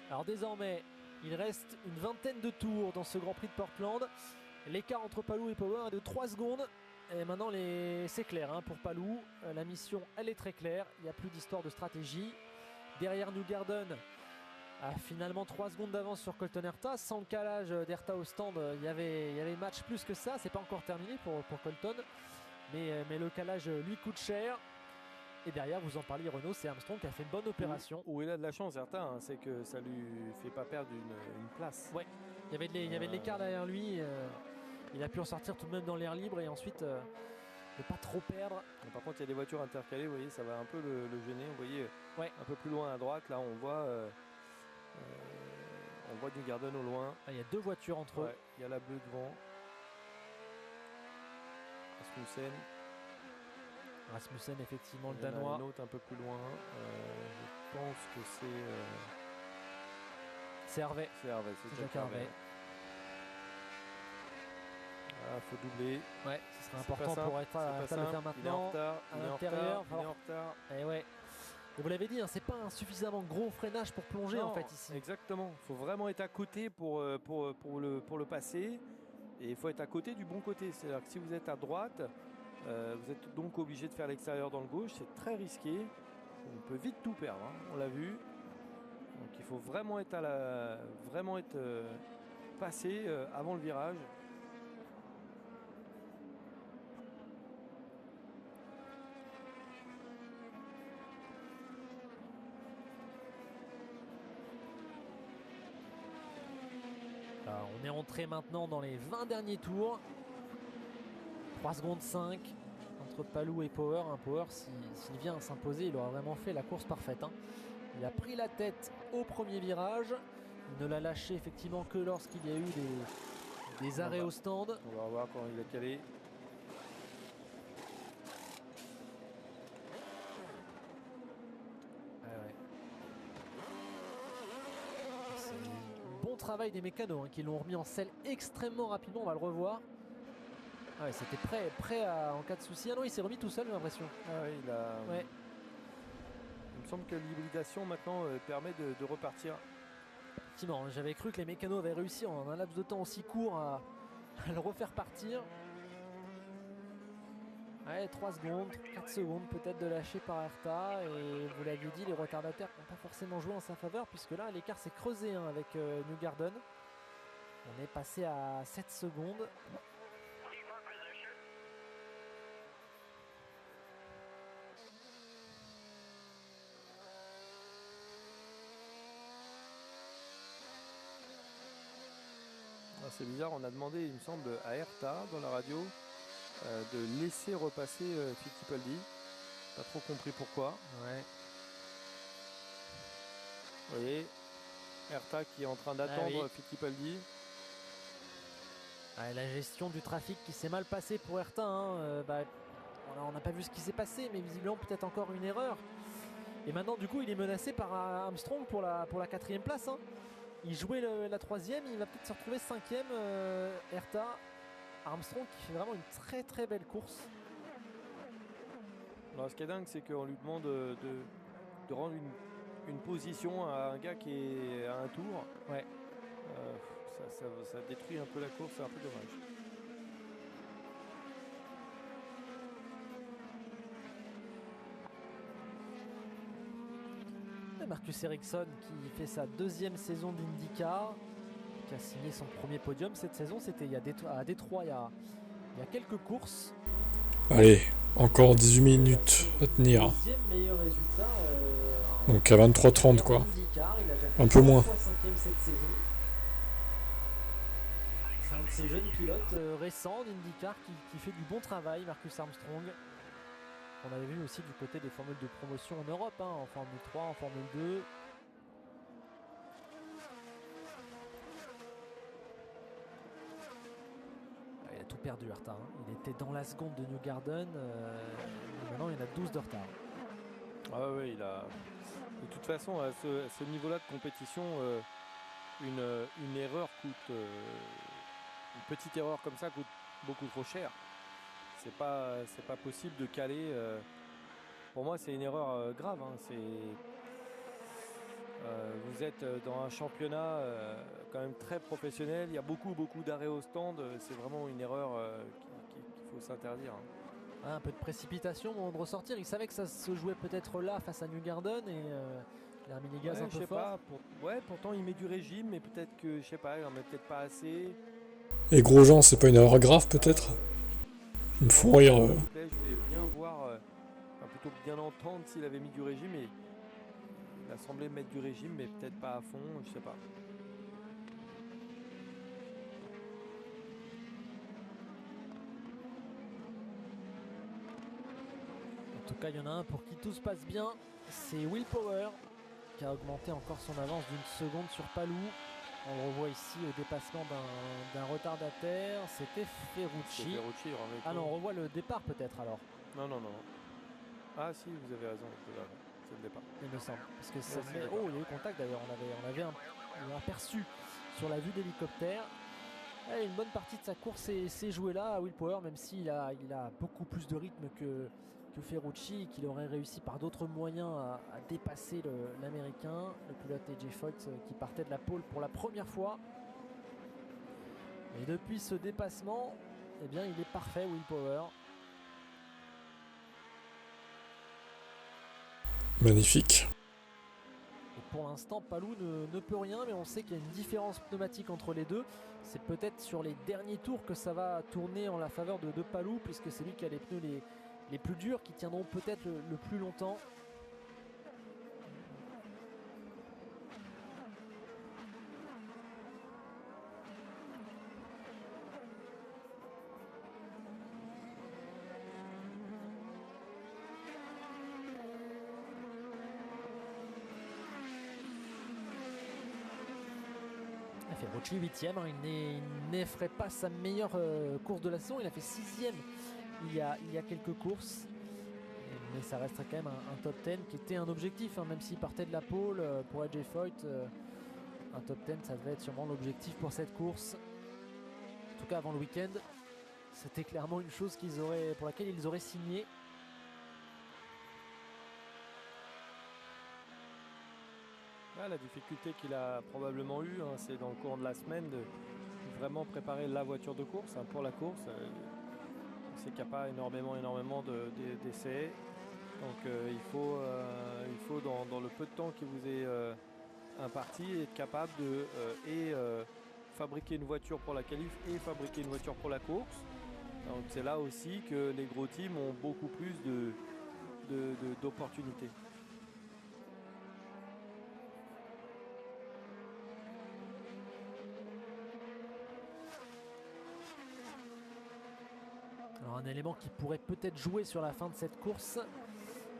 Alors désormais, il reste une vingtaine de tours dans ce Grand Prix de Portland. L'écart entre Palou et Power est de 3 secondes. Et maintenant, c'est clair hein, pour Palou. La mission, elle est très claire. Il n'y a plus d'histoire de stratégie. Derrière Newgarden, a finalement 3 secondes d'avance sur Colton Herta. Sans le calage d'Herta au stand, il y avait match plus que ça. C'est pas encore terminé pour Colton. Mais le calage lui coûte cher. Et derrière, vous en parliez Renaud, c'est Armstrong qui a fait une bonne opération. Où il a de la chance, Herta, hein, c'est que ça lui fait pas perdre une place. Ouais, il y avait de l'écart derrière lui. Il a pu en sortir tout de même dans l'air libre et ensuite ne pas trop perdre. Mais par contre, il y a des voitures intercalées, vous voyez, ça va un peu le gêner. Vous voyez, un peu plus loin à droite, là, on voit Newgarden au loin. Il y a 2 voitures entre eux. Il y a la bleue devant. Rasmussen, effectivement, le Danois. Une autre un peu plus loin. Je pense que c'est Hervé. C'est Hervé, c'est Jack Hervé. Il faut doubler. Ouais, ce serait important pour être à le faire maintenant. Il est en retard. À l'intérieur. Il est en retard. Et ouais. Et vous l'avez dit, hein, c'est pas un suffisamment gros freinage pour plonger en fait ici. Exactement. Il faut vraiment être à côté pour le passer. Et il faut être à côté du bon côté. C'est-à-dire que si vous êtes à droite, vous êtes donc obligé de faire l'extérieur dans le gauche. C'est très risqué. On peut vite tout perdre. Hein. On l'a vu. Donc il faut vraiment être passé avant le virage. On est rentré maintenant dans les 20 derniers tours. 3 secondes 5 entre Palou et Power. Un Power, s'il vient à s'imposer, il aura vraiment fait la course parfaite. Hein. Il a pris la tête au premier virage. Il ne l'a lâché effectivement que lorsqu'il y a eu des arrêts au stand. On va voir quand il a calé. travail des mécanos qui l'ont remis en selle extrêmement rapidement. On va le revoir. Ah ouais, c'était prêt en cas de souci. Ah non, il s'est remis tout seul, j'ai l'impression. Ah ouais, Ouais. Il me semble que l'hybridation maintenant permet de repartir. Effectivement, j'avais cru que les mécanos avaient réussi en un laps de temps aussi court à le refaire partir. Ouais, 3 secondes, 4 secondes peut-être de lâcher par Herta. Et vous l'avez dit, les retardataires n'ont pas forcément joué en sa faveur, puisque là, l'écart s'est creusé avec Newgarden. On est passé à 7 secondes. C'est bizarre, on a demandé, il me semble, à Herta dans la radio de laisser repasser Fittipaldi. Pas trop compris pourquoi. Ouais. Vous voyez, Herta qui est en train d'attendre Fittipaldi. Ouais, la gestion du trafic qui s'est mal passée pour Herta. On n'a pas vu ce qui s'est passé, mais visiblement peut-être encore une erreur. Et maintenant, du coup, il est menacé par Armstrong pour la 4e place. Il jouait la 3e, il va peut-être se retrouver 5e. Herta, Armstrong qui fait vraiment une très très belle course. Alors, ce qui est dingue, c'est qu'on lui demande de rendre une position à un gars qui est à un tour. Ouais. Ça détruit un peu la course, c'est un peu dommage. Marcus Ericsson qui fait sa 2e saison d'IndyCar, qui a signé son premier podium cette saison. C'était à Détroit il y a quelques courses. Allez, encore 18 minutes à tenir. Deuxième meilleur résultat. Donc à 23h30 quoi. IndyCar, il a déjà fait Un peu moins. 5e cette saison. C'est un de ces jeunes pilotes récents d'IndyCar qui fait du bon travail, Marcus Armstrong. On avait vu aussi du côté des formules de promotion en Europe, en Formule 3, en Formule 2. Il a tout perdu, Herta. Il était dans la seconde de Newgarden. Maintenant, il y en a 12 de retard. Ah oui, il a. De toute façon, à ce niveau-là de compétition, une erreur coûte. Une petite erreur comme ça coûte beaucoup trop cher. C'est pas possible de caler. Pour moi, c'est une erreur grave. Vous êtes dans un championnat quand même très professionnel. Il y a beaucoup d'arrêts au stand. C'est vraiment une erreur qu'il faut s'interdire. Un peu de précipitation au moment de ressortir. Il savait que ça se jouait peut-être là face à Newgarden et il a mis les gaz un peu fort. Pourtant il met du régime, mais peut-être que je sais pas, il en met peut-être pas assez. Et Grosjean, c'est pas une erreur grave peut-être? Ils me font rire. Je voulais bien voir, plutôt bien entendre s'il avait mis du régime. Et il a semblé mettre du régime, mais peut-être pas à fond, je sais pas. En tout cas, il y en a un pour qui tout se passe bien. C'est Will Power qui a augmenté encore son avance d'une seconde sur Palou. On le revoit ici au dépassement d'un retardataire. C'était Ferrucci. Ah non, on revoit le départ peut-être alors. Non. Ah si, vous avez raison. C'est le départ. Il me semble. Parce que ça fait... Oh, il y a eu contact d'ailleurs. On avait un aperçu sur la vue d'hélicoptère. Et une bonne partie de sa course s'est jouée là à Will Power, même s'il a beaucoup plus de rythme que Ferrucci, qu'il aurait réussi par d'autres moyens à dépasser l'américain, le pilote AJ Foyt qui partait de la pole pour la première fois. Et depuis ce dépassement, eh bien, il est parfait, Will Power. Magnifique. Et pour l'instant, Palou ne peut rien, mais on sait qu'il y a une différence pneumatique entre les deux. C'est peut-être sur les derniers tours que ça va tourner en la faveur de Palou, puisque c'est lui qui a les pneus les plus durs, qui tiendront peut-être le plus longtemps. Ferrucci 8ème, il n'effraie pas sa meilleure course de la saison. Il a fait 6ème il y a quelques courses, mais ça resterait quand même un top 10 qui était un objectif, même s'il partait de la pole pour AJ Foyt. un top 10, ça devait être sûrement l'objectif pour cette course. En tout cas, avant le week-end, c'était clairement une chose pour laquelle ils auraient signé. La difficulté qu'il a probablement eue, c'est dans le cours de la semaine de vraiment préparer la voiture de course pour la course. On sait qu'il n'y a pas énormément d'essais. Donc il faut dans le peu de temps qui vous est imparti, être capable de fabriquer une voiture pour la qualif et fabriquer une voiture pour la course. Donc c'est là aussi que les gros teams ont beaucoup plus d'opportunités. Alors un élément qui pourrait peut-être jouer sur la fin de cette course,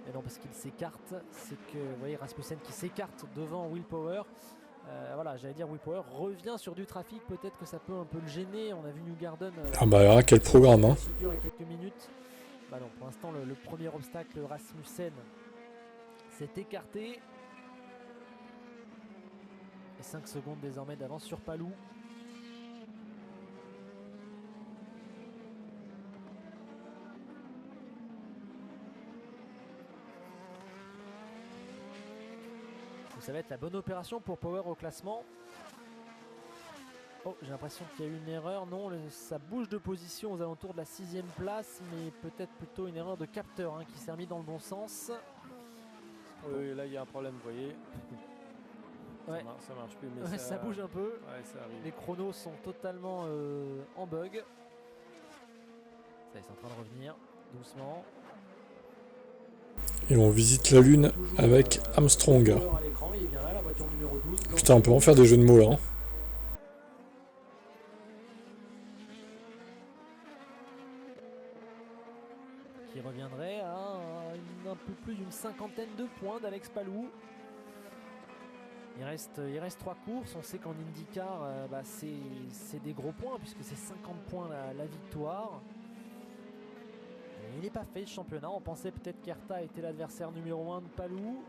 mais non parce qu'il s'écarte, c'est que vous voyez Rasmussen qui s'écarte devant Will Power. Voilà, j'allais dire Will Power revient sur du trafic, peut-être que ça peut un peu le gêner. On a vu Newgarden. Ah bah alors, quel programme, hein. Il y a quelques minutes. Bah non, pour l'instant le premier obstacle, Rasmussen s'est écarté. Et 5 secondes désormais d'avance sur Palou. Ça va être la bonne opération pour Power au classement. Oh, j'ai l'impression qu'il y a eu une erreur. Non, ça bouge de position aux alentours de la 6e place, mais peut-être plutôt une erreur de capteur qui s'est remis dans le bon sens. Oui, là il y a un problème, vous voyez. Ouais. Ça marche plus, mais ouais, ça bouge un peu. Ouais, ça arrive. Les chronos sont totalement en bug. Ça y est, c'est en train de revenir doucement. Et on visite la Lune avec Armstrong. À l'écran, il est bien là, la voiture numéro 12. Putain, on peut en faire des jeux de mots là. Qui reviendrait à un peu plus d'une cinquantaine de points d'Alex Palou. Il reste 3 courses. On sait qu'en IndyCar, c'est des gros points puisque c'est 50 points la victoire. Et il n'est pas fait ce championnat. On pensait peut-être qu'Herta était l'adversaire numéro 1 de Palou.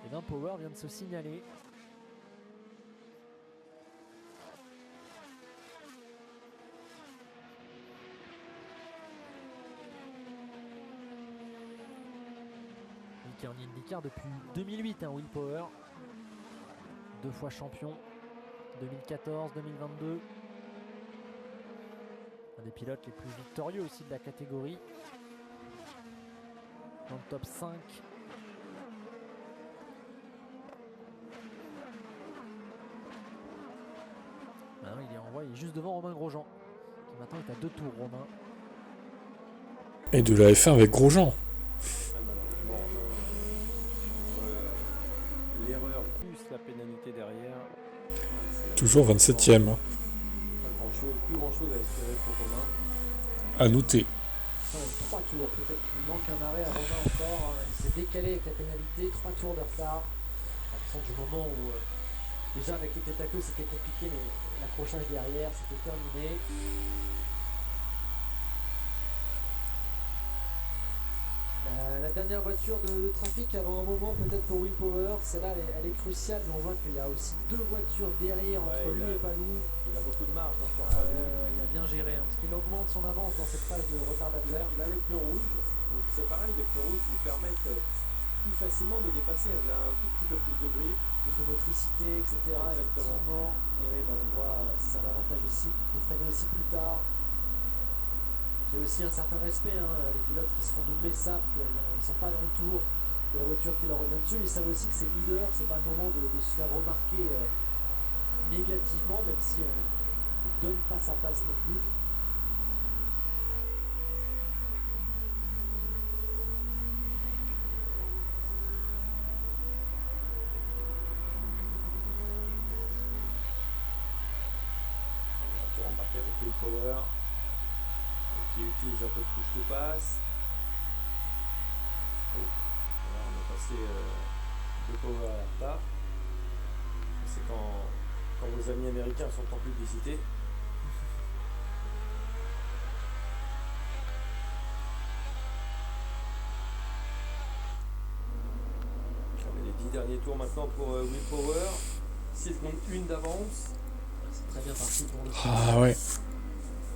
Et bien Power vient de se signaler. Qui est en IndyCar depuis 2008, Will Power. 2 fois champion, 2014, 2022. Un des pilotes les plus victorieux aussi de la catégorie. Dans le top 5. Maintenant, il est en voie, il est juste devant Romain Grosjean, qui maintenant est à 2 tours, Romain. Et de la F1 avec Grosjean. L'erreur plus la pénalité derrière. Toujours 27ème. Plus grand chose à espérer pour Romain. À noter. 3 tours, peut-être qu'il manque un arrêt à Romain encore. Il s'est décalé avec la pénalité, 3 tours de retard. À partir du moment où déjà avec les têtes à queue c'était compliqué, mais l'accrochage derrière c'était terminé. La dernière voiture de trafic avant un moment peut-être pour Will Power, celle-là elle est cruciale, mais on voit qu'il y a aussi 2 voitures derrière entre lui et Palou. Il a beaucoup de marge sur Palou. Il a bien géré, parce qu'il augmente son avance dans cette phase de retardateur. Là les pneus rouges, donc c'est pareil, les pneus rouges vous permettent plus facilement de dépasser, vous avez un tout petit peu plus de grip. Plus de motricité, etc. Exactement. Et oui, on voit, c'est un avantage ici, vous freinez aussi plus tard. Il y a aussi un certain respect, les pilotes qui se font doubler savent qu'ils ne sont pas dans le tour de la voiture qui leur revient dessus. Ils savent aussi que c'est leader, c'est pas le moment de se faire remarquer négativement, même si on ne donne pas sa place non plus. On va embarquer avec Will Power. Qui utilise un peu de push to pass. Voilà, on a passé de Power à Herta. C'est quand vos amis américains sont en publicité. Les 10 derniers tours maintenant pour Will Power. 6 secondes 1 d'avance. C'est très bien parti pour le Ah ouais.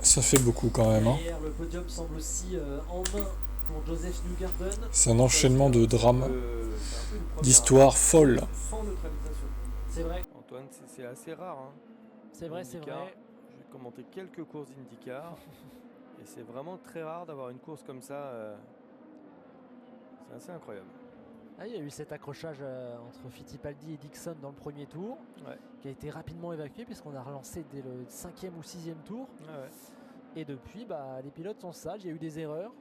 Ça fait beaucoup quand même. Hein. Derrière, le podium semble aussi en main pour Joseph Newgarden. C'est un enchaînement de drames, C'est un peu une première d'histoires folles. sans neutralisation. C'est vrai, Antoine, c'est assez rare. Hein. c'est vrai. IndyCar, j'ai commenté quelques courses d'IndyCar et c'est vraiment très rare d'avoir une course comme ça. C'est assez incroyable. Ah, il y a eu cet accrochage entre Fittipaldi et Dixon dans le premier tour, qui a été rapidement évacué puisqu'on a relancé dès le 5e ou 6e tour. Et depuis, les pilotes sont sages, il y a eu des erreurs,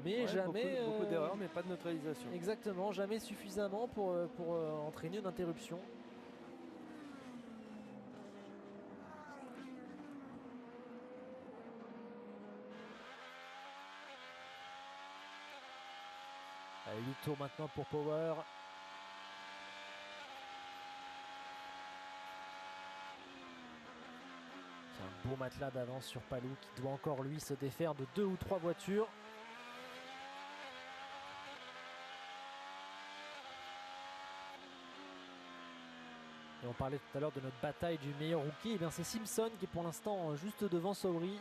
mais jamais... Beaucoup d'erreurs, mais pas de neutralisation. Exactement, jamais suffisamment pour entraîner une interruption. Allez, 8 tours maintenant pour Power. C'est un beau matelas d'avance sur Palou qui doit encore lui se défaire de 2 ou 3 voitures. Et on parlait tout à l'heure de notre bataille du meilleur rookie. Et bien c'est Simpson qui est pour l'instant juste devant Sowry.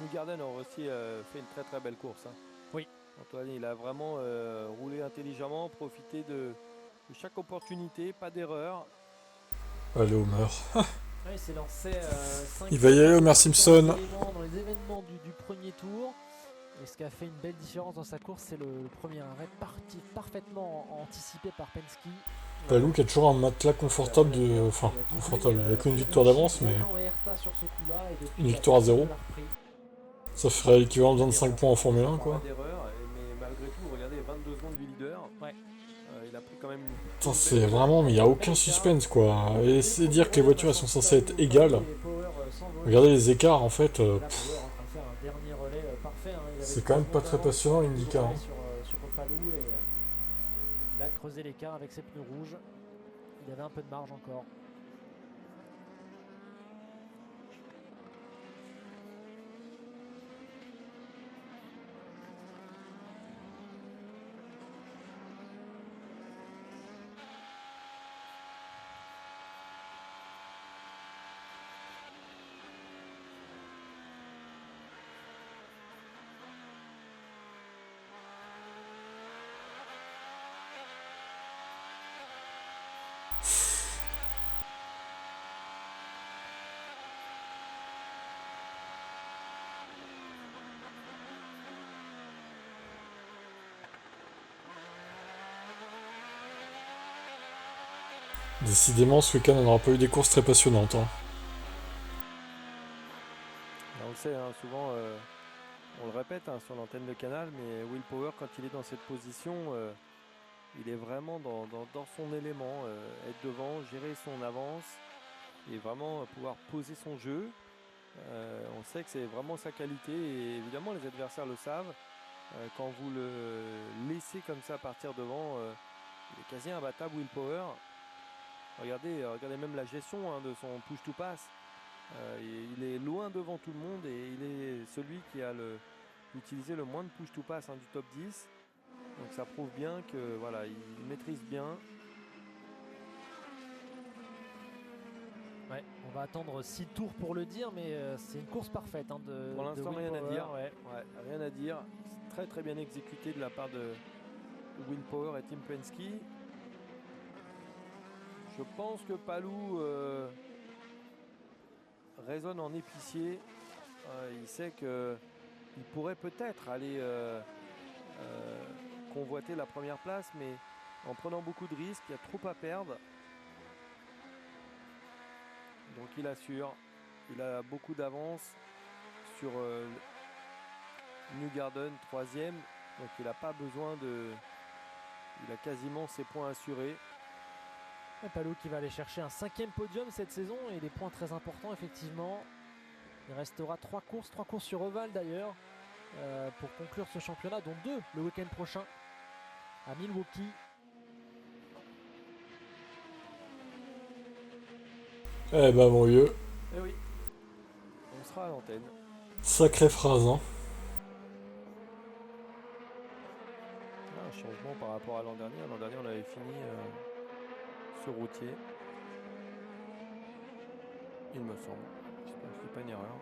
Newgarden a aussi fait une très très belle course. Hein. Oui. Antoine, il a vraiment roulé intelligemment, profité de chaque opportunité, pas d'erreur. Allez, Homer. Il s'est lancé Il va y aller, Homer Simpson. Dans les événements du premier tour. Et ce qui a fait une belle différence dans sa course, c'est le premier arrêt parfaitement anticipé par Penske. Palou qui a toujours un matelas confortable Enfin, confortable, il n'y a qu'une victoire d'avance, mais une victoire à 0. Ça ferait l'équivalent de 25 points en Formule 1, quoi. Mais malgré tout, regardez, 22 secondes du leader. Il a pris quand même... Putain, c'est vraiment... Mais il n'y a aucun suspense, quoi. Et c'est dire que les voitures, elles sont censées être égales. Regardez les écarts, en fait. C'est quand même pas très passionnant, l'IndyCar. Hein. Sur Palou et il a creusé l'écart avec ses pneus rouges. Il avait un peu de marge encore. Décidément, ce week-end, on n'aura pas eu des courses très passionnantes. Hein. On le sait, hein, souvent, on le répète sur l'antenne de Canal, mais Will Power, quand il est dans cette position, il est vraiment dans son élément. Être devant, gérer son avance et vraiment pouvoir poser son jeu. On sait que c'est vraiment sa qualité et évidemment, les adversaires le savent. Quand vous le laissez comme ça partir devant, il est quasi imbattable, Will Power. Regardez même la gestion de son push-to-pass. Il est loin devant tout le monde et il est celui qui a utilisé le moins de push-to-pass du top 10. Donc ça prouve bien que voilà, il maîtrise bien. Ouais, on va attendre 6 tours pour le dire, mais c'est une course parfaite. Pour l'instant, rien à dire. Rien à dire. C'est très très bien exécuté de la part de Will Power et Team Penske. Je pense que Palou résonne en épicier. Il sait qu'il pourrait peut-être aller convoiter la première place, mais en prenant beaucoup de risques, il y a trop à perdre. Donc il assure. Il a beaucoup d'avance sur Newgarden, 3e. Donc il n'a pas besoin de... Il a quasiment ses points assurés. Palou qui va aller chercher un 5e podium cette saison et des points très importants effectivement. Il restera 3 courses sur Oval d'ailleurs pour conclure ce championnat, dont 2 le week-end prochain à Milwaukee. Eh ben mon vieux. Eh oui. sera à l'antenne. Sacrée phrase, hein. Un changement par rapport à l'an dernier. L'an dernier, on avait fini sur routier. Il me semble. J'espère que je ne fais pas une erreur.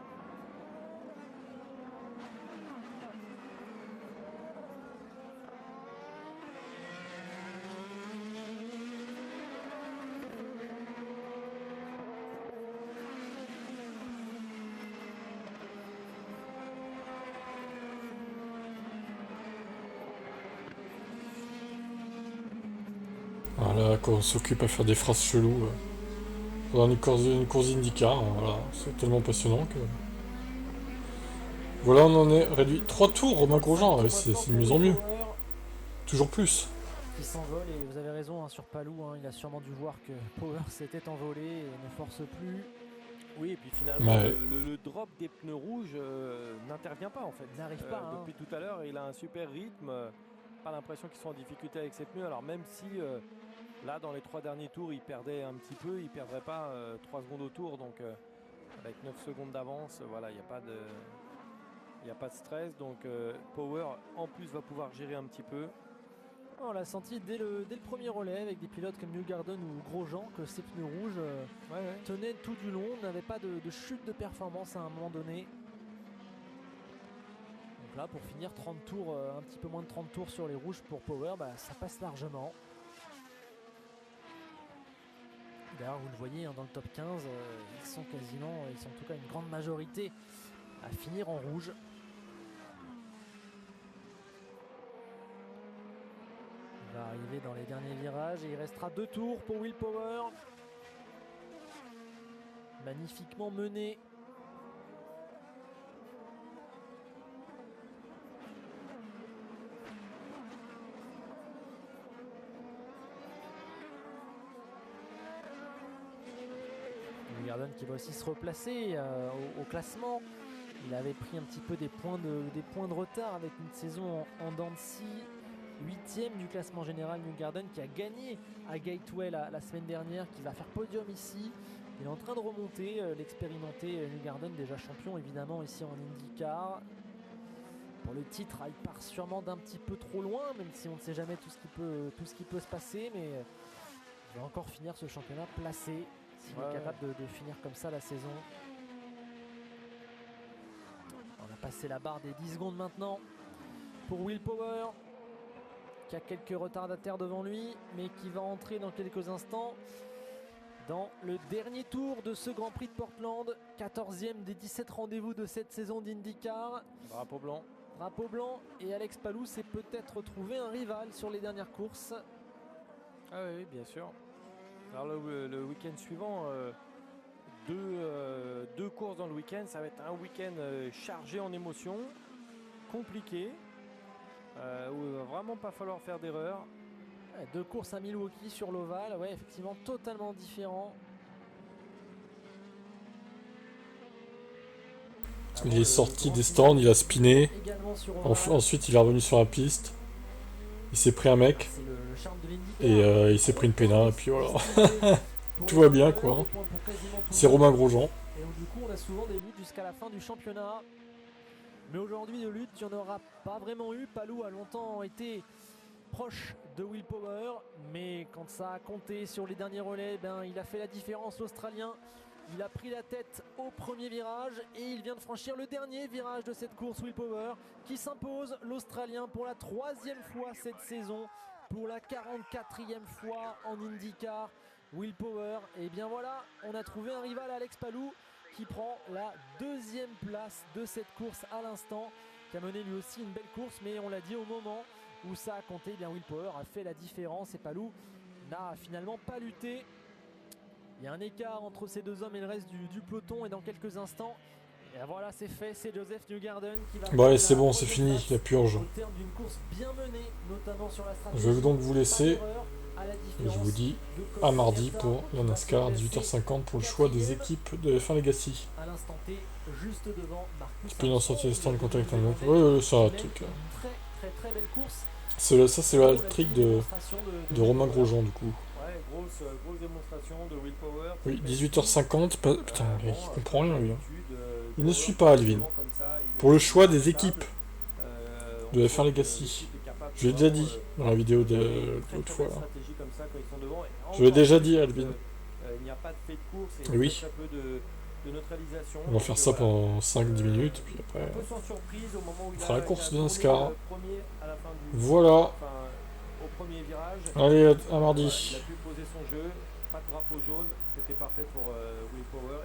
Voilà, quand on s'occupe à faire des phrases cheloues pendant une course d'IndyCar, voilà, c'est tellement passionnant que... Voilà, on en est réduit. 3 tours, Romain Grosjean, ouais, c'est de mieux en mieux. Toujours plus. Qui s'envole, et vous avez raison hein, sur Palou, hein, il a sûrement dû voir que Power s'était envolé et ne force plus. Oui, et puis finalement, Ouais. le drop des pneus rouges n'intervient pas en fait. Il n'arrive pas. Hein. Depuis tout à l'heure, il a un super rythme. Pas l'impression qu'ils sont en difficulté avec ses pneus. Alors même si là, dans les 3 derniers tours, il perdait un petit peu, il ne perdrait pas 3 secondes au tour. Donc avec 9 secondes d'avance, voilà, il n'y a pas de... Il n'y a pas de stress, donc Power en plus va pouvoir gérer un petit peu. On l'a senti dès le premier relais avec des pilotes comme Newgarden ou Grosjean que ces pneus rouges tenaient tout du long, n'avaient pas de chute de performance à un moment donné. Donc là pour finir 30 tours, un petit peu moins de 30 tours sur les rouges pour Power, bah, ça passe largement. D'ailleurs vous le voyez hein, dans le top 15, ils sont en tout cas une grande majorité à finir en rouge. Il va arriver dans les derniers virages et il restera 2 tours pour Will Power. Magnifiquement mené. Newgarden qui va aussi se replacer au classement. Il avait pris un petit peu des points de retard avec une saison en dents de scie. 8e du classement général Newgarden qui a gagné à Gateway la semaine dernière, qui va faire podium ici. Il est en train de remonter, l'expérimenté Newgarden, déjà champion évidemment ici en IndyCar. Pour le titre, il part sûrement d'un petit peu trop loin, même si on ne sait jamais tout ce qui peut se passer, mais il va encore finir ce championnat placé, s'il est capable de finir comme ça la saison. On a passé la barre des 10 secondes maintenant pour Will Power, qui a quelques retardataires devant lui, mais qui va entrer dans quelques instants dans le dernier tour de ce Grand Prix de Portland, 14e des 17 rendez-vous de cette saison d'IndyCar. Drapeau blanc. Drapeau blanc, et Alex Palou s'est peut-être trouvé un rival sur les dernières courses. Ah oui, bien sûr. Alors le week-end suivant, deux courses dans le week-end, ça va être un week-end chargé en émotions, compliqué. Où il va vraiment pas falloir faire d'erreur. 2 courses à Milwaukee sur l'ovale, ouais, effectivement totalement différent. Il est sorti des stands, il a spiné. Ensuite il est revenu sur la piste. Il s'est pris un mec. Et il s'est pris une pénale, et puis voilà. Tout va bien quoi. C'est Romain Grosjean. Et donc, du coup on a souvent des luttes jusqu'à la fin du championnat. Mais aujourd'hui de lutte, il n'y en aura pas vraiment eu. Palou a longtemps été proche de Will Power, mais quand ça a compté sur les derniers relais, il a fait la différence, l'Australien. Il a pris la tête au premier virage et il vient de franchir le dernier virage de cette course. Will Power qui s'impose, l'Australien, pour la 3e fois cette saison, pour la 44e fois en IndyCar. Will Power, et bien voilà, on a trouvé un rival à Alex Palou, qui prend la 2e place de cette course à l'instant, qui a mené lui aussi une belle course, mais on l'a dit, au moment où ça a compté, Will Power a fait la différence et Palou n'a finalement pas lutté. Il y a un écart entre ces 2 hommes et le reste du peloton, et dans quelques instants, et voilà, c'est fait, c'est Joseph Newgarden qui va... Bon allez, c'est bon, c'est fini, la purge. Au terme d'une course bien menée, notamment sur la stratégie. Je vais donc vous laisser, et je vous dis à mardi pour la NASCAR, 18h50 pour le choix des équipes de F1 Legacy. À l'instant T, juste devant Marcus. Tu peux en sortir les stands de contact avec un autre. Ouais, c'est un truc. Très belle course. Ça, c'est le trick de Romain Grosjean, du coup. Ouais, grosse démonstration de Will Power. Oui, 18h50. Putain, il comprend rien, lui. Il ne suit pas Alvin. Pour le choix des équipes de F1 Legacy. Je l'ai déjà dit dans la vidéo de l'autre fois. Là. Je l'ai déjà dit, Alvin. Il n'y a pas de fait de course et oui. Un peu de neutralisation. On va faire ça pendant 5-10 minutes, puis après on fera la course de NASCAR. Voilà. Au premier virage, allez, à mardi. il a pu poser son jeu, pas de drapeau jaune, c'était parfait pour Will Power.